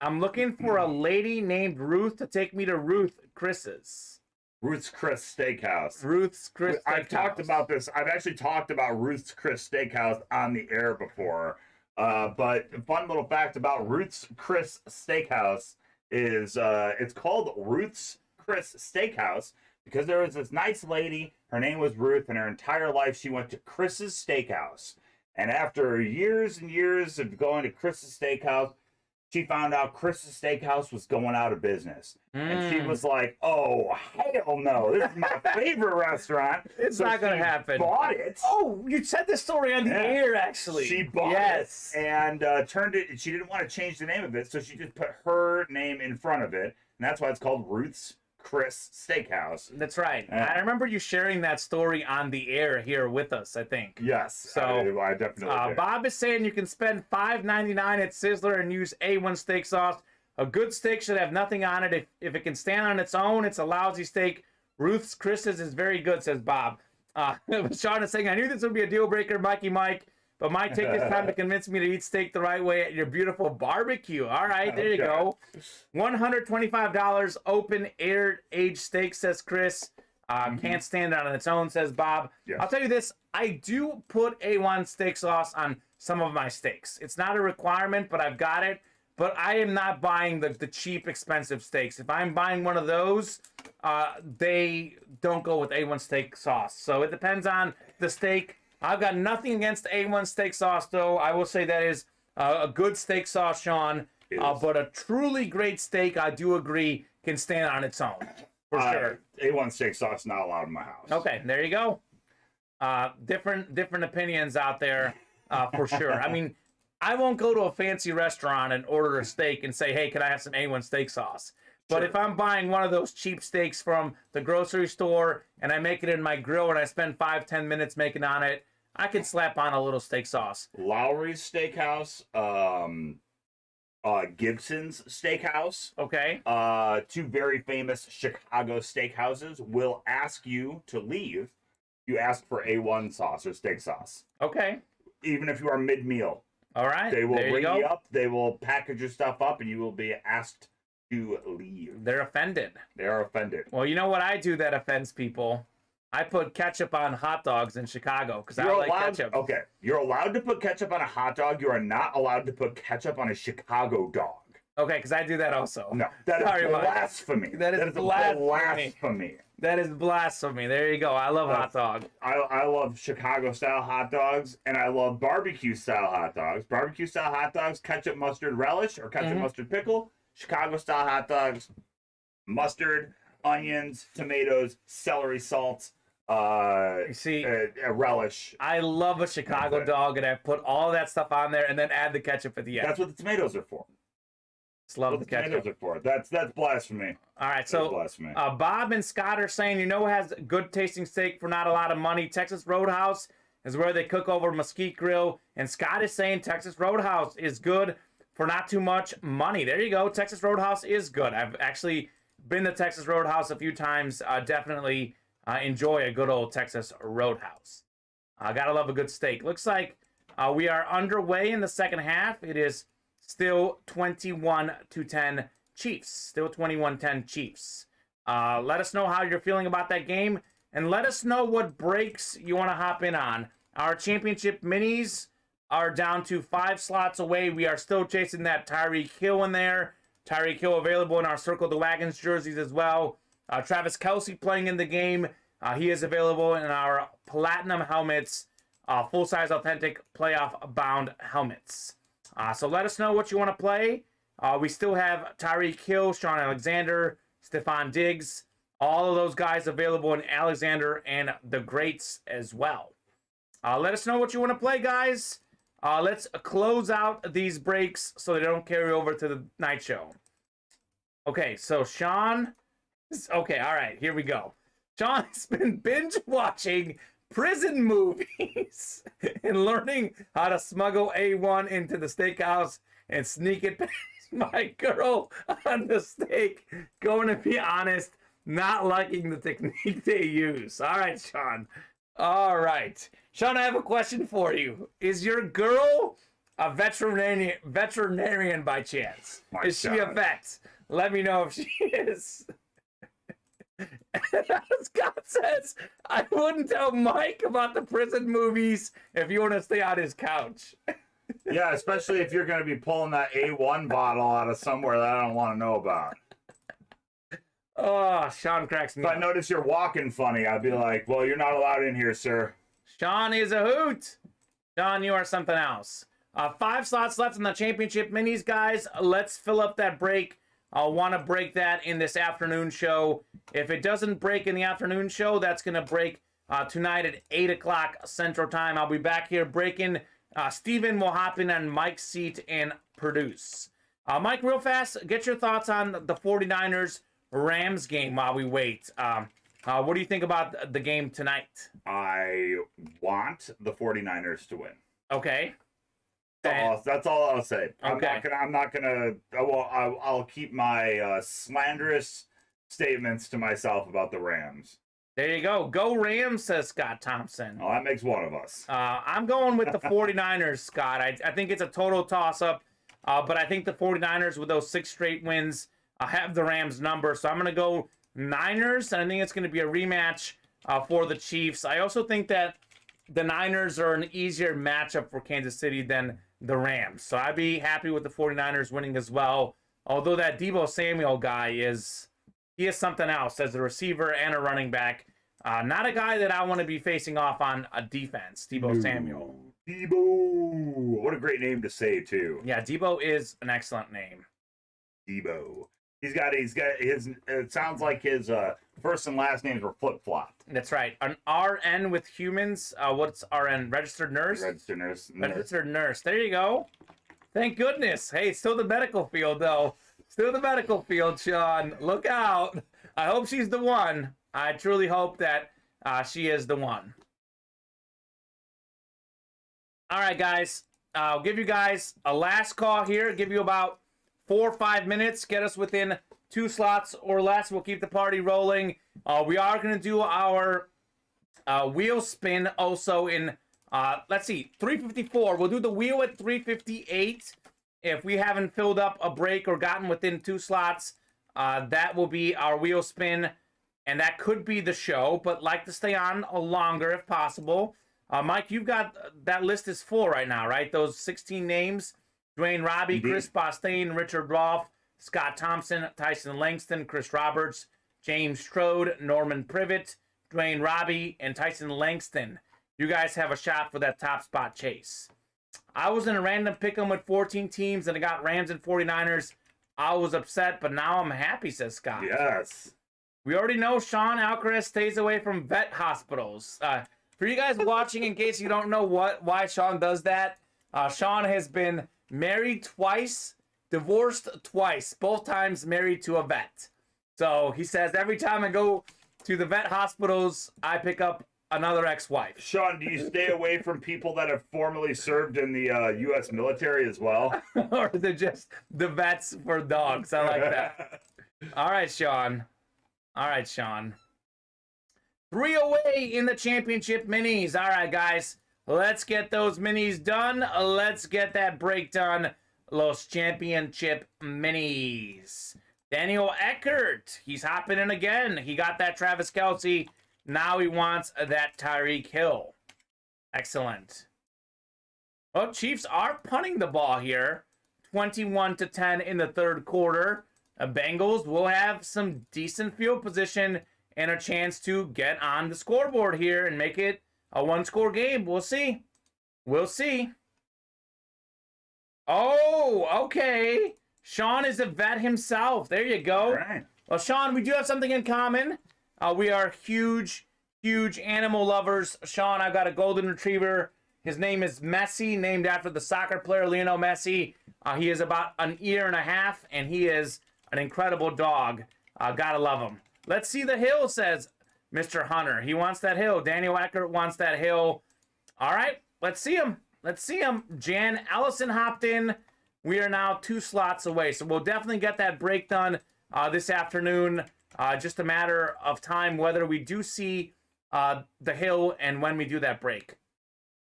Speaker 2: I'm looking for a lady named Ruth to take me to Ruth Chris's.
Speaker 3: Ruth's Chris Steakhouse.
Speaker 2: Ruth's Chris Steakhouse.
Speaker 3: I've talked about this. I've actually talked about Ruth's Chris Steakhouse on the air before. But fun little fact about Ruth's Chris Steakhouse is it's called Ruth's Chris Steakhouse because there was this nice lady, her name was Ruth, and her entire life she went to Chris's Steakhouse. And after years and years of going to Chris's Steakhouse, she found out Chris's Steakhouse was going out of business. And she was like, oh, hell no. This is my favorite restaurant.
Speaker 2: It's not going to happen.
Speaker 3: Bought it.
Speaker 2: Oh, you said this story on the air, actually.
Speaker 3: She bought it and turned it. She didn't want to change the name of it, so she just put her name in front of it. And that's why it's called Ruth's Chris Steakhouse.
Speaker 2: That's right. I remember you sharing that story on the air here with us, I think.
Speaker 3: Yes.
Speaker 2: So
Speaker 3: I definitely did.
Speaker 2: Bob is saying you can spend $5.99 at Sizzler and use A1 steak sauce. A good steak should have nothing on it. If it can stand on its own, it's a lousy steak. Ruth's Chris's is very good, says Bob. Sean is saying, I knew this would be a deal breaker, Mikey Mike, but might take this time to convince me to eat steak the right way at your beautiful barbecue. All right, there you go. $125 open air aged steak, says Chris. Can't stand it on its own, says Bob.
Speaker 3: Yes.
Speaker 2: I'll tell you this, I do put A1 steak sauce on some of my steaks. It's not a requirement, but I've got it. But I am not buying the cheap, expensive steaks. If I'm buying one of those, they don't go with A1 steak sauce. So it depends on the steak. I've got nothing against A1 steak sauce, though. I will say that is a good steak sauce, Sean. But a truly great steak, I do agree, can stand on its own. For sure.
Speaker 3: A1 steak sauce not allowed in my house.
Speaker 2: Okay, there you go. Different opinions out there, for sure. I mean, I won't go to a fancy restaurant and order a steak and say, hey, can I have some A1 steak sauce? But if I'm buying one of those cheap steaks from the grocery store and I make it in my grill and I spend 5-10 minutes making on it, I can slap on a little steak sauce.
Speaker 3: Lowry's Steakhouse, Gibson's Steakhouse.
Speaker 2: Okay.
Speaker 3: Two very famous Chicago steakhouses will ask you to leave. You ask for A1 sauce or steak sauce.
Speaker 2: Okay.
Speaker 3: Even if you are mid-meal.
Speaker 2: All right.
Speaker 3: They will
Speaker 2: there
Speaker 3: ring you up. They will package your stuff up, and you will be asked to leave.
Speaker 2: They're offended.
Speaker 3: They are offended.
Speaker 2: Well, you know what I do that offends people? I put ketchup on hot dogs in Chicago because I like ketchup.
Speaker 3: Okay, you're allowed to put ketchup on a hot dog. You are not allowed to put ketchup on a Chicago dog.
Speaker 2: Okay, because I do that also.
Speaker 3: No, that is blasphemy.
Speaker 2: That is blasphemy.
Speaker 3: Blasphemy.
Speaker 2: That is blasphemy. There you go. I love hot dog.
Speaker 3: I love Chicago-style hot dogs, and I love barbecue-style hot dogs. Barbecue-style hot dogs, ketchup, mustard, relish, or ketchup, mustard, pickle. Chicago-style hot dogs, mustard, onions, tomatoes, celery, salt,
Speaker 2: see,
Speaker 3: relish.
Speaker 2: I love a Chicago dog, and I put all that stuff on there, and then add the ketchup at the end.
Speaker 3: That's what the tomatoes are for.
Speaker 2: Just love the ketchup.
Speaker 3: Tomatoes are for. That's blasphemy.
Speaker 2: All right, so Bob and Scott are saying, you know who has good tasting steak for not a lot of money? Texas Roadhouse is where they cook over mesquite grill, and Scott is saying Texas Roadhouse is good for not too much money. There you go. Texas Roadhouse is good. I've actually been to Texas Roadhouse a few times. Definitely enjoy a good old Texas Roadhouse. Gotta love a good steak. Looks like we are underway in the second half. It is still 21-10 Chiefs. Still 21-10 Chiefs. Let us know how you're feeling about that game, and let us know what breaks you want to hop in on. Our championship minis are down to 5 slots away. We are still chasing that Tyreek Hill in there. Tyreek Hill available in our Circle the Wagons jerseys as well. Travis Kelce playing in the game. He is available in our Platinum helmets, full-size authentic playoff-bound helmets. So let us know what you want to play. We still have Tyreek Hill, Sean Alexander, Stephon Diggs, all of those guys available in Alexander and the Greats as well. Let us know what you want to play, guys. Let's close out these breaks so they don't carry over to the night show. Okay, so Sean... Okay, all right, here we go. Sean's been binge watching prison movies and learning how to smuggle A1 into the steakhouse and sneak it past my girl on the steak. Going to be honest, not liking the technique they use. All right, Sean. All right. Sean, I have a question for you. Is your girl a veterinarian by chance? Is she a vet? Let me know if she is. Scott says, I wouldn't tell Mike about the prison movies if you want to stay on his couch.
Speaker 3: Yeah, especially if you're going to be pulling that A1 bottle out of somewhere that I don't want to know about.
Speaker 2: Oh, Sean cracks me
Speaker 3: If I
Speaker 2: up.
Speaker 3: notice you're walking funny, I'd be like, well, you're not allowed in here, sir.
Speaker 2: Sean is a hoot. Sean, you are something else. 5 slots left in the championship minis, guys. Let's fill up that break. I'll want to break that in this afternoon show. If it doesn't break in the afternoon show, that's going to break tonight at 8 o'clock Central Time. I'll be back here breaking. Steven will hop in on Mike's seat and produce. Mike, real fast, get your thoughts on the 49ers-Rams game while we wait. What do you think about the game tonight?
Speaker 3: I want the 49ers to win.
Speaker 2: Okay.
Speaker 3: That's all I'll say.
Speaker 2: Okay.
Speaker 3: I'll keep my slanderous statements to myself about the Rams.
Speaker 2: There you go. Go Rams, says Scott Thompson.
Speaker 3: Oh, that makes one of us.
Speaker 2: I'm going with the 49ers, Scott. I think it's a total toss-up, but I think the 49ers, with those 6 straight wins, have the Rams number. So I'm going to go Niners, and I think it's going to be a rematch for the Chiefs. I also think that the Niners are an easier matchup for Kansas City than the Rams. So I'd be happy with the 49ers winning as well. Although that Deebo Samuel guy is something else as a receiver and a running back. Not a guy that I want to be facing off on a defense, Deebo Samuel.
Speaker 3: Debo. What a great name to say, too.
Speaker 2: Yeah, Deebo is an excellent name.
Speaker 3: Debo. He's got his, it sounds like his first and last names were flip-flopped.
Speaker 2: That's right. An RN with humans. What's RN? Registered nurse?
Speaker 3: Registered nurse.
Speaker 2: Registered nurse. There you go. Thank goodness. Hey, still the medical field, though. Still the medical field, Sean. Look out. I hope she's the one. I truly hope that she is the one. All right, guys. I'll give you guys a last call here. Give you about 4 or 5 minutes. Get us within 2 slots or less. We'll keep the party rolling. We are going to do our wheel spin also in, let's see, 354. We'll do the wheel at 358. If we haven't filled up a break or gotten within 2 slots, that will be our wheel spin. And that could be the show, but like to stay on longer if possible. Mike, you've got, that list is full right now, right? Those 16 names. Dwayne Robbie,
Speaker 3: Indeed.
Speaker 2: Chris Bostein, Richard Rolfe, Scott Thompson, Tyson Langston, Chris Roberts, James Strode, Norman Privet, Dwayne Robbie, and Tyson Langston. You guys have a shot for that top spot chase. I was in a random pick'em with 14 teams, and I got Rams and 49ers. I was upset, but now I'm happy, says Scott.
Speaker 3: Yes.
Speaker 2: We already know Sean Alcaraz stays away from vet hospitals. For you guys watching, in case you don't know why Sean does that, Sean has been married twice, divorced twice, both times married to a vet. So he says every time I go to the vet hospitals, I pick up another ex-wife.
Speaker 3: Sean, do you stay away from people that have formerly served in the U.S. military as well?
Speaker 2: Or is it just the vets for dogs? I like that. All right, Sean. All right, Sean. 3 away in the championship minis. All right, guys. Let's get those minis done. Let's get that break done. Los Championship minis. Daniel Eckert. He's hopping in again. He got that Travis Kelce. Now he wants that Tyreek Hill. Excellent. Well, Chiefs are punting the ball here. 21-10 in the third quarter. Bengals will have some decent field position and a chance to get on the scoreboard here and make it a 1-score game. We'll see. We'll see. Oh, okay. Sean is a vet himself. There you go.
Speaker 3: All right.
Speaker 2: Well, Sean, we do have something in common. We are huge animal lovers. Sean, I've got a golden retriever. His name is Messi, named after the soccer player Lionel Messi. He is about 1.5 years, and he is an incredible dog. Gotta love him. Let's see the hill, says Mr. Hunter. He wants that hill. Daniel Eckert wants that hill. All right, let's see him. Let's see him. Jan Ellison hopped in. We are now 2 slots away, so we'll definitely get that break done this afternoon. Just a matter of time whether we do see the hill and when we do that break.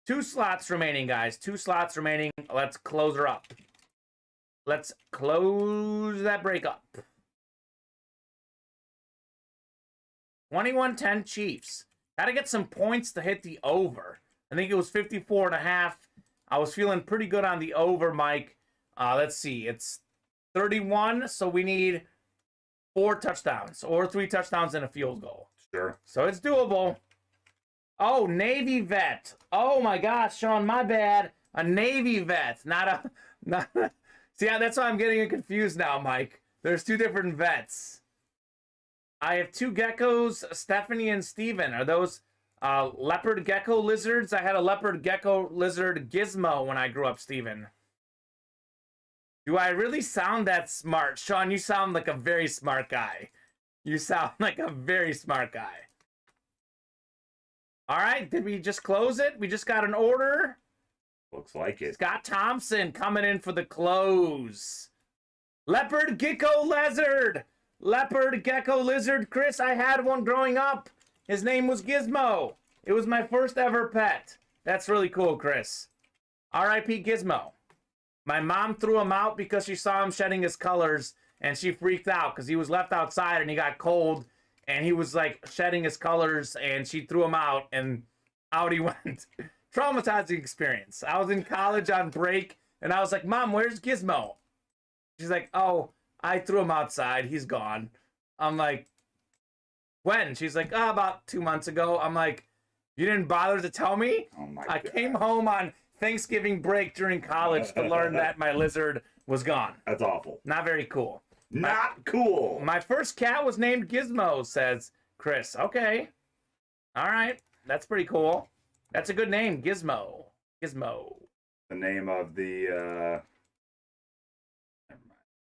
Speaker 2: 2 slots remaining, guys. 2 slots remaining. Let's close her up. Let's close that break up. 21-10 Chiefs. Got to get some points to hit the over. I think it was 54.5. I was feeling pretty good on the over, Mike. Let's see. It's 31, so we need 4 touchdowns or 3 touchdowns and a field goal.
Speaker 3: Sure.
Speaker 2: So it's doable. Oh, Navy vet. Oh my gosh, Sean, my bad. A Navy vet, not See, that's why I'm getting confused now, Mike. There's 2 different vets. I have 2 geckos, Stephanie and Steven. Are those leopard gecko lizards? I had a leopard gecko lizard gizmo when I grew up, Steven. Do I really sound that smart? Sean, you sound like a very smart guy. You sound like a very smart guy. All right, did we just close it? We just got an order.
Speaker 3: Looks like it.
Speaker 2: Scott Thompson coming in for the close. Leopard gecko lizard. Leopard gecko lizard. Chris, I had one growing up. His name was Gizmo. It was my first ever pet. That's really cool, Chris. R.I.P. Gizmo. My mom threw him out because she saw him shedding his colors, and she freaked out because he was left outside and he got cold, and he was like shedding his colors, and she threw him out, and out he went. Traumatizing experience. I was in college on break, and I was like, Mom, where's Gizmo? She's like, oh, I threw him outside. He's gone. I'm like, when? She's like, oh, about 2 months ago. I'm like, you didn't bother to tell me?
Speaker 3: Oh my
Speaker 2: I
Speaker 3: God.
Speaker 2: came home on Thanksgiving break during college to learn that my lizard was gone.
Speaker 3: That's awful.
Speaker 2: Not very cool.
Speaker 3: Not cool.
Speaker 2: My first cat was named Gizmo, says Chris. Okay. All right. That's pretty cool. That's a good name, Gizmo. Gizmo.
Speaker 3: The name of the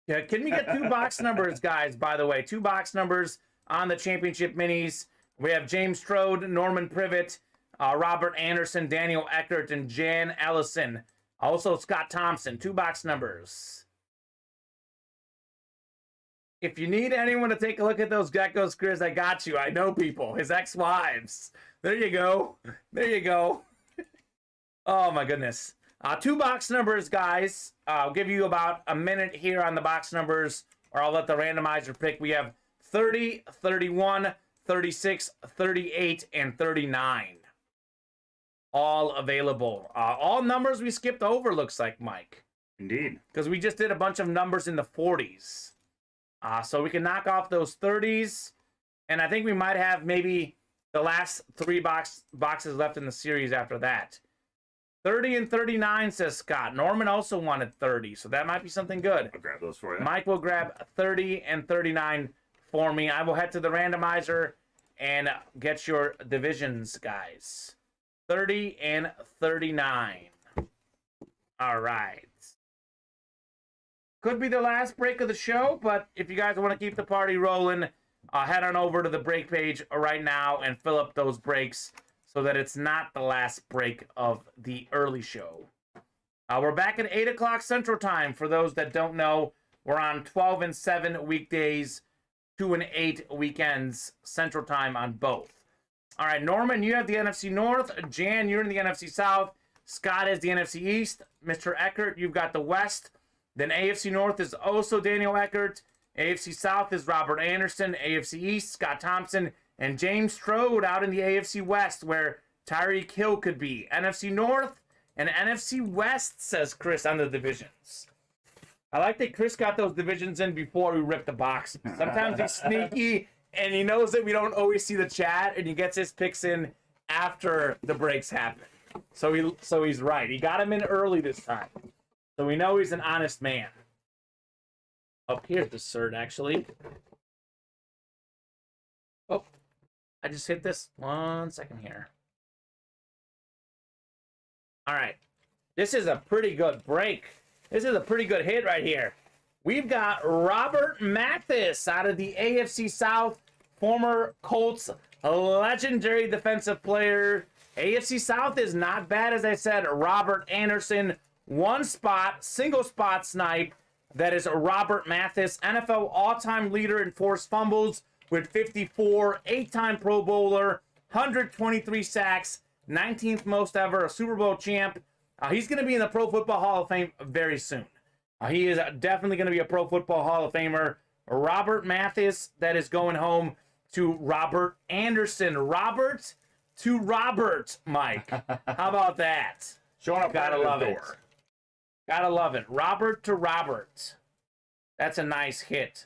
Speaker 2: Yeah, can we get 2 box numbers, guys, by the way? 2 box numbers on the championship minis. We have James Strode, Norman Privet, Robert Anderson, Daniel Eckert, and Jan Ellison. Also, Scott Thompson. 2 box numbers. If you need anyone to take a look at those geckos, Chris, I got you. I know people. His ex-wives. There you go. There you go. Oh, my goodness. 2 box numbers, guys. I'll give you about a minute here on the box numbers, or I'll let the randomizer pick. We have 30, 31, 36, 38, and 39. All available. All numbers we skipped over, looks like, Mike.
Speaker 3: Indeed.
Speaker 2: Because we just did a bunch of numbers in the 40s. So we can knock off those 30s. And I think we might have maybe the last 3 boxes left in the series after that. 30 and 39, says Scott. Norman also wanted 30, so that might be something good.
Speaker 3: I'll grab those for you.
Speaker 2: Mike will grab 30 and 39 for me. I will head to the randomizer and get your divisions, guys. 30 and 39. All right. Could be the last break of the show, but if you guys want to keep the party rolling, head on over to the break page right now and fill up those breaks so that it's not the last break of the early show. We're back at 8 o'clock Central Time. For those that don't know, we're on 12 and 7 weekdays, 2 and 8 weekends, Central Time on both. All right, Norman, you have the NFC North. Jan, you're in the NFC South. Scott is the NFC East. Mr. Eckert, you've got the West. Then AFC North is also Daniel Eckert. AFC South is Robert Anderson. AFC East, Scott Thompson. And James Strode out in the AFC West, where Tyreek Hill could be. NFC North and NFC West, says Chris, on the divisions. I like that Chris got those divisions in before we ripped the box. Sometimes he's sneaky, and he knows that we don't always see the chat, and he gets his picks in after the breaks happen. So he's right. He got him in early this time. So we know he's an honest man. Oh, here's the cert, actually. Oh, I just hit this. 1 second here. All right. This is a pretty good break. This is a pretty good hit right here. We've got Robert Mathis out of the AFC South, former Colts legendary defensive player. AFC South is not bad, as I said. Robert Anderson, 1 spot, single spot snipe. That is Robert Mathis, NFL all-time leader in forced fumbles with 54, 8-time Pro Bowler, 123 sacks, 19th most ever, a Super Bowl champ. He's going to be in the Pro Football Hall of Fame very soon. He is definitely going to be a Pro Football Hall of Famer. Robert Mathis, that is going home to Robert Anderson. Robert to Robert, Mike. How about that?
Speaker 3: Showing up.
Speaker 2: Gotta love it. Gotta love it. Robert to Robert. That's a nice hit.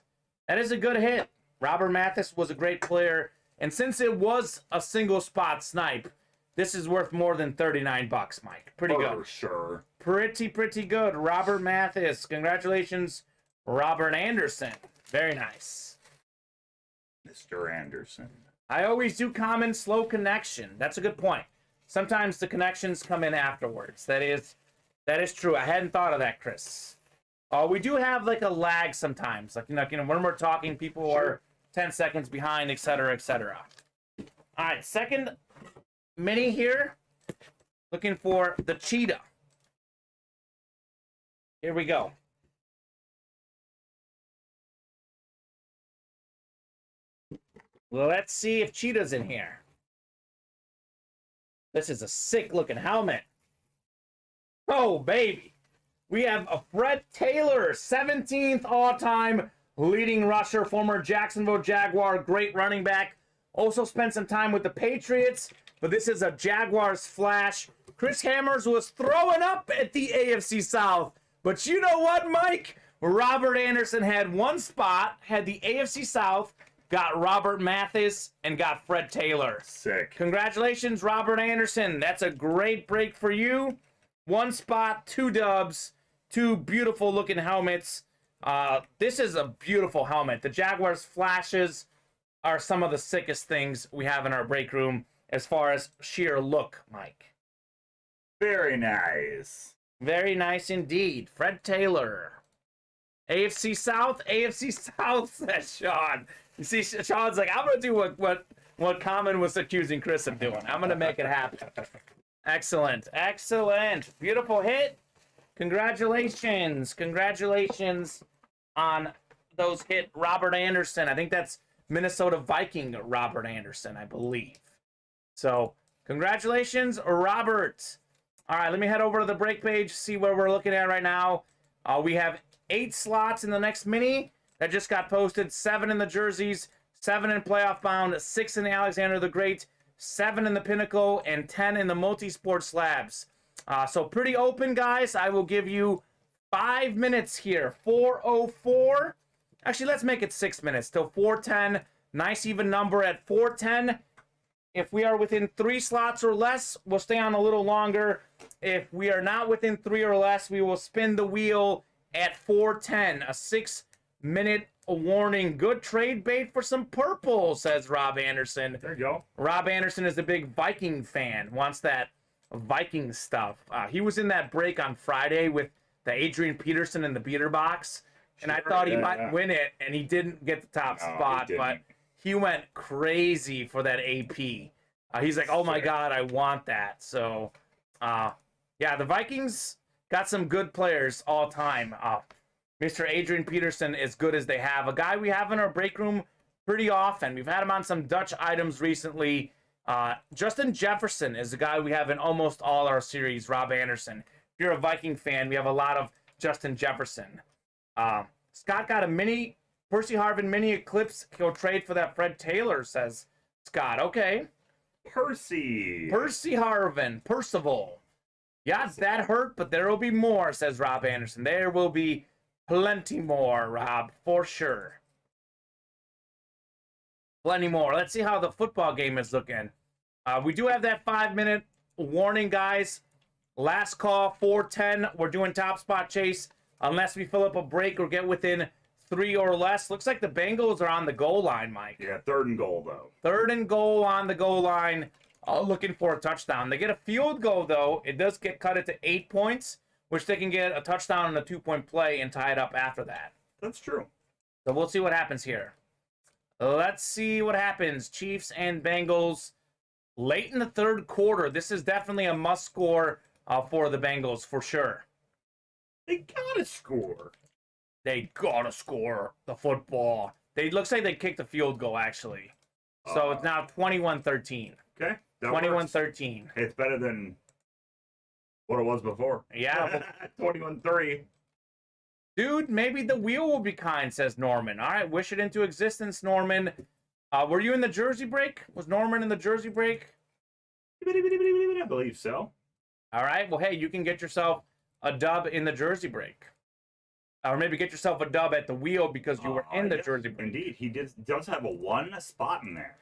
Speaker 2: That is a good hit. Robert Mathis was a great player. And since it was a single spot snipe, this is worth more than 39 bucks, Mike. Pretty good.
Speaker 3: For sure.
Speaker 2: Pretty good. Robert Mathis. Congratulations, Robert Anderson. Very nice.
Speaker 3: Mr. Anderson.
Speaker 2: I always do comment slow connection. That's a good point. Sometimes the connections come in afterwards. That is true. I hadn't thought of that, Chris. We do have like a lag sometimes. Like, when we're talking, people are 10 seconds behind, etc., etc. All right, second mini here. Looking for the cheetah. Here we go. Well, let's see if cheetah's in here. This is a sick looking helmet. Oh, baby. We have a Fred Taylor, 17th all-time leading rusher, former Jacksonville Jaguar, great running back. Also spent some time with the Patriots, but this is a Jaguars flash. Chris Hammers was throwing up at the AFC South. But you know what, Mike? Robert Anderson had one spot, had the AFC South, got Robert Mathis, and got Fred Taylor.
Speaker 3: Sick.
Speaker 2: Congratulations, Robert Anderson. That's a great break for you. One spot, 2 dubs, 2 beautiful looking helmets. This is a beautiful helmet. The Jaguars flashes are some of the sickest things we have in our break room as far as sheer look, Mike.
Speaker 3: Very nice.
Speaker 2: Very nice indeed. Fred Taylor. AFC South, says Sean. You see, Sean's like, I'm going to do what Kamen was accusing Chris of doing. I'm going to make it happen. Excellent. Beautiful hit. Congratulations on those hit, Robert Anderson. I think that's Minnesota Viking Robert Anderson, I believe. So, congratulations, Robert. All right, let me head over to the break page, see where we're looking at right now. We have 8 slots in the next mini that just got posted. 7 in the jerseys, 7 in playoff bound, 6 in the Alexander the Great, 7 in the Pinnacle, and 10 in the multi-sport slabs. So pretty open, guys. I will give you 5 minutes here. 4:04. Actually, let's make it 6 minutes till 4:10. Nice even number at 4:10. If we are within 3 slots or less, we'll stay on a little longer. If we are not within 3 or less, we will spin the wheel at 4:10. A 6-minute warning. Good trade bait for some purple, says Rob Anderson.
Speaker 3: There you go.
Speaker 2: Rob Anderson is a big Viking fan. Wants that Viking stuff. He was in that break on Friday with the Adrian Peterson in the beater box. And I thought he might win it, and he didn't get the top spot, but he went crazy for that AP. He's like, oh my God, I want that. So, yeah, the Vikings got some good players all time. Mr. Adrian Peterson, as good as they have. A guy we have in our break room pretty often. We've had him on some Dutch items recently. Justin Jefferson is a guy we have in almost all our series, Rob Anderson. If you're a Viking fan, we have a lot of Justin Jefferson. Scott got a mini Percy Harvin mini Eclipse. He'll trade for that Fred Taylor, says Scott. Okay.
Speaker 3: Percy
Speaker 2: Harvin. Percival. Yes, that hurt, but there will be more, says Rob Anderson. There will be plenty more, Rob, for sure. Plenty more. Let's see how the football game is looking. We do have that 5-minute warning, guys. Last call, 4:10. We're doing top spot chase unless we fill up a break or get within 3 or less. Looks like the Bengals are on the goal line, Mike.
Speaker 3: Yeah, 3rd and goal, though.
Speaker 2: 3rd and goal on the goal line. Looking for a touchdown. They get a field goal, though. It does get cut to 8 points, which they can get a touchdown and a 2-point play and tie it up after that.
Speaker 3: That's true.
Speaker 2: So we'll see what happens here. Let's see what happens. Chiefs and Bengals late in the 3rd quarter. This is definitely a must score for the Bengals for sure.
Speaker 3: They gotta score.
Speaker 2: They gotta score the football. It looks like they kicked a field goal, actually. So it's now 21-13.
Speaker 3: Okay.
Speaker 2: 21-13.
Speaker 3: It's better than what it was before.
Speaker 2: Yeah.
Speaker 3: 21-3.
Speaker 2: Dude, maybe the wheel will be kind, says Norman. All right, wish it into existence, Norman. Were you in the jersey break? Was Norman in the jersey break?
Speaker 3: I believe so.
Speaker 2: All right, well, hey, you can get yourself a dub in the jersey break. or maybe get yourself a dub at the wheel because you were in the
Speaker 3: yes,
Speaker 2: Jersey break.
Speaker 3: Indeed, he does have a one spot in there.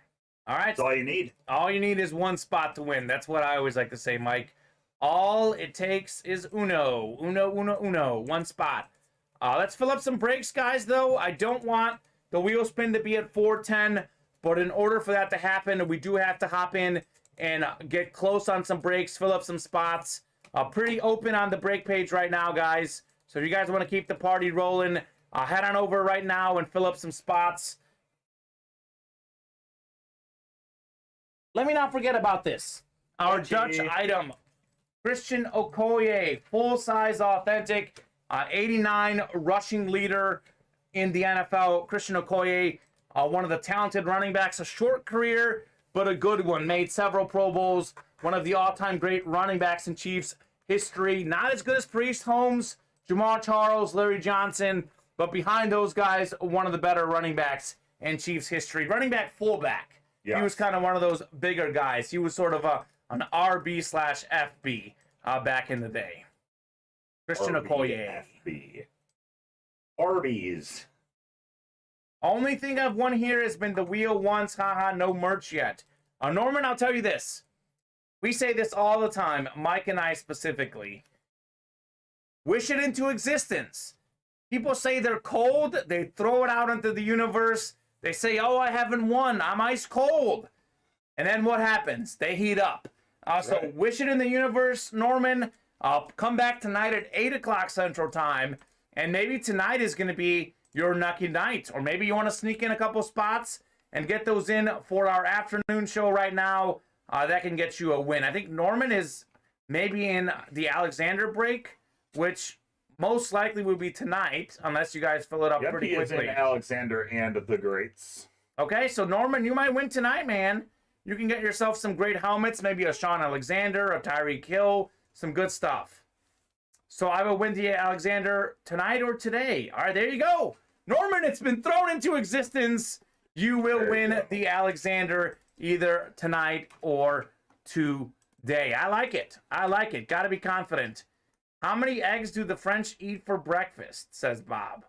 Speaker 2: All right.
Speaker 3: That's all you need.
Speaker 2: All you need is one spot to win. That's what I always like to say, Mike. All it takes is uno. Uno, uno, uno. One spot. Let's fill up some breaks, guys, though. I don't want the wheel spin to be at 410, but in order for that to happen, we do have to hop in and get close on some breaks, fill up some spots. Pretty open on the break page right now, guys. So if you guys want to keep the party rolling, head on over right now and fill up some spots. Let me not forget about this. Our Dutch item, Christian Okoye, full-size authentic, 89 rushing leader in the NFL. Christian Okoye, one of the talented running backs, a short career, but a good one. Made several Pro Bowls, one of the all-time great running backs in Chiefs history. Not as good as Priest Holmes, Jamar Charles, Larry Johnson, but behind those guys, one of the better running backs in Chiefs history. Running back, fullback. Yes. He was kind of one of those bigger guys. He was sort of an RB/FB back in the day. Christian Okoye.
Speaker 3: FB. Arby's.
Speaker 2: Only thing I've won here has been the wheel once. Haha, no merch yet. Norman, I'll tell you this. We say this all the time, Mike and I specifically. Wish it into existence. People say they're cold. They throw it out into the universe. They say, oh, I haven't won. I'm ice cold. And then what happens? They heat up. So wish it in the universe, Norman. Come back tonight at 8 o'clock Central Time. And maybe tonight is going to be your lucky night. Or maybe you want to sneak in a couple spots and get those in for our afternoon show right now. That can get you a win. I think Norman is maybe in the Alexander break, which most likely will be tonight, unless you guys fill it up pretty quickly.
Speaker 3: He is in Alexander and the Greats.
Speaker 2: Okay, so Norman, you might win tonight, man. You can get yourself some great helmets, maybe a Sean Alexander, a Tyreek Hill, some good stuff. So I will win the Alexander tonight or today. All right, there you go. Norman, it's been thrown into existence. You will win the Alexander either tonight or today. I like it. I like it. Got to be confident. How many eggs do the French eat for breakfast, says Bob.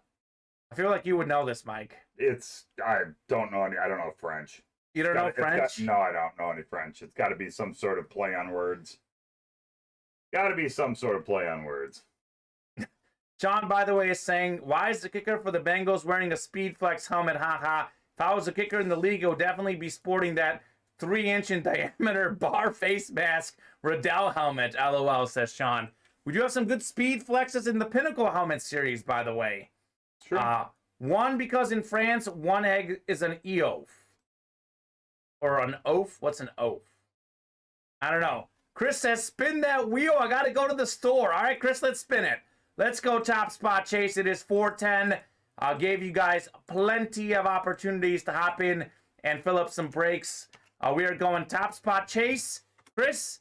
Speaker 2: I feel like you would know this, Mike.
Speaker 3: I don't know any, I don't know French.
Speaker 2: You don't know French?
Speaker 3: No, I don't know any French. It's got to be some sort of play on words. Got to be some sort of play on words.
Speaker 2: John, by the way, is saying, why is the kicker for the Bengals wearing a Speed Flex helmet? Ha. If I was a kicker in the league, I would definitely be sporting that 3-inch in diameter bar face mask Riddell helmet. LOL, says Sean. We do have some good Speed Flexes in the Pinnacle helmet series, by the way.
Speaker 3: Sure.
Speaker 2: One, because in France, one egg is an eof. Or an oaf? What's an oaf? I don't know. Chris says, spin that wheel. I got to go to the store. All right, Chris, let's spin it. Let's go top spot chase. It is 410. I gave you guys plenty of opportunities to hop in and fill up some breaks. We are going top spot chase. Chris,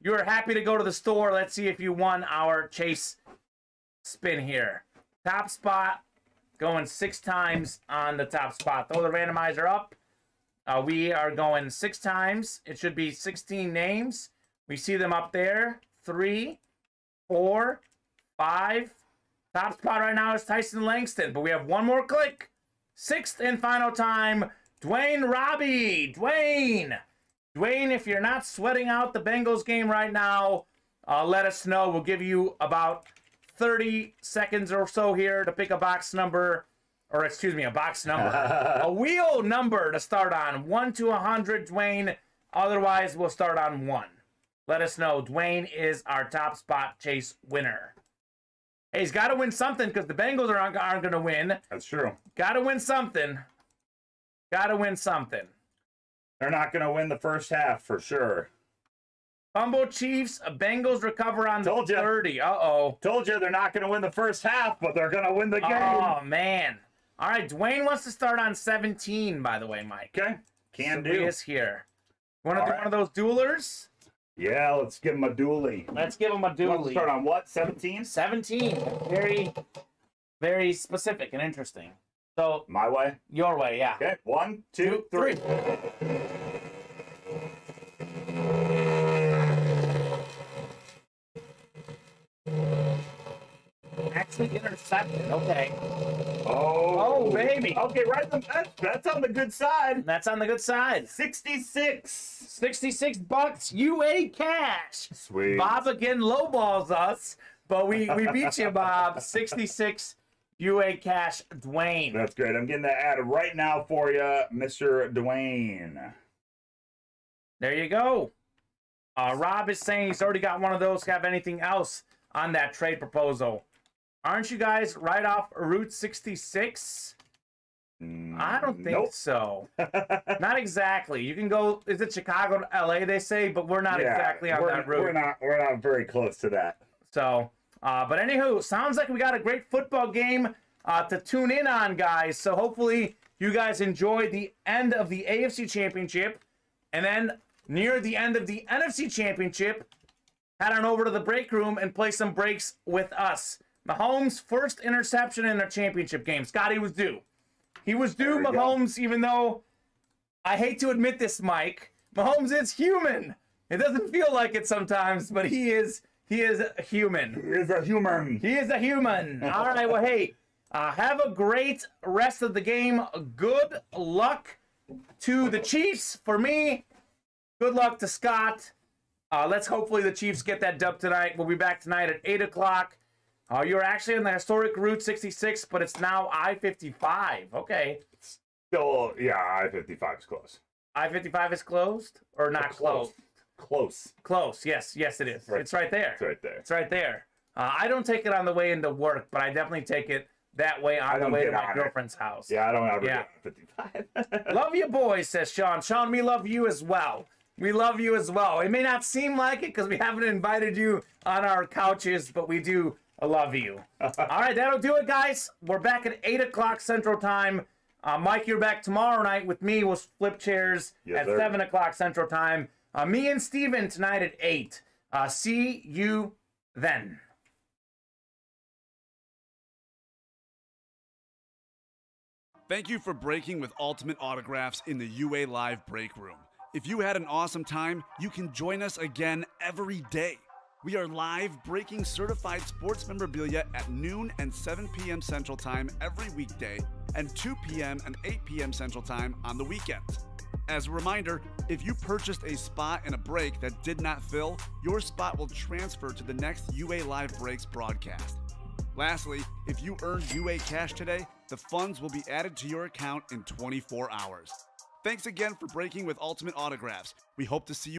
Speaker 2: you are happy to go to the store. Let's see if you won our chase spin here. Top spot going 6 times on the top spot. Throw the randomizer up. We are going 6 times. It should be 16 names. We see them up there. 3, 4, 5. Top spot right now is Tyson Langston, but we have one more click. 6th and final time, Dwayne Robbie. Dwayne, if you're not sweating out the Bengals game right now, let us know. We'll give you about 30 seconds or so here to pick a box number, or excuse me, a box number. A wheel number to start on, 1 to 100, Dwayne. Otherwise, we'll start on 1. Let us know. Dwayne is our top spot chase winner. Hey, he's got to win something because the Bengals aren't going to win.
Speaker 3: That's true.
Speaker 2: Got to win something. Got to win something.
Speaker 3: They're not going to win the first half for sure.
Speaker 2: Fumble Chiefs, Bengals recover on the 30. Uh-oh.
Speaker 3: Told you they're not going to win the first half, but they're going to win the game.
Speaker 2: Oh, man. All right, Dwayne wants to start on 17, by the way, Mike.
Speaker 3: Okay. Can do.
Speaker 2: He is here. Want to do one of those duelers?
Speaker 3: Yeah, let's give him a dually.
Speaker 2: Let's give him a dually.
Speaker 3: Let's start on what? 17?
Speaker 2: 17. Very, very specific and interesting. So
Speaker 3: my way?
Speaker 2: Your way, yeah.
Speaker 3: Okay. 1, 2, 3.
Speaker 2: actually intercepted. Okay.
Speaker 3: Oh,
Speaker 2: baby.
Speaker 3: Okay, right. That's on the good side.
Speaker 2: That's on the good side.
Speaker 3: 66.
Speaker 2: $66 UA cash.
Speaker 3: Sweet.
Speaker 2: Bob again lowballs us, but we beat you, Bob. 66 UA cash, Dwayne.
Speaker 3: That's great. I'm getting that added right now for you, Mr. Dwayne.
Speaker 2: There you go. Rob is saying he's already got one of those. Have anything else on that trade proposal? Aren't you guys right off Route 66? I don't think so. Not exactly. You can go, is it Chicago to LA, they say, but we're not exactly on that route.
Speaker 3: We're not very close to that.
Speaker 2: So, but anywho, sounds like we got a great football game to tune in on, guys. So hopefully you guys enjoyed the end of the AFC Championship. And then near the end of the NFC Championship, head on over to the break room and play some breaks with us. Mahomes' first interception in their championship game. Scotty was due. He was due, Mahomes, even though I hate to admit this, Mike. Mahomes is human. It doesn't feel like it sometimes, but he is a human.
Speaker 3: He is a human.
Speaker 2: He is a human. All right, well, hey, have a great rest of the game. Good luck to the Chiefs. For me, good luck to Scott. Let's hopefully the Chiefs get that dub tonight. We'll be back tonight at 8 o'clock. You're actually on the historic Route 66, but it's now I-55. Okay.
Speaker 3: Still, yeah, I-55 is close.
Speaker 2: I-55 is closed or not closed?
Speaker 3: Close.
Speaker 2: Close. Yes, it is.
Speaker 3: Right.
Speaker 2: It's right there.
Speaker 3: It's right there.
Speaker 2: It's right there. I don't take it on the way into work, but I definitely take it that way on the way to my girlfriend's house.
Speaker 3: Yeah, I don't ever get 55.
Speaker 2: Love you, boys, says Sean. Sean, we love you as well. We love you as well. It may not seem like it because we haven't invited you on our couches, but we do love you. All right, that'll do it, guys. We're back at 8 o'clock Central Time. Mike, you're back tomorrow night with me. We'll flip chairs at 7 o'clock Central Time. Me and Steven tonight at 8. See you then.
Speaker 1: Thank you for breaking with Ultimate Autographs in the UA Live Break Room. If you had an awesome time, you can join us again every day. We are live breaking certified sports memorabilia at noon and 7 p.m. Central Time every weekday and 2 p.m. and 8 p.m. Central Time on the weekends. As a reminder, if you purchased a spot in a break that did not fill, your spot will transfer to the next UA Live Breaks broadcast. Lastly, if you earned UA cash today, the funds will be added to your account in 24 hours. Thanks again for breaking with Ultimate Autographs. We hope to see you